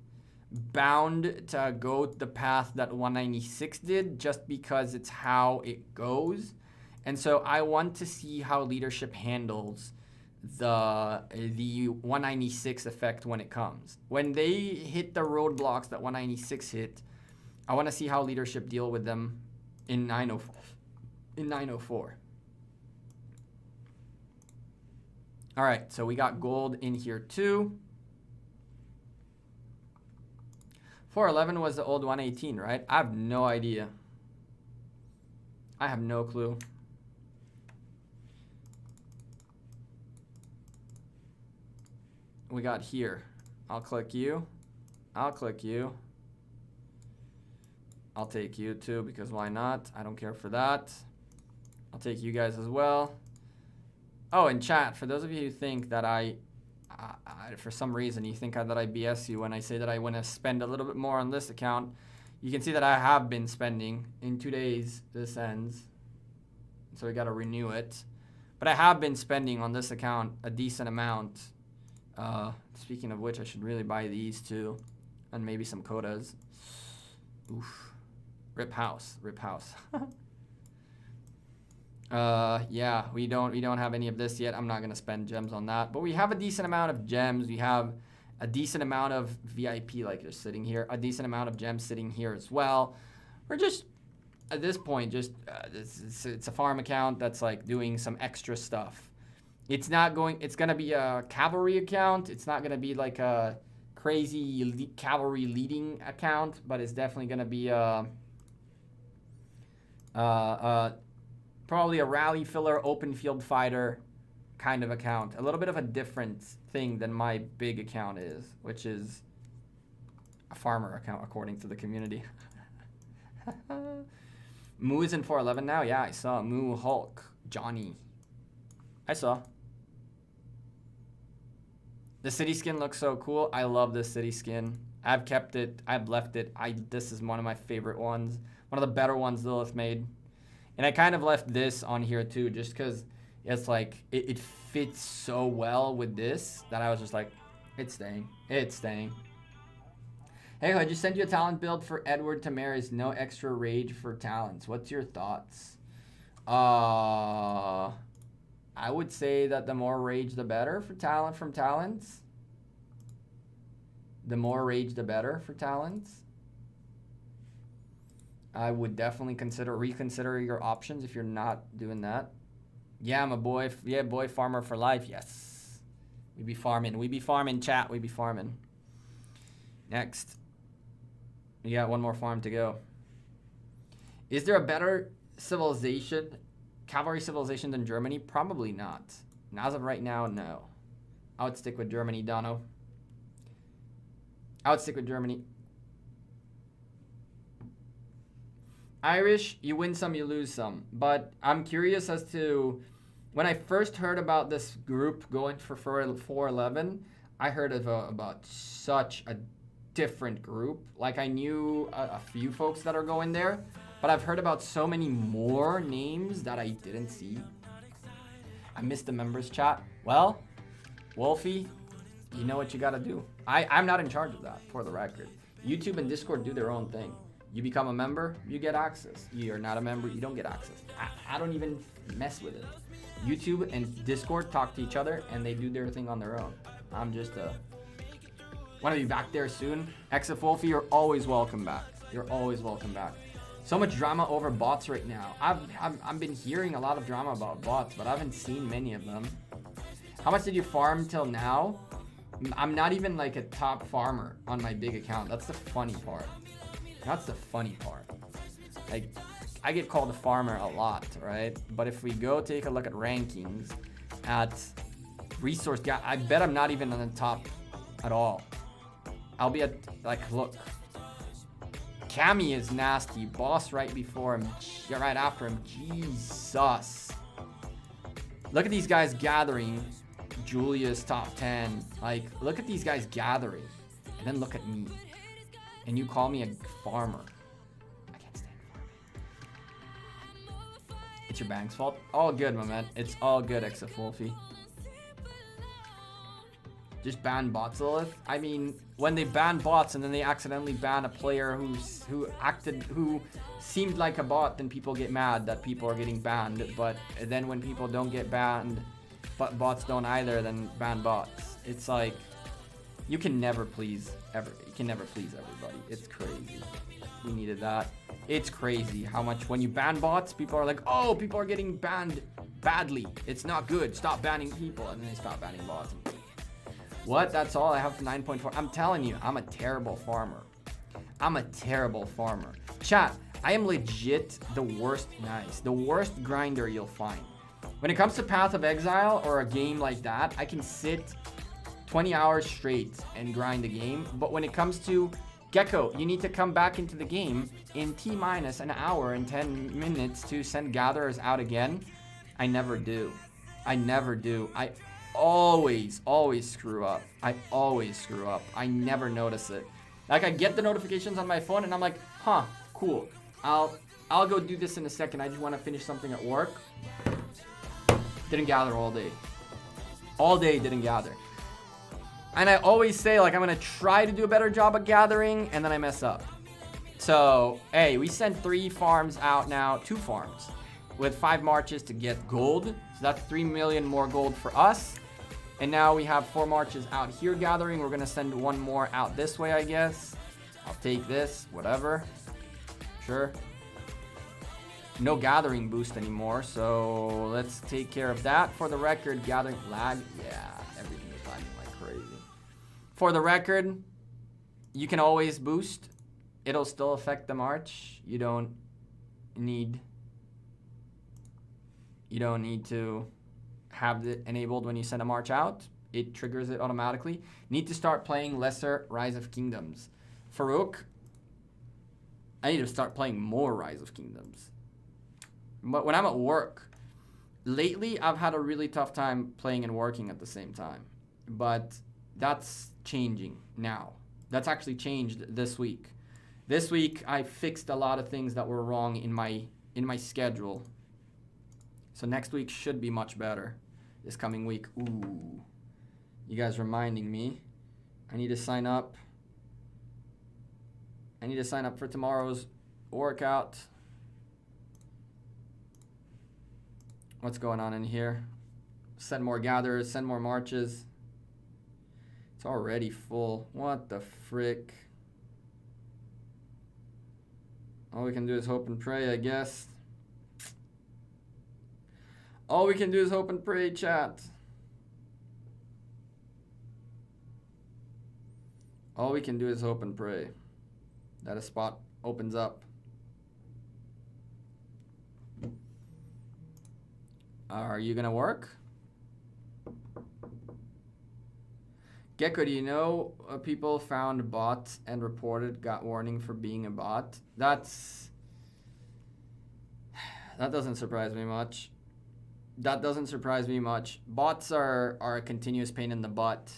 bound to go the path that 196 did just because it's how it goes. And so I want to see how leadership handles the 196 effect when it comes. When they hit the roadblocks that 196 hit, I want to see how leadership deal with them in 904. In 904. All right, so we got gold in here too. 411 was the old 118, right? I have no idea. I have no clue. We got here. I'll click you. I'll click you. I'll take you too, because why not? I don't care for that. I'll take you guys as well. Oh, and chat, for those of you who think that for some reason you think that I BS you when I say that I want to spend a little bit more on this account, you can see that I have been spending. In 2 days this ends, so we got to renew it, but I have been spending on this account a decent amount. Speaking of which, I should really buy these too, and maybe some Kodas. Oof. Rip house. Yeah, we don't have any of this yet. I'm not gonna spend gems on that, but we have a decent amount of gems. We have a decent amount of VIP, like just sitting here, a decent amount of gems sitting here as well. We're just at this point, just it's a farm account that's like doing some extra stuff. It's gonna be a cavalry account. It's not gonna be like a crazy cavalry leading account, but it's definitely gonna be probably a rally filler, open field fighter kind of account. A little bit of a different thing than my big account is, which is a farmer account according to the community. Moo is in 411 now? Yeah, I saw. Moo, Hulk, Johnny. I saw. The city skin looks so cool. I love this city skin. I've kept it. I've left it. This is one of my favorite ones. One of the better ones Lilith made. And I kind of left this on here too, just because it's like, it fits so well with this that I was just like, it's staying. It's staying. Hey, I just sent you a talent build for Edward Tamaris. No extra rage for talents. What's your thoughts? I would say that the more rage, the better for talent from talents. The more rage, the better for talents. I would definitely reconsider your options if you're not doing that. Yeah, I'm a boy. Yeah, boy farmer for life. Yes. We be farming, chat. We be farming. Next. We got one more farm to go. Is there a better civilization, cavalry civilization than Germany? Probably not. And as of right now, no. I would stick with Germany, Dono. I would stick with Germany. Irish, you win some, you lose some. But I'm curious as to, when I first heard about this group going for 411, I heard about such a different group. Like, I knew a few folks that are going there, but I've heard about so many more names that I didn't see. I missed the members chat. Well, Wolfie, you know what you gotta do. I'm not in charge of that, for the record. YouTube and Discord do their own thing. You become a member, you get access. You're not a member, you don't get access. I don't even mess with it. YouTube and Discord talk to each other, and they do their thing on their own. I'm just want to be back there soon. Exif Wolfie, you're always welcome back. You're always welcome back. So much drama over bots right now. I've been hearing a lot of drama about bots, but I haven't seen many of them. How much did you farm till now? I'm not even like a top farmer on my big account. That's the funny part. That's the funny part. Like, I get called a farmer a lot, right? But if we go take a look at rankings, at resource gap, I bet I'm not even on the top at all. I'll be at, like, look. Cammy is nasty. Boss right before him. Right after him. Jesus. Look at these guys gathering. Julia's top 10. Like, look at these guys gathering. And then look at me. And you call me a farmer. I can't stand farming. It's your bank's fault. All good, my man. It's all good, Exif Wolfie. Just ban bots, Lilith. I mean, when they ban bots and then they accidentally ban a player who seemed like a bot, then people get mad that people are getting banned. But then when people don't get banned, but bots don't either, then ban bots. It's like, you can never please everybody. It's crazy. We needed that. It's crazy how much when you ban bots, people are like, oh, people are getting banned badly. It's not good. Stop banning people. And then they stop banning bots. What? That's all I have for 9.4. I'm telling you, I'm a terrible farmer. Chat, I am legit the worst, the worst grinder you'll find. When it comes to Path of Exile or a game like that, I can sit 20 hours straight and grind the game. But when it comes to Gecko, you need to come back into the game in T-minus an hour and 10 minutes to send gatherers out again. I never do. I always screw up. I never notice it. Like, I get the notifications on my phone and I'm like, huh, cool. I'll go do this in a second. I just want to finish something at work. Didn't gather all day. Didn't gather. And I always say, like, I'm going to try to do a better job at gathering, and then I mess up. So, hey, we sent 3 farms out now, 2 farms, with 5 marches to get gold. So that's 3 million more gold for us. And now we have 4 marches out here gathering. We're going to send 1 more out this way, I guess. I'll take this, whatever. Sure. No gathering boost anymore, so let's take care of that. For the record, gathering lag, yeah, everything is lagging like crazy. For the record, you can always boost. It'll still affect the march. You don't need to have it enabled when you send a march out. It triggers it automatically. Need to start playing lesser Rise of Kingdoms. Farouk, I need to start playing more Rise of Kingdoms. But when I'm at work, lately I've had a really tough time playing and working at the same time. But that's changing now. That's actually changed this week. This week I fixed a lot of things that were wrong in my schedule. So next week should be much better. This coming week. Ooh. You guys reminding me. I need to sign up. For tomorrow's workout. What's going on in here? Send more gatherers, send more marches. It's already full. What the frick? All we can do is hope and pray, I guess. All we can do is hope and pray, chat. All we can do is hope and pray that a spot opens up. Are you gonna work? Gecko, do you know people found bots and reported got warning for being a bot? That doesn't surprise me much. Bots are a continuous pain in the butt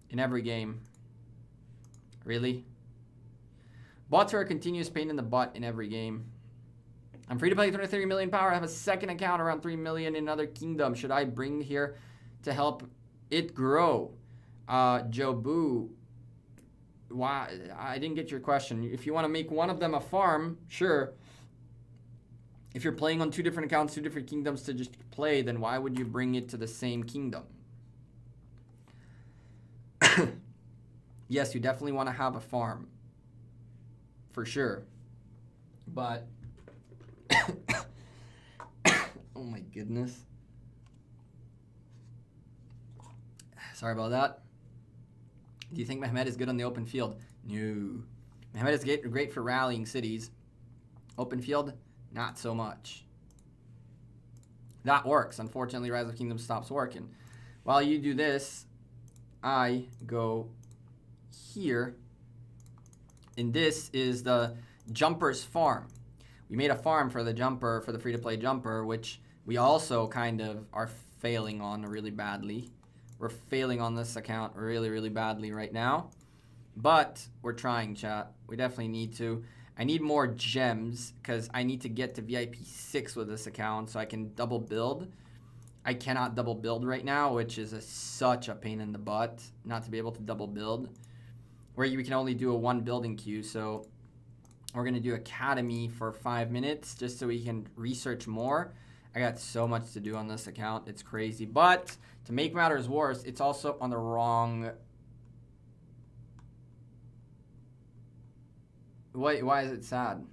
in every game. Really? Bots are a continuous pain in the butt in every game. I'm free to play 23 million power. I have a second account around 3 million in another kingdom. Should I bring here to help it grow? Jobu, why? I didn't get your question. If you want to make one of them a farm, sure. If you're playing on 2 different accounts, 2 different kingdoms to just play, then why would you bring it to the same kingdom? Yes, you definitely want to have a farm. For sure. But oh my goodness. Sorry about that. Do you think Mehmet is good on the open field? No. Mehmet is great for rallying cities. Open field, not so much. That works. Unfortunately, Rise of Kingdoms stops working. While you do this, I go here. And this is the Jumper's farm. We made a farm for the jumper, for the free-to-play jumper, which we also kind of are failing on really badly. We're failing on this account really, really badly right now. But we're trying, chat. We definitely need to. I need more gems because I need to get to VIP 6 with this account so I can double build. I cannot double build right now, which is such a pain in the butt not to be able to double build, where you can only do a 1 building queue. So we're going to do Academy for 5 minutes just so we can research more. I got so much to do on this account. It's crazy. But to make matters worse, it's also on the wrong... Why is it sad?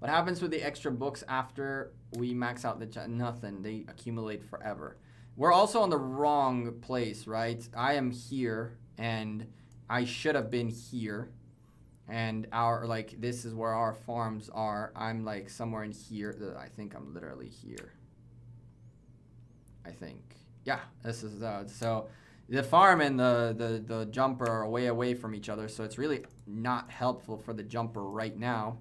What happens with the extra books after we max out the... Nothing. They accumulate forever. We're also on the wrong place, right? I am here, and I should have been here. And our, like, this is where our farms are. I'm, like, somewhere in here. I think I'm literally here. I think. Yeah, this is... so... The farm and the jumper are way away from each other, so it's really not helpful for the jumper right now.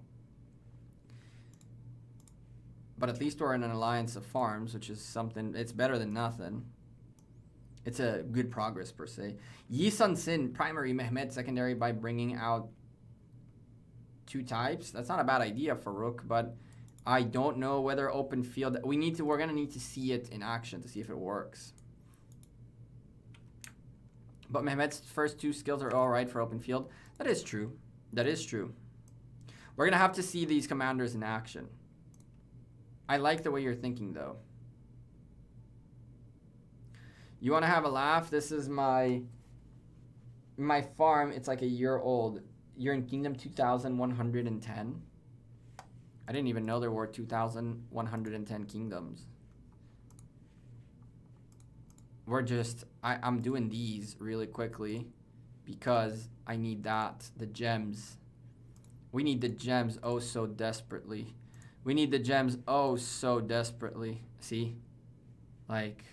But at least we're in an alliance of farms, which is something, it's better than nothing. It's a good progress, per se. Yi Sun Sin, primary, Mehmet, secondary, by bringing out 2 types. That's not a bad idea for Rook, but I don't know whether open field... we're going to need to see it in action to see if it works. But Mehmet's first 2 skills are all right for open field. That is true. That is true. We're going to have to see these commanders in action. I like the way you're thinking, though. You want to have a laugh? This is my farm. It's like a year old. You're in Kingdom 2110. I didn't even know there were 2110 kingdoms. We're just, I'm doing these really quickly because I need that, the gems. We need the gems oh so desperately. We need the gems oh so desperately. See? Like,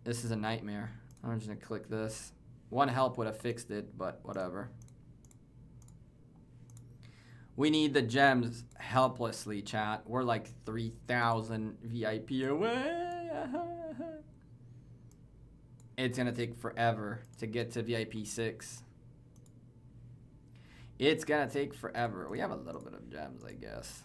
this is a nightmare. I'm just gonna click this. 1 help would have fixed it, but whatever. We need the gems helplessly, chat. We're like 3,000 VIP away. It's gonna take forever to get to VIP 6. It's gonna take forever. We have a little bit of gems, I guess.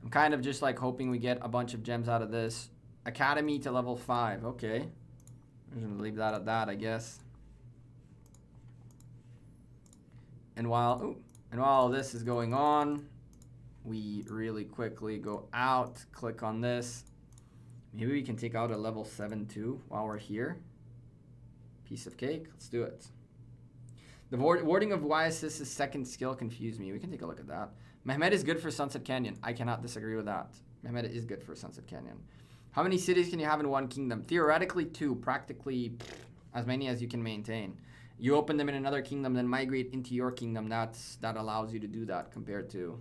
I'm kind of just like hoping we get a bunch of gems out of this. Academy to level 5. Okay. I'm just gonna leave that at that, I guess. And while this is going on, we really quickly go out, click on this. Maybe we can take out a level 7 too while we're here. Piece of cake. Let's do it. The wording of Y-Assist's second skill confused me. We can take a look at that. Mehmet is good for Sunset Canyon. I cannot disagree with that. Mehmet is good for Sunset Canyon. How many cities can you have in 1 kingdom? Theoretically 2. Practically as many as you can maintain. You open them in another kingdom, then migrate into your kingdom. That allows you to do that compared to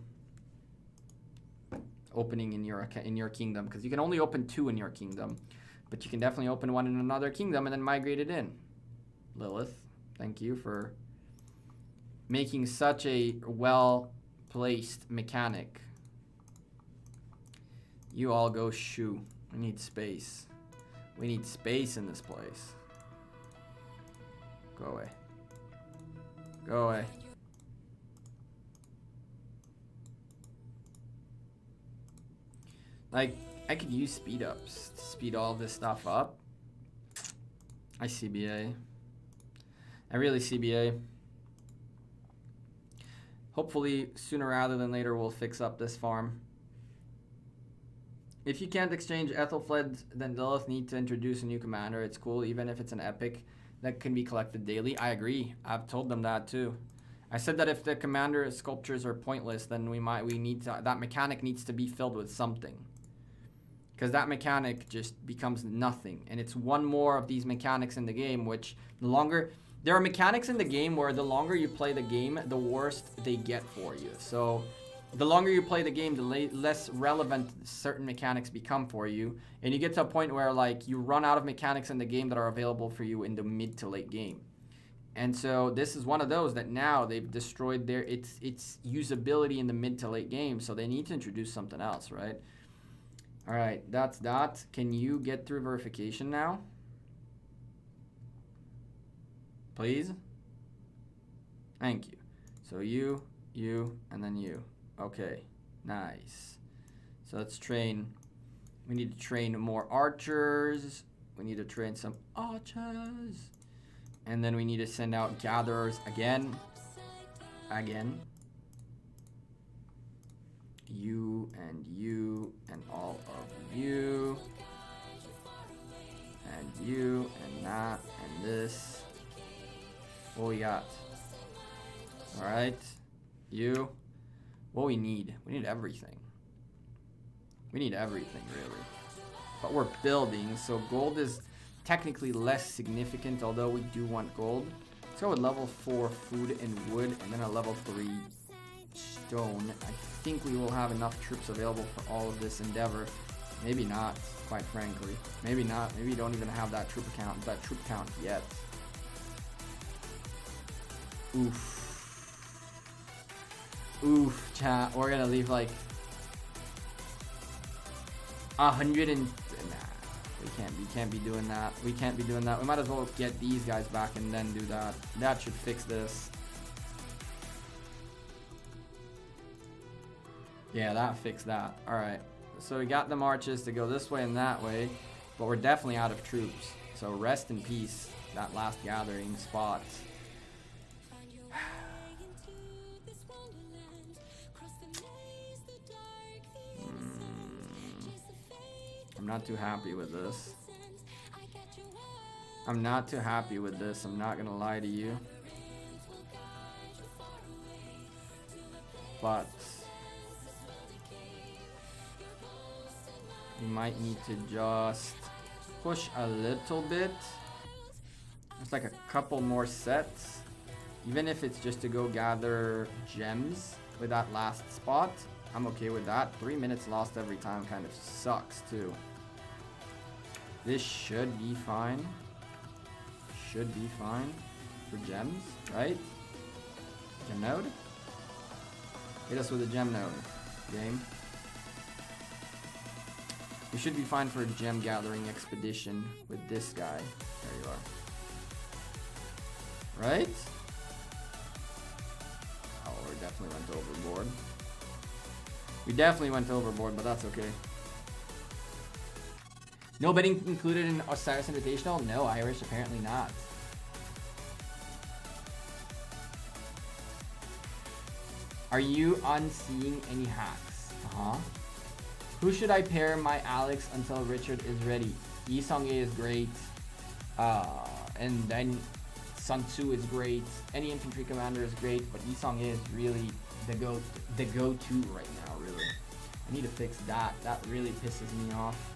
opening in your kingdom, because you can only open 2 in your kingdom, but you can definitely open 1 in another kingdom and then migrate it in. Lilith, thank you for making such a well-placed mechanic. You all go shoo. We need space. We need space in this place. Go away. Go away. Like, I could use speed ups to speed all this stuff up. I CBA. I really CBA. Hopefully, sooner rather than later, we'll fix up this farm. If you can't exchange Ethelfled, then Lilith need to introduce a new commander. It's cool, even if it's an epic that can be collected daily. I agree. I've told them that too. I said that if the commander sculptures are pointless, then we need to, that mechanic needs to be filled with something. Because that mechanic just becomes nothing. And it's one more of these mechanics in the game, which the longer... There are mechanics in the game where the longer you play the game, the worse they get for you. So the longer you play the game, the less relevant certain mechanics become for you. And you get to a point where like you run out of mechanics in the game that are available for you in the mid to late game. And so this is one of those that now they've destroyed its usability in the mid to late game. So they need to introduce something else, right? All right, that's that. Can you get through verification now? Please? Thank you. So you, and then you. Okay, nice. So let's train. We need to train more archers. We need to train some archers. And then we need to send out gatherers again. Again. You and all of you. And you and that and this. What we got? Alright. You. What we need everything. We need everything, really. But we're building, so gold is technically less significant, although we do want gold. Let's go with level 4 food and wood, and then a level 3 stone. I think we will have enough troops available for all of this endeavor. Maybe not, quite frankly. Maybe not. Maybe you don't even have that troop count yet. Oof. Oof, chat. We're gonna leave like 100 and... Nah, we can't be doing that. We can't be doing that. We might as well get these guys back and then do that. That should fix this. Yeah, that fixed that. Alright. So we got the marches to go this way and that way, but we're definitely out of troops. So rest in peace, that last gathering spot. I'm not too happy with this. I'm not too happy with this. I'm not gonna lie to you. But we might need to just push a little bit. Just like a couple more sets. Even if it's just to go gather gems with that last spot, I'm okay with that. 3 minutes lost every time kind of sucks too. This should be fine. Should be fine for gems, right? Gem node? Hit us with a gem node, game. We should be fine for a gem gathering expedition with this guy. There you are. Right? Oh, we definitely went overboard. We definitely went overboard, but that's okay. No betting included in Osiris Invitational? No, Irish, apparently not. Are you unseeing any hacks? Uh-huh. Who should I pair my Alex until Richard is ready? Yi Song-ye is great. And then Sun Tzu is great. Any infantry commander is great, but Yi Song-ye is really the go-to right now, really. I need to fix that. That really pisses me off.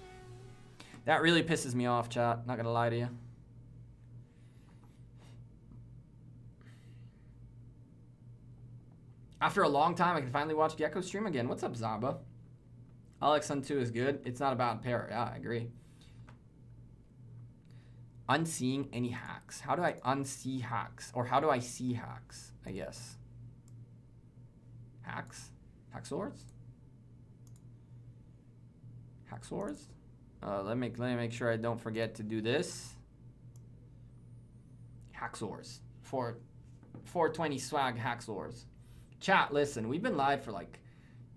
That really pisses me off, chat. Not gonna lie to you. After a long time, I can finally watch Gecko stream again. What's up, Zaba? Alex Sun 2 is good. It's not a bad pair. Yeah, I agree. Unseeing any hacks. How do I unsee hacks? Or how do I see hacks, I guess? Hacks? Hacksaws? Hacksaws? Let me make sure I don't forget to do this. Hacksaws. 420 swag hacksaws. Chat, listen, we've been live for like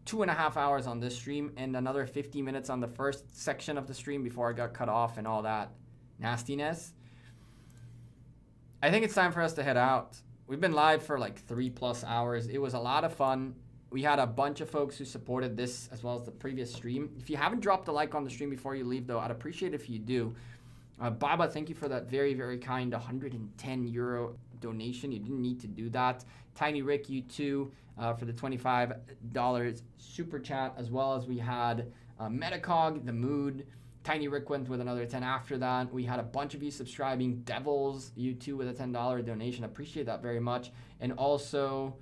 2.5 hours on this stream and another 50 minutes on the first section of the stream before I got cut off and all that nastiness. I think it's time for us to head out. We've been live for like 3+ hours. It was a lot of fun. We had a bunch of folks who supported this as well as the previous stream. If you haven't dropped a like on the stream before you leave, though, I'd appreciate if you do. Baba, thank you for that very, very kind 110 euro donation. You didn't need to do that. Tiny Rick, you too, for the $25 super chat, as well as we had Metacog, The Mood. Tiny Rick went with another 10 after that. We had a bunch of you subscribing. Devils, you too, with a $10 donation. Appreciate that very much. And also,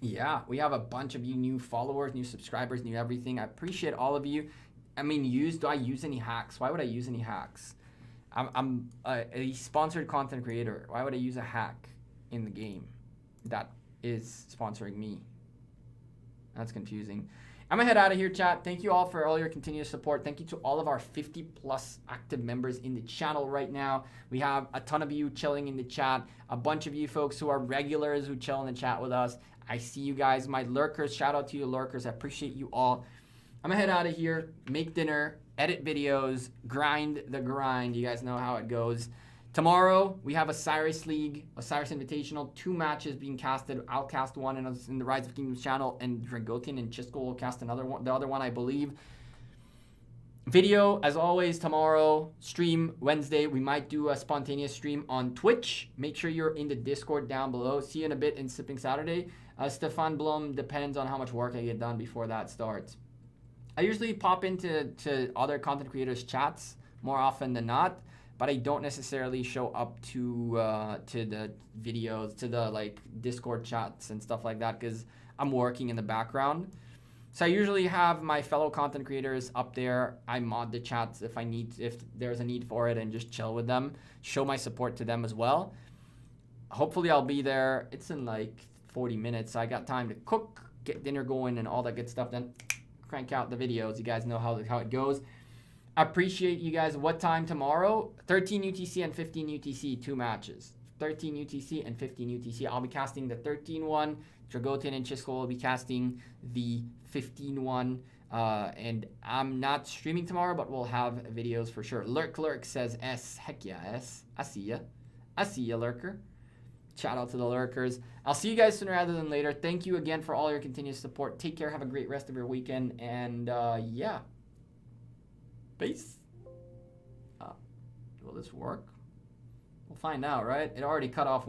yeah, we have a bunch of you new followers, new subscribers, new everything. I appreciate all of you. I mean, do I use any hacks? Why would I use any hacks? I'm a sponsored content creator. Why would I use a hack in the game that is sponsoring me? That's confusing. I'm gonna head out of here, chat. Thank you all for all your continuous support. Thank you to all of our 50+ active members in the channel right now. We have a ton of you chilling in the chat, a bunch of you folks who are regulars who chill in the chat with us. I see you guys, my lurkers. Shout out to you lurkers. I appreciate you all. I'm gonna head out of here, make dinner, edit videos, grind the grind. You guys know how it goes. Tomorrow, we have Osiris League, Osiris Invitational, 2 matches being casted. I'll cast one in the Rise of Kingdoms channel, and Dragotin and Chisco will cast another one, the other one, I believe. Video, as always, tomorrow. Stream Wednesday. We might do a spontaneous stream on Twitch. Make sure you're in the Discord down below. See you in a bit in Sipping Saturday. Stefan Blum, depends on how much work I get done before that starts. I usually pop into other content creators' chats more often than not, but I don't necessarily show up to the videos, to the like Discord chats and stuff like that, because I'm working in the background. So I usually have my fellow content creators up there. I mod the chats if there's a need for it, and just chill with them, show my support to them as well. Hopefully I'll be there. It's in like 40 minutes. So I got time to cook, get dinner going, and all that good stuff. Then crank out the videos. You guys know how it goes. I appreciate you guys. What time tomorrow? 13 UTC and 15 UTC, 2 matches. 13 UTC and 15 UTC. I'll be casting the 13 one. Dragotin and Chisco will be casting the 15 one. And I'm not streaming tomorrow, but we'll have videos for sure. Lurk says S. Heck yeah, S. I see ya. I see ya, Lurker. Shout out to the lurkers. I'll see you guys sooner rather than later. Thank you again for all your continuous support. Take care. Have a great rest of your weekend. And yeah. Peace. Will this work? We'll find out, right? It already cut off